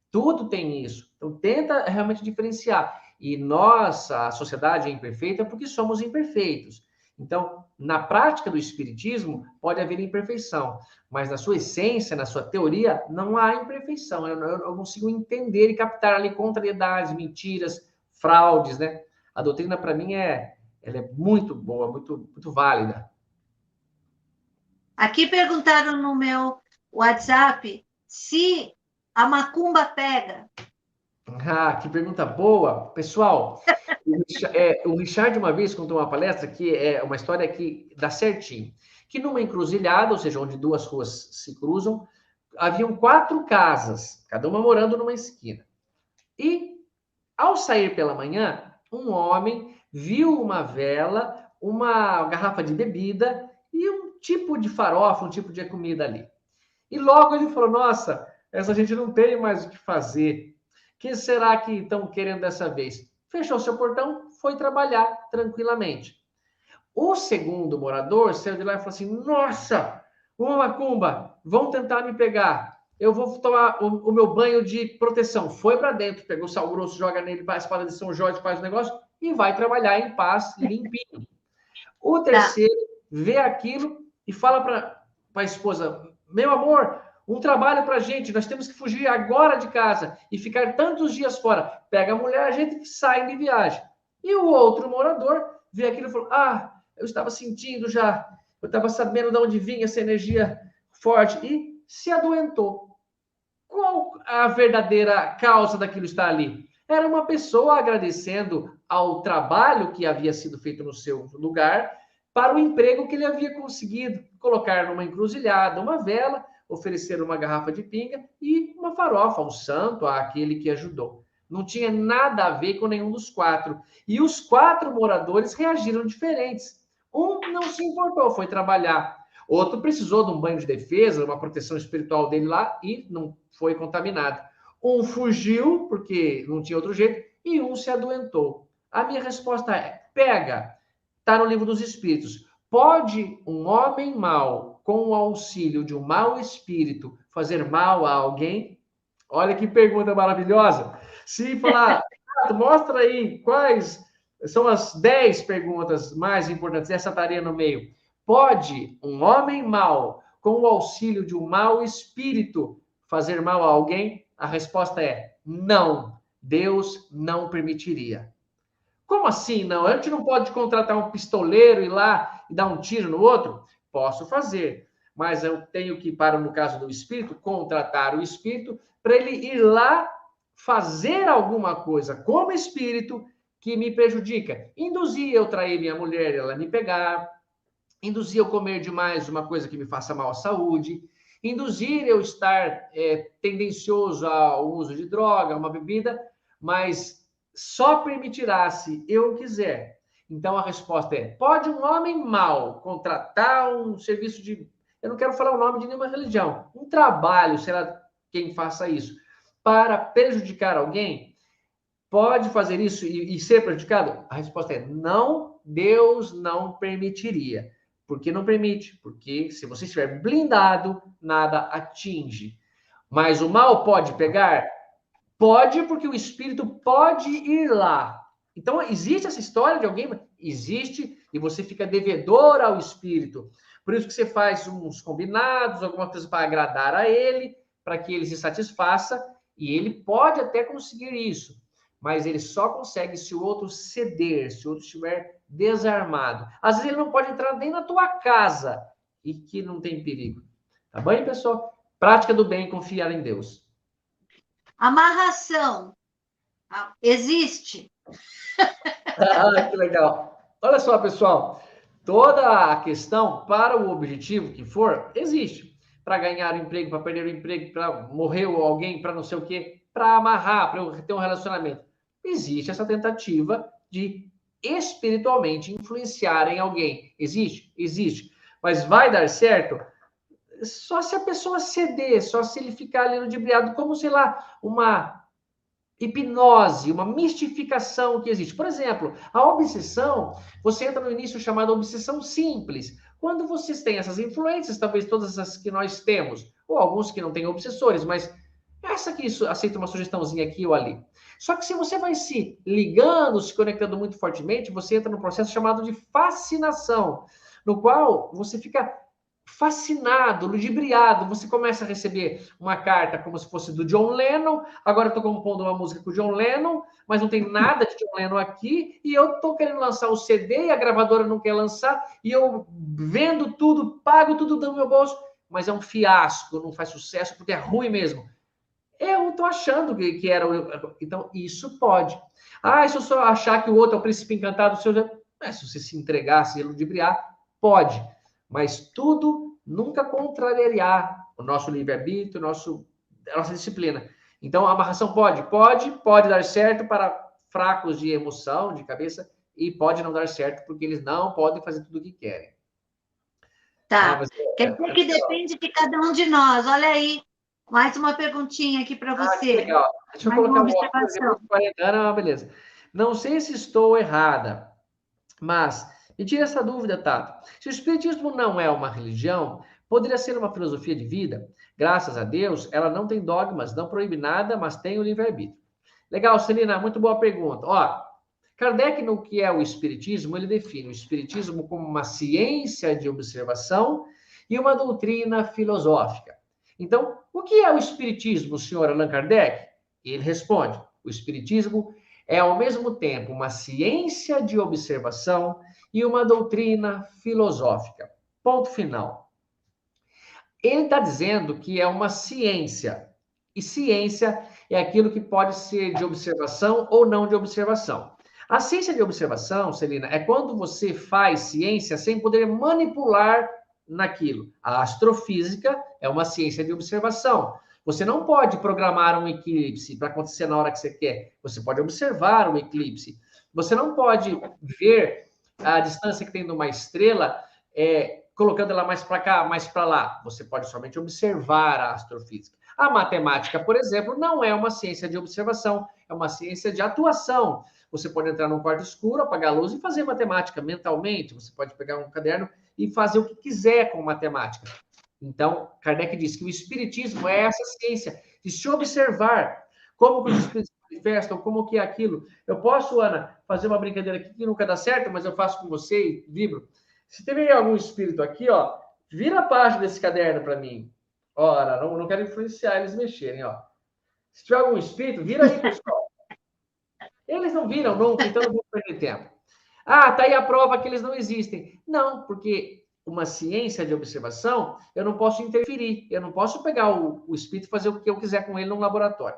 Tudo tem isso. Então, tenta realmente diferenciar. E nossa, a sociedade é imperfeita porque somos imperfeitos. Então, na prática do espiritismo, pode haver imperfeição, mas na sua essência, na sua teoria, não há imperfeição. Eu consigo entender e captar ali contrariedades, mentiras, fraudes, né? A doutrina, para mim, ela é muito boa, muito válida. Aqui perguntaram no meu WhatsApp se a macumba pega. Que pergunta boa. Pessoal, o Richard uma vez contou uma palestra que é uma história que dá certinho. Que numa encruzilhada, ou seja, onde duas ruas se cruzam, haviam 4 casas, cada uma morando numa esquina. E, ao sair pela manhã, um homem viu uma vela, uma garrafa de bebida e um tipo de farofa, um tipo de comida ali. E logo ele falou, nossa, essa gente não tem mais o que fazer. O que será que estão querendo dessa vez? Fechou seu portão, foi trabalhar tranquilamente. O segundo morador saiu de lá e falou assim, nossa, uma macumba, vão tentar me pegar. Eu vou tomar o meu banho de proteção. Foi para dentro, pegou o sal grosso, joga nele, a espada de São Jorge, faz o negócio e vai trabalhar em paz, limpinho. O terceiro vê aquilo e fala para a esposa, meu amor, um trabalho para a gente, nós temos que fugir agora de casa e ficar tantos dias fora. Pega a mulher, a gente sai de viagem. E o outro morador vê aquilo e falou, eu estava sentindo já, eu estava sabendo de onde vinha essa energia forte e se adoentou. Qual a verdadeira causa daquilo estar ali? Era uma pessoa agradecendo ao trabalho que havia sido feito no seu lugar para o emprego que ele havia conseguido. Colocar numa encruzilhada uma vela, oferecer uma garrafa de pinga e uma farofa, um santo àquele que ajudou. Não tinha nada a ver com nenhum dos 4. E os 4 moradores reagiram diferentes. Um não se importou, foi trabalhar. Outro precisou de um banho de defesa, uma proteção espiritual dele lá e não foi contaminado. Um fugiu, porque não tinha outro jeito, e um se adoentou. A minha resposta é: pega, está no livro dos Espíritos. Pode um homem mau, com o auxílio de um mau espírito, fazer mal a alguém? Olha que pergunta maravilhosa. Se falar, mostra aí quais são as 10 perguntas mais importantes, essa estaria no meio. Pode um homem mau, com o auxílio de um mau espírito, fazer mal a alguém? A resposta é não. Deus não permitiria. Como assim não? A gente não pode contratar um pistoleiro e ir lá e dar um tiro no outro? Posso fazer, mas eu tenho que, no caso do espírito, contratar o espírito para ele ir lá fazer alguma coisa como espírito que me prejudica. Induzir eu trair minha mulher, ela me pegar, induzir eu comer demais uma coisa que me faça mal à saúde, induzir eu estar tendencioso ao uso de droga, uma bebida, mas só permitirá se eu quiser. Então a resposta é: pode um homem mau contratar um serviço de, eu não quero falar o nome de nenhuma religião, um trabalho, será quem faça isso, para prejudicar alguém? Pode fazer isso e ser prejudicado? A resposta é não, Deus não permitiria. Por que não permite? Porque se você estiver blindado, nada atinge. Mas o mal pode pegar? Pode, porque o espírito pode ir lá. Então, existe essa história de alguém? Existe, e você fica devedor ao espírito. Por isso que você faz uns combinados, alguma coisa para agradar a ele, para que ele se satisfaça, e ele pode até conseguir isso, mas ele só consegue se o outro ceder, se o outro estiver desarmado. Às vezes ele não pode entrar nem na tua casa, e que não tem perigo. Tá bom, pessoal? Prática do bem, confiar em Deus. Amarração existe? Ah, que legal. Olha só, pessoal, toda a questão para o objetivo que for, existe. Para ganhar o emprego, para perder o emprego, para morrer alguém, para não sei o quê, para amarrar, para eu ter um relacionamento. Existe essa tentativa de espiritualmente influenciar em alguém. Existe? Existe. Mas vai dar certo? Só se a pessoa ceder, só se ele ficar ali ludibriado, como, sei lá, uma hipnose, uma mistificação que existe. Por exemplo, a obsessão, você entra no início chamada obsessão simples. Quando vocês têm essas influências, talvez todas as que nós temos, ou alguns que não têm obsessores, mas essa que aceita uma sugestãozinha aqui ou ali. Só que se você vai se ligando, se conectando muito fortemente, você entra num processo chamado de fascinação, no qual você fica fascinado, ludibriado. Você começa a receber uma carta como se fosse do John Lennon. Agora eu estou compondo uma música com o John Lennon, mas não tem nada de John Lennon aqui. E eu estou querendo lançar o CD e a gravadora não quer lançar. E eu vendo tudo, pago tudo do meu bolso, mas é um fiasco, não faz sucesso porque é ruim mesmo. Eu estou achando que era. Então, isso pode. Ah, se eu só achar que o outro é o príncipe encantado, se você se entregar, se ludibriar, pode. Mas tudo nunca contrariará o nosso livre-arbítrio, a nossa disciplina. Então, a amarração pode dar certo para fracos de emoção, de cabeça, e pode não dar certo porque eles não podem fazer tudo o que querem. Tá. Quer dizer que depende de cada um de nós. Olha aí, mais uma perguntinha aqui para você. Que legal. Deixa eu colocar uma observação. Beleza. Não sei se estou errada, mas me tira essa dúvida, Tato. Se o Espiritismo não é uma religião, poderia ser uma filosofia de vida? Graças a Deus, ela não tem dogmas, não proíbe nada, mas tem o livre-arbítrio. Legal, Celina, muito boa pergunta. Ó, Kardec, no que é o Espiritismo, ele define o Espiritismo como uma ciência de observação e uma doutrina filosófica. Então, o que é o Espiritismo, senhor Allan Kardec? Ele responde: o Espiritismo é, ao mesmo tempo, uma ciência de observação e uma doutrina filosófica. Ponto final. Ele está dizendo que é uma ciência. E ciência é aquilo que pode ser de observação ou não de observação. A ciência de observação, Celina, é quando você faz ciência sem poder manipular naquilo. A astrofísica é uma ciência de observação. Você não pode programar um eclipse para acontecer na hora que você quer. Você pode observar um eclipse. Você não pode ver a distância que tem de uma estrela colocando ela mais para cá, mais para lá. Você pode somente observar a astrofísica. A matemática, por exemplo, não é uma ciência de observação, é uma ciência de atuação. Você pode entrar num quarto escuro, apagar a luz e fazer matemática mentalmente. Você pode pegar um caderno e fazer o que quiser com matemática. Então, Kardec diz que o espiritismo é essa ciência de se observar como que os espíritos se manifestam, como que é aquilo. Eu posso, Ana, fazer uma brincadeira aqui que nunca dá certo, mas eu faço com você e vibro. Se tiver algum espírito aqui, ó, vira a página desse caderno para mim. Ora, não quero influenciar eles mexerem, ó. Se tiver algum espírito, vira aí, pessoal. Eles não viram nunca, então não vou perder tempo. Ah, tá aí a prova que eles não existem. Não, porque uma ciência de observação, eu não posso interferir, eu não posso pegar o espírito e fazer o que eu quiser com ele num laboratório.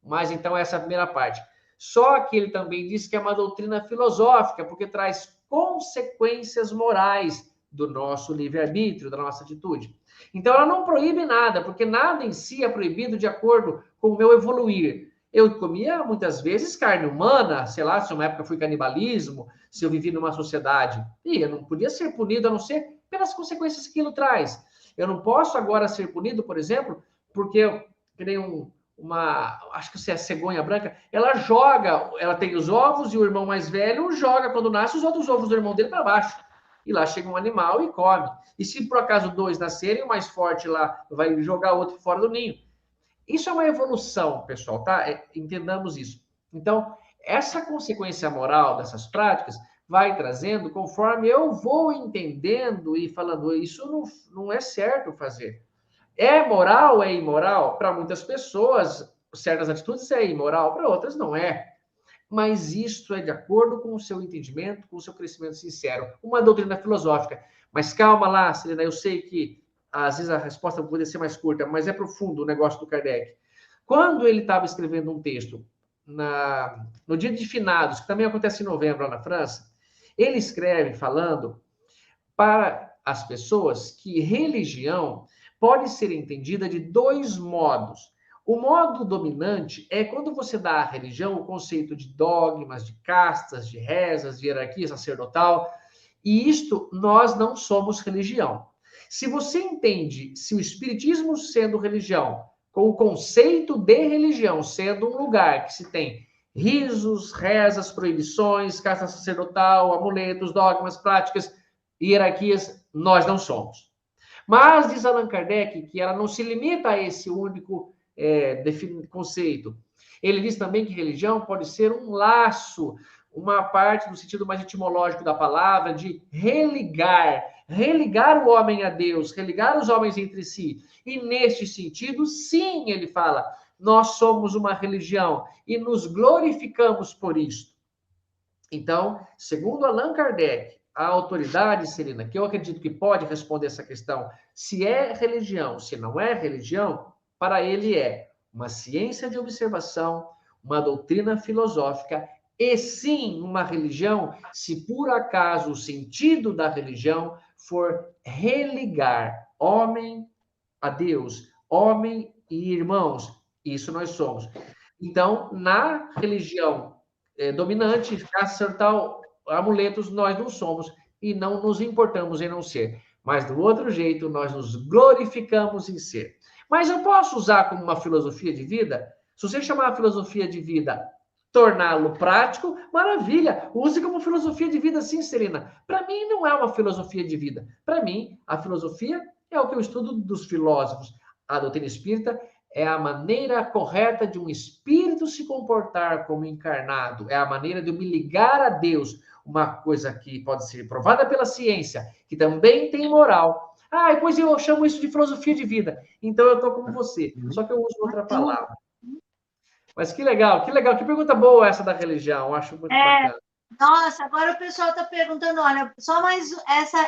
Mas então essa é a primeira parte. Só que ele também diz que é uma doutrina filosófica, porque traz consequências morais do nosso livre-arbítrio, da nossa atitude. Então ela não proíbe nada, porque nada em si é proibido de acordo com o meu evoluir. Eu comia muitas vezes carne humana, sei lá, se uma época foi canibalismo, se eu vivi numa sociedade, e eu não podia ser punido a não ser pelas consequências que aquilo traz. Eu não posso agora ser punido, por exemplo, porque eu criei acho que é cegonha branca, ela tem os ovos e o irmão mais velho joga quando nasce os outros ovos do irmão dele para baixo. E lá chega um animal e come. E se por acaso 2 nascerem, o mais forte lá vai jogar o outro fora do ninho. Isso é uma evolução, pessoal, tá? Entendamos isso. Então, essa consequência moral dessas práticas vai trazendo conforme eu vou entendendo e falando, isso não é certo fazer. É moral, é imoral? Para muitas pessoas, certas atitudes é imoral, para outras não é. Mas isso é de acordo com o seu entendimento, com o seu crescimento sincero. Uma doutrina filosófica. Mas calma lá, Celina, eu sei que às vezes a resposta poderia ser mais curta, mas é profundo o negócio do Kardec. Quando ele estava escrevendo um texto no dia de finados, que também acontece em novembro lá na França, ele escreve falando para as pessoas que religião pode ser entendida de dois modos. O modo dominante é quando você dá à religião o conceito de dogmas, de castas, de rezas, de hierarquia sacerdotal, e isto nós não somos religião. Se você entende se o espiritismo sendo religião, com o conceito de religião sendo um lugar que se tem risos, rezas, proibições, casta sacerdotal, amuletos, dogmas, práticas, hierarquias, nós não somos. Mas diz Allan Kardec que ela não se limita a esse único conceito. Ele diz também que religião pode ser um laço, uma parte no sentido mais etimológico da palavra, de religar o homem a Deus, religar os homens entre si. E neste sentido, sim, ele fala, nós somos uma religião e nos glorificamos por isso. Então, segundo Allan Kardec, a autoridade, Celina, que eu acredito que pode responder essa questão, se é religião, se não é religião, para ele é uma ciência de observação, uma doutrina filosófica e sim uma religião, se por acaso o sentido da religião for religar homem a Deus, homem e irmãos, isso nós somos. Então, na religião dominante, sacerdotal, amuletos, nós não somos e não nos importamos em não ser. Mas do outro jeito, nós nos glorificamos em ser. Mas eu posso usar como uma filosofia de vida? Se você chamar a filosofia de vida torná-lo prático, maravilha. Use como filosofia de vida, sim, Serena. Para mim, não é uma filosofia de vida. Para mim, a filosofia é o que eu estudo dos filósofos. A doutrina espírita é a maneira correta de um espírito se comportar como encarnado. É a maneira de eu me ligar a Deus. Uma coisa que pode ser provada pela ciência, que também tem moral. Ah, depois eu chamo isso de filosofia de vida. Então eu estou como você, só que eu uso outra palavra. Mas que legal, que pergunta boa essa da religião, acho muito bacana. Nossa, agora o pessoal está perguntando, olha, só mais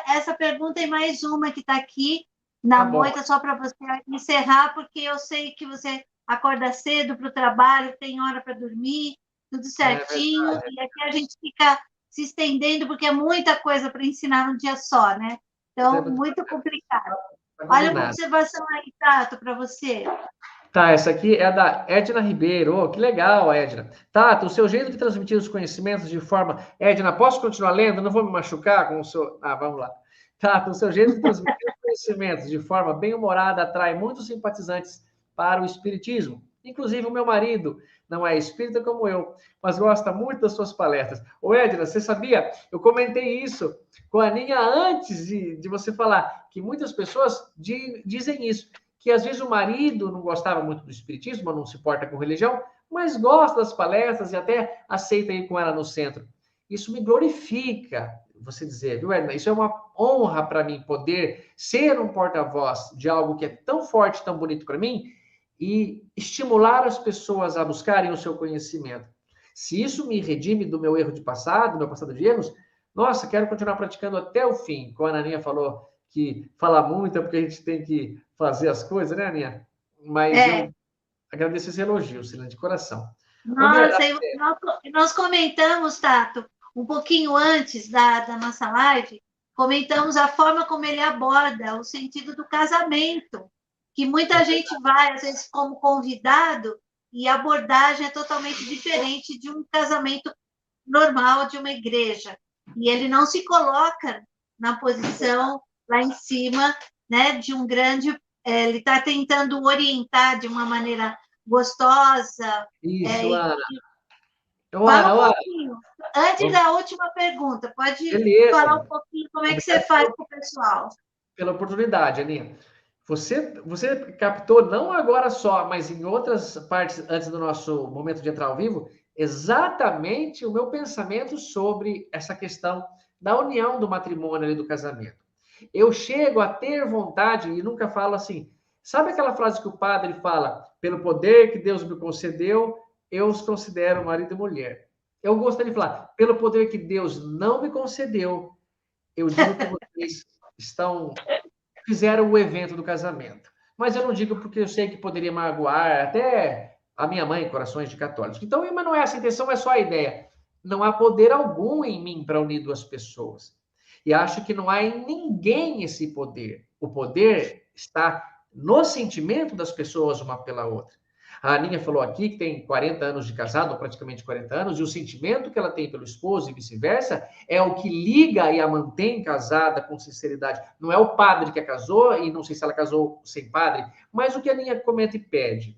essa pergunta e mais uma que está aqui na moita, só para você encerrar, porque eu sei que você acorda cedo para o trabalho, tem hora para dormir, tudo certinho, e aqui a gente fica se estendendo, porque é muita coisa para ensinar num dia só, né? Então, muito complicado. Olha uma observação aí, Tato, para você. Tá, essa aqui é da Edna Ribeiro. Oh, que legal, Edna. Tato, o seu jeito de transmitir os conhecimentos de forma... Edna, posso continuar lendo? Não vou me machucar com o seu... Ah, vamos lá. Tato, o seu jeito de transmitir os conhecimentos de forma bem-humorada atrai muitos simpatizantes para o espiritismo. Inclusive o meu marido não é espírita como eu, mas gosta muito das suas palestras. Ô, Edna, você sabia? Eu comentei isso com a Aninha antes de você falar, que muitas pessoas dizem isso, que às vezes o marido não gostava muito do espiritismo, não se importa com religião, mas gosta das palestras e até aceita ir com ela no centro. Isso me glorifica, você dizer, viu, Edna? Isso é uma honra para mim, poder ser um porta-voz de algo que é tão forte, tão bonito para mim, e estimular as pessoas a buscarem o seu conhecimento. Se isso me redime do meu erro de passado, do meu passado de erros, nossa, quero continuar praticando até o fim. Como a Aninha falou, que fala muito é porque a gente tem que fazer as coisas, né, Aninha? Mas eu agradeço esse elogio, Celina, de coração. Nossa, nós comentamos, Tato, um pouquinho antes da nossa live, comentamos a forma como ele aborda o sentido do casamento, que muita gente vai, às vezes, como convidado, e a abordagem é totalmente diferente de um casamento normal de uma igreja. E ele não se coloca na posição lá em cima, né, de um grande... ele está tentando orientar de uma maneira gostosa. Isso, Ana. Fala um pouquinho. Antes da última pergunta, pode falar um pouquinho como é que você faz com o pessoal. Pela oportunidade, Aninha. Você captou, não agora só, mas em outras partes, antes do nosso momento de entrar ao vivo, exatamente o meu pensamento sobre essa questão da união do matrimônio e do casamento. Eu chego a ter vontade, e nunca falo assim, sabe aquela frase que o padre fala, pelo poder que Deus me concedeu, eu os considero marido e mulher. Eu gostaria de falar, pelo poder que Deus não me concedeu, eu digo que vocês fizeram o evento do casamento. Mas eu não digo porque eu sei que poderia magoar até a minha mãe, corações de católicos. Então, mas não é essa a intenção, é só a ideia. Não há poder algum em mim para unir duas pessoas. E acho que não há em ninguém esse poder. O poder está no sentimento das pessoas uma pela outra. A Aninha falou aqui que tem 40 anos de casado, ou praticamente 40 anos, e o sentimento que ela tem pelo esposo e vice-versa é o que liga e a mantém casada com sinceridade. Não é o padre que a casou, e não sei se ela casou sem padre, mas o que a Aninha comenta e pede.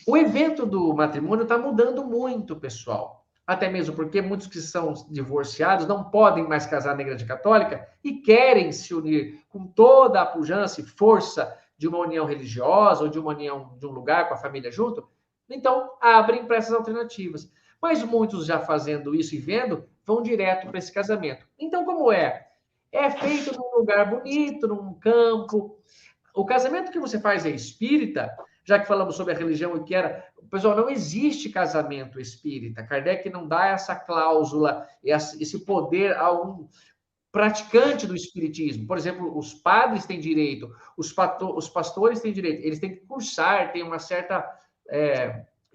O evento do matrimônio está mudando muito, pessoal. Até mesmo porque muitos que são divorciados não podem mais casar na Igreja Católica e querem se unir com toda a pujança e força de uma união religiosa ou de uma união de um lugar com a família junto. Então, abrem para essas alternativas. Mas muitos já fazendo isso e vendo, vão direto para esse casamento. Então, como é? É feito num lugar bonito, num campo. O casamento que você faz é espírita, já que falamos sobre a religião e que era... Pessoal, não existe casamento espírita. Kardec não dá essa cláusula, esse poder a um praticante do espiritismo. Por exemplo, os padres têm direito, os pastores têm direito, eles têm que cursar, tem uma certa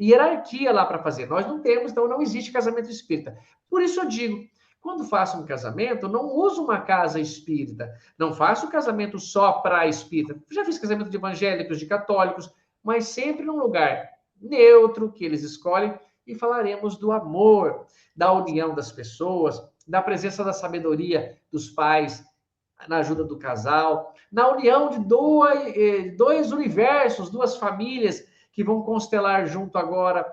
hierarquia lá para fazer. Nós não temos, então não existe casamento espírita. Por isso eu digo, quando faço um casamento, não uso uma casa espírita, não faço casamento só para espírita. Já fiz casamento de evangélicos, de católicos, mas sempre num lugar neutro que eles escolhem e falaremos do amor, da união das pessoas, da presença da sabedoria dos pais na ajuda do casal, na união de dois universos, duas famílias que vão constelar junto agora.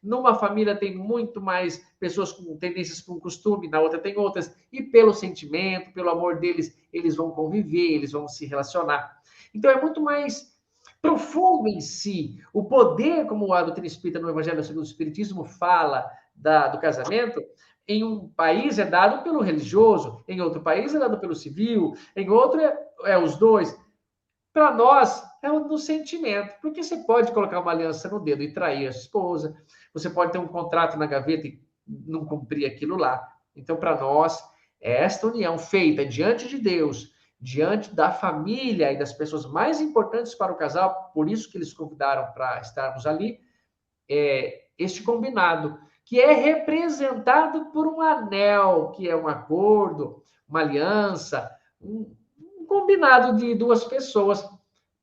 Numa família tem muito mais pessoas com tendências com costume, na outra tem outras, e pelo sentimento, pelo amor deles, eles vão conviver, eles vão se relacionar. Então é muito mais profundo em si. O poder, como a doutrina espírita no Evangelho segundo o Espiritismo fala do casamento, em um país é dado pelo religioso, em outro país é dado pelo civil, em outro é os dois. Para nós, é no sentimento, porque você pode colocar uma aliança no dedo e trair a esposa, você pode ter um contrato na gaveta e não cumprir aquilo lá. Então, para nós, é esta união feita diante de Deus, diante da família e das pessoas mais importantes para o casal, por isso que eles convidaram para estarmos ali, este combinado, que é representado por um anel, que é um acordo, uma aliança, um combinado de duas pessoas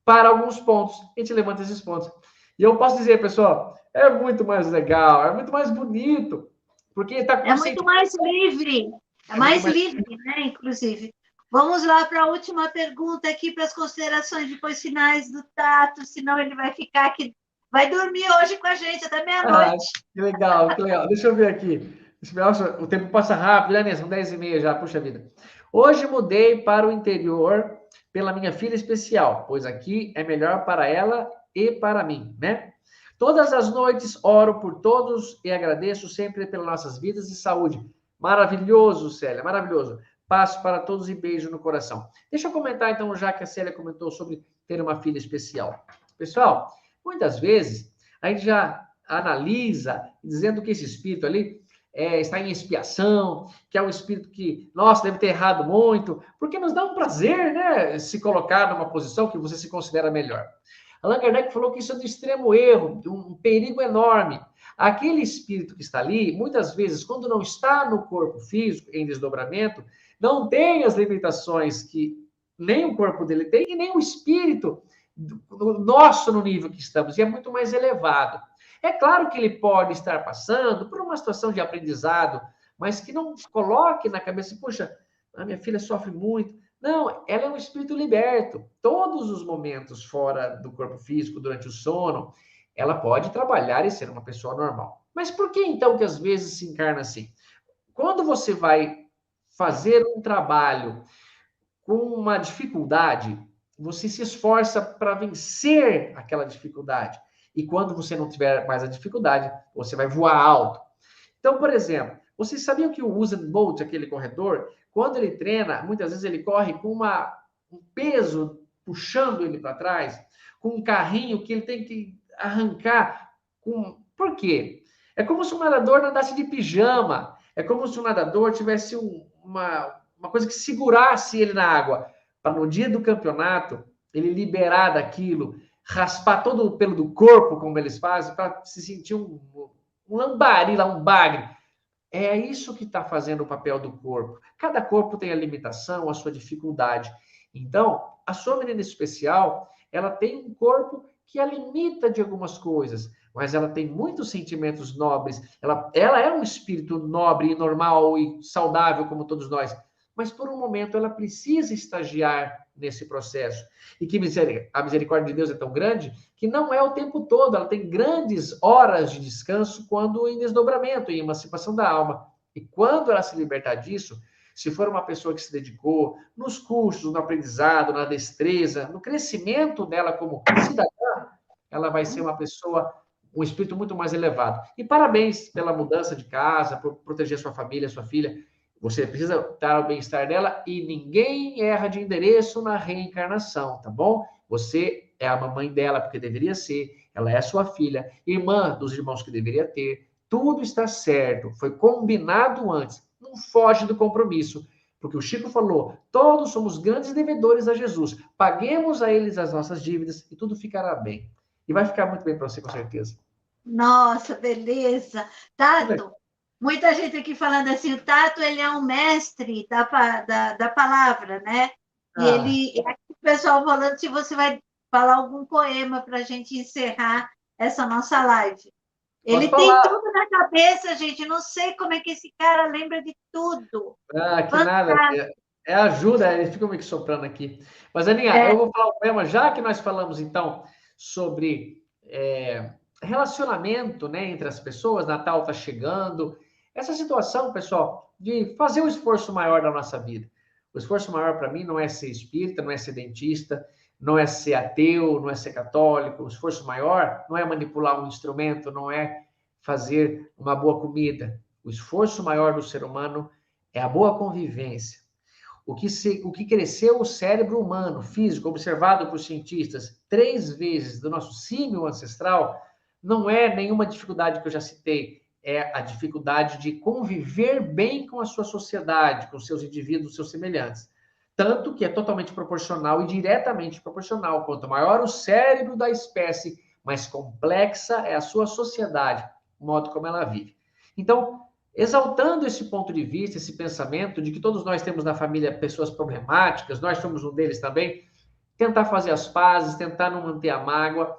para alguns pontos. A gente levanta esses pontos. E eu posso dizer, pessoal, é muito mais legal, é muito mais bonito, porque está com... É muito mais livre, é mais livre, né, inclusive. Vamos lá para a última pergunta aqui, para as considerações depois finais do Tato, senão ele vai ficar aqui, vai dormir hoje com a gente até meia-noite. Que legal, que legal. Deixa eu ver aqui. Nossa, o tempo passa rápido, né, Nessa? São 10h30 já, puxa vida. Hoje mudei para o interior pela minha filha especial, pois aqui é melhor para ela e para mim, né? Todas as noites oro por todos e agradeço sempre pelas nossas vidas e saúde. Maravilhoso, Célia, maravilhoso. Passo para todos e beijo no coração. Deixa eu comentar, então, já que a Célia comentou sobre ter uma filha especial. Pessoal, muitas vezes a gente já analisa, dizendo que esse espírito ali está em expiação, que é um espírito que, nossa, deve ter errado muito, porque nos dá um prazer, né, se colocar numa posição que você se considera melhor. Allan Kardec falou que isso é de extremo erro, um perigo enorme. Aquele espírito que está ali, muitas vezes, quando não está no corpo físico, em desdobramento, não tem as limitações que nem o corpo dele tem e nem o espírito nosso no nível que estamos, e é muito mais elevado. É claro que ele pode estar passando por uma situação de aprendizado, mas que não coloque na cabeça, puxa, a minha filha sofre muito. Não, ela é um espírito liberto. Todos os momentos fora do corpo físico, durante o sono, ela pode trabalhar e ser uma pessoa normal. Mas por que então que às vezes se encarna assim? Quando você vai fazer um trabalho com uma dificuldade, você se esforça para vencer aquela dificuldade. E quando você não tiver mais a dificuldade, você vai voar alto. Então, por exemplo, vocês sabiam que o Usain Bolt, aquele corredor, quando ele treina, muitas vezes ele corre com um peso puxando ele para trás, com um carrinho que ele tem que arrancar. Por quê? É como se o nadador nadasse de pijama. É como se o nadador tivesse uma coisa que segurasse ele na água, para no dia do campeonato ele liberar daquilo, raspar todo o pelo do corpo, como eles fazem, para se sentir um lambari, lá, um bagre. É isso que está fazendo o papel do corpo. Cada corpo tem a limitação, a sua dificuldade. Então, a sua menina especial, ela tem um corpo que a limita de algumas coisas, mas ela tem muitos sentimentos nobres. Ela é um espírito nobre e normal e saudável, como todos nós. Mas, por um momento, ela precisa estagiar nesse processo. E que a misericórdia de Deus é tão grande que não é o tempo todo, ela tem grandes horas de descanso quando em desdobramento, em emancipação da alma. E quando ela se libertar disso, se for uma pessoa que se dedicou nos cursos, no aprendizado, na destreza, no crescimento dela como cidadã, ela vai ser uma pessoa, um espírito muito mais elevado. E parabéns pela mudança de casa, por proteger sua família, sua filha. Você precisa estar ao bem-estar dela e ninguém erra de endereço na reencarnação, tá bom? Você é a mamãe dela, porque deveria ser, ela é sua filha, irmã dos irmãos que deveria ter. Tudo está certo, foi combinado antes. Não foge do compromisso, porque o Chico falou: todos somos grandes devedores a Jesus. Paguemos a eles as nossas dívidas e tudo ficará bem. E vai ficar muito bem para você, com certeza. Nossa, beleza. Tato, muita gente aqui falando assim, o Tato, ele é um mestre da palavra, né? E Ah, aqui o pessoal falando se você vai falar algum poema para a gente encerrar essa nossa live. posso Ele tem falar. tudo na cabeça, gente. Não sei como é que esse cara lembra de tudo. Ah, que nada. Fantástico. É ajuda, eles ficam meio que soprando aqui. Mas, Aninha, É, eu vou falar um poema, já que nós falamos, então, sobre relacionamento, né, entre as pessoas, Natal está chegando. Essa situação, pessoal, de fazer um esforço maior da nossa vida. O esforço maior para mim não é ser espírita, não é ser dentista, não é ser ateu, não é ser católico. O esforço maior não é manipular um instrumento, não é fazer uma boa comida. O esforço maior do ser humano é a boa convivência. O que cresceu o cérebro humano, físico, observado por cientistas 3 vezes do nosso símio ancestral, não é nenhuma dificuldade que eu já citei, é a dificuldade de conviver bem com a sua sociedade, com seus indivíduos, seus semelhantes. Tanto que é totalmente proporcional e diretamente proporcional. Quanto maior o cérebro da espécie, mais complexa é a sua sociedade, o modo como ela vive. Então, exaltando esse ponto de vista, esse pensamento de que todos nós temos na família pessoas problemáticas, nós somos um deles também, tentar fazer as pazes, tentar não manter a mágoa,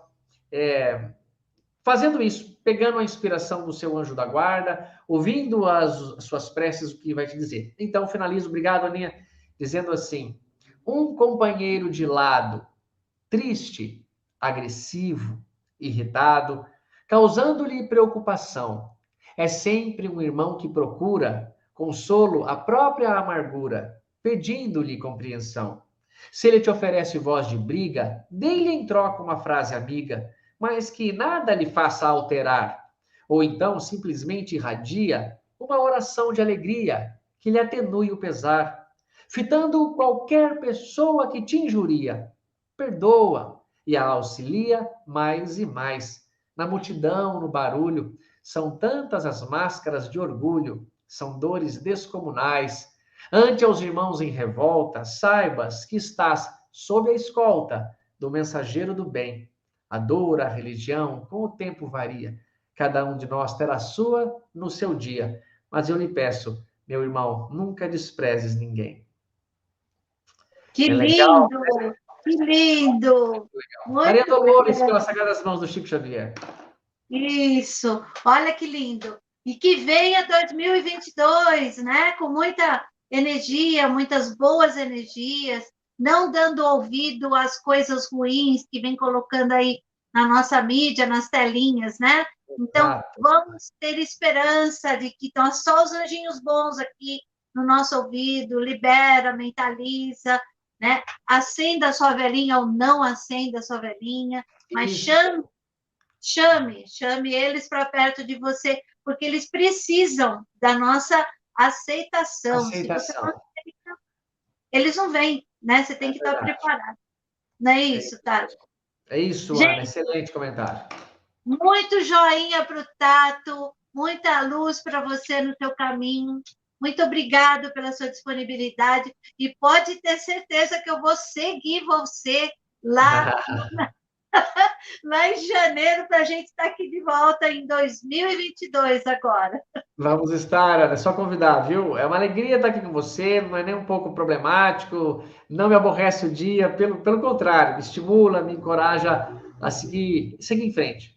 fazendo isso, pegando a inspiração do seu anjo da guarda, ouvindo as suas preces, o que vai te dizer. Então, finalizo, obrigado, Aninha, dizendo assim: um companheiro de lado, triste, agressivo, irritado, causando-lhe preocupação. É sempre um irmão que procura consolo à própria amargura, pedindo-lhe compreensão. Se ele te oferece voz de briga, dê-lhe em troca uma frase amiga, mas que nada lhe faça alterar. Ou então simplesmente irradia uma oração de alegria que lhe atenue o pesar. Fitando qualquer pessoa que te injuria, perdoa e a auxilia mais e mais. Na multidão, no barulho, são tantas as máscaras de orgulho, são dores descomunais. Ante aos irmãos em revolta, saibas que estás sob a escolta do mensageiro do bem. A dor, a religião, com o tempo varia. Cada um de nós terá a sua no seu dia. Mas eu lhe peço, meu irmão, nunca desprezes ninguém. que É legal. lindo, que lindo. Maria Muito Dolores, bem. pelas sagradas mãos do Chico Xavier. Isso, olha que lindo. E que venha 2022, né? Com muita energia, muitas boas energias, não dando ouvido às coisas ruins que vem colocando aí na nossa mídia, nas telinhas, né? Então, Exato. vamos ter esperança de que estão só os anjinhos bons aqui no nosso ouvido, libera, mentaliza, né? Acenda a sua velhinha ou não acenda a sua velhinha, mas Isso. chame chame eles para perto de você, porque eles precisam da nossa aceitação. Se você não Aceitação. aceita, eles não vêm, né? Você tem É que estar verdade. preparado. Não é É isso, isso tá? mesmo. É isso, Ana. Gente, Excelente comentário. muito joinha para o Tato, muita luz para você no seu caminho. Muito obrigado pela sua disponibilidade e pode ter certeza que eu vou seguir você lá, lá em janeiro para a gente estar aqui de volta em 2022 agora. Vamos estar, Ana. É só convidar, viu? É uma alegria estar aqui com você, não é nem um pouco problemático, não me aborrece o dia, pelo contrário, me estimula, me encoraja a seguir em frente.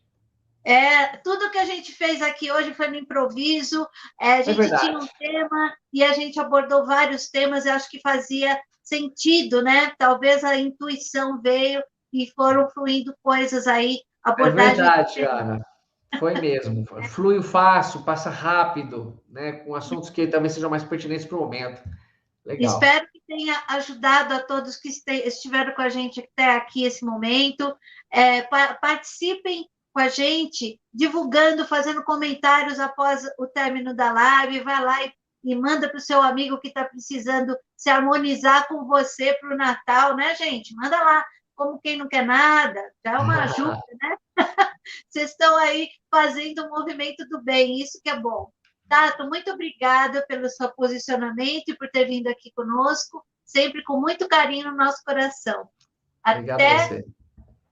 Tudo que a gente fez aqui hoje foi no improviso, a É gente tinha um verdade. tema e a gente abordou vários temas, eu acho que fazia sentido, né? Talvez a intuição veio e foram fluindo coisas aí, É abordagens verdade, diferentes. Ana. Foi mesmo. Flui fácil, passa rápido, né? Com assuntos que talvez sejam mais pertinentes para o momento. Legal. Espero que tenha ajudado a todos que estiveram com a gente até aqui esse momento. Participem com a gente, divulgando, fazendo comentários após o término da live. Vai lá e manda para o seu amigo que está precisando se harmonizar com você para o Natal, né, gente? Manda lá, como quem não quer nada, já é uma ajuda, né? Vocês estão aí fazendo o movimento do bem, isso que é bom. Tato, muito obrigada pelo seu posicionamento e por ter vindo aqui conosco, sempre com muito carinho no nosso coração. Obrigado a Até você.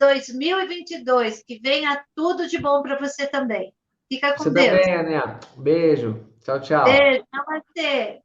2022, que venha tudo de bom para você também. Fica Você com Deus. também, Aninha. Beijo. Tchau, tchau. Beijo, namastê.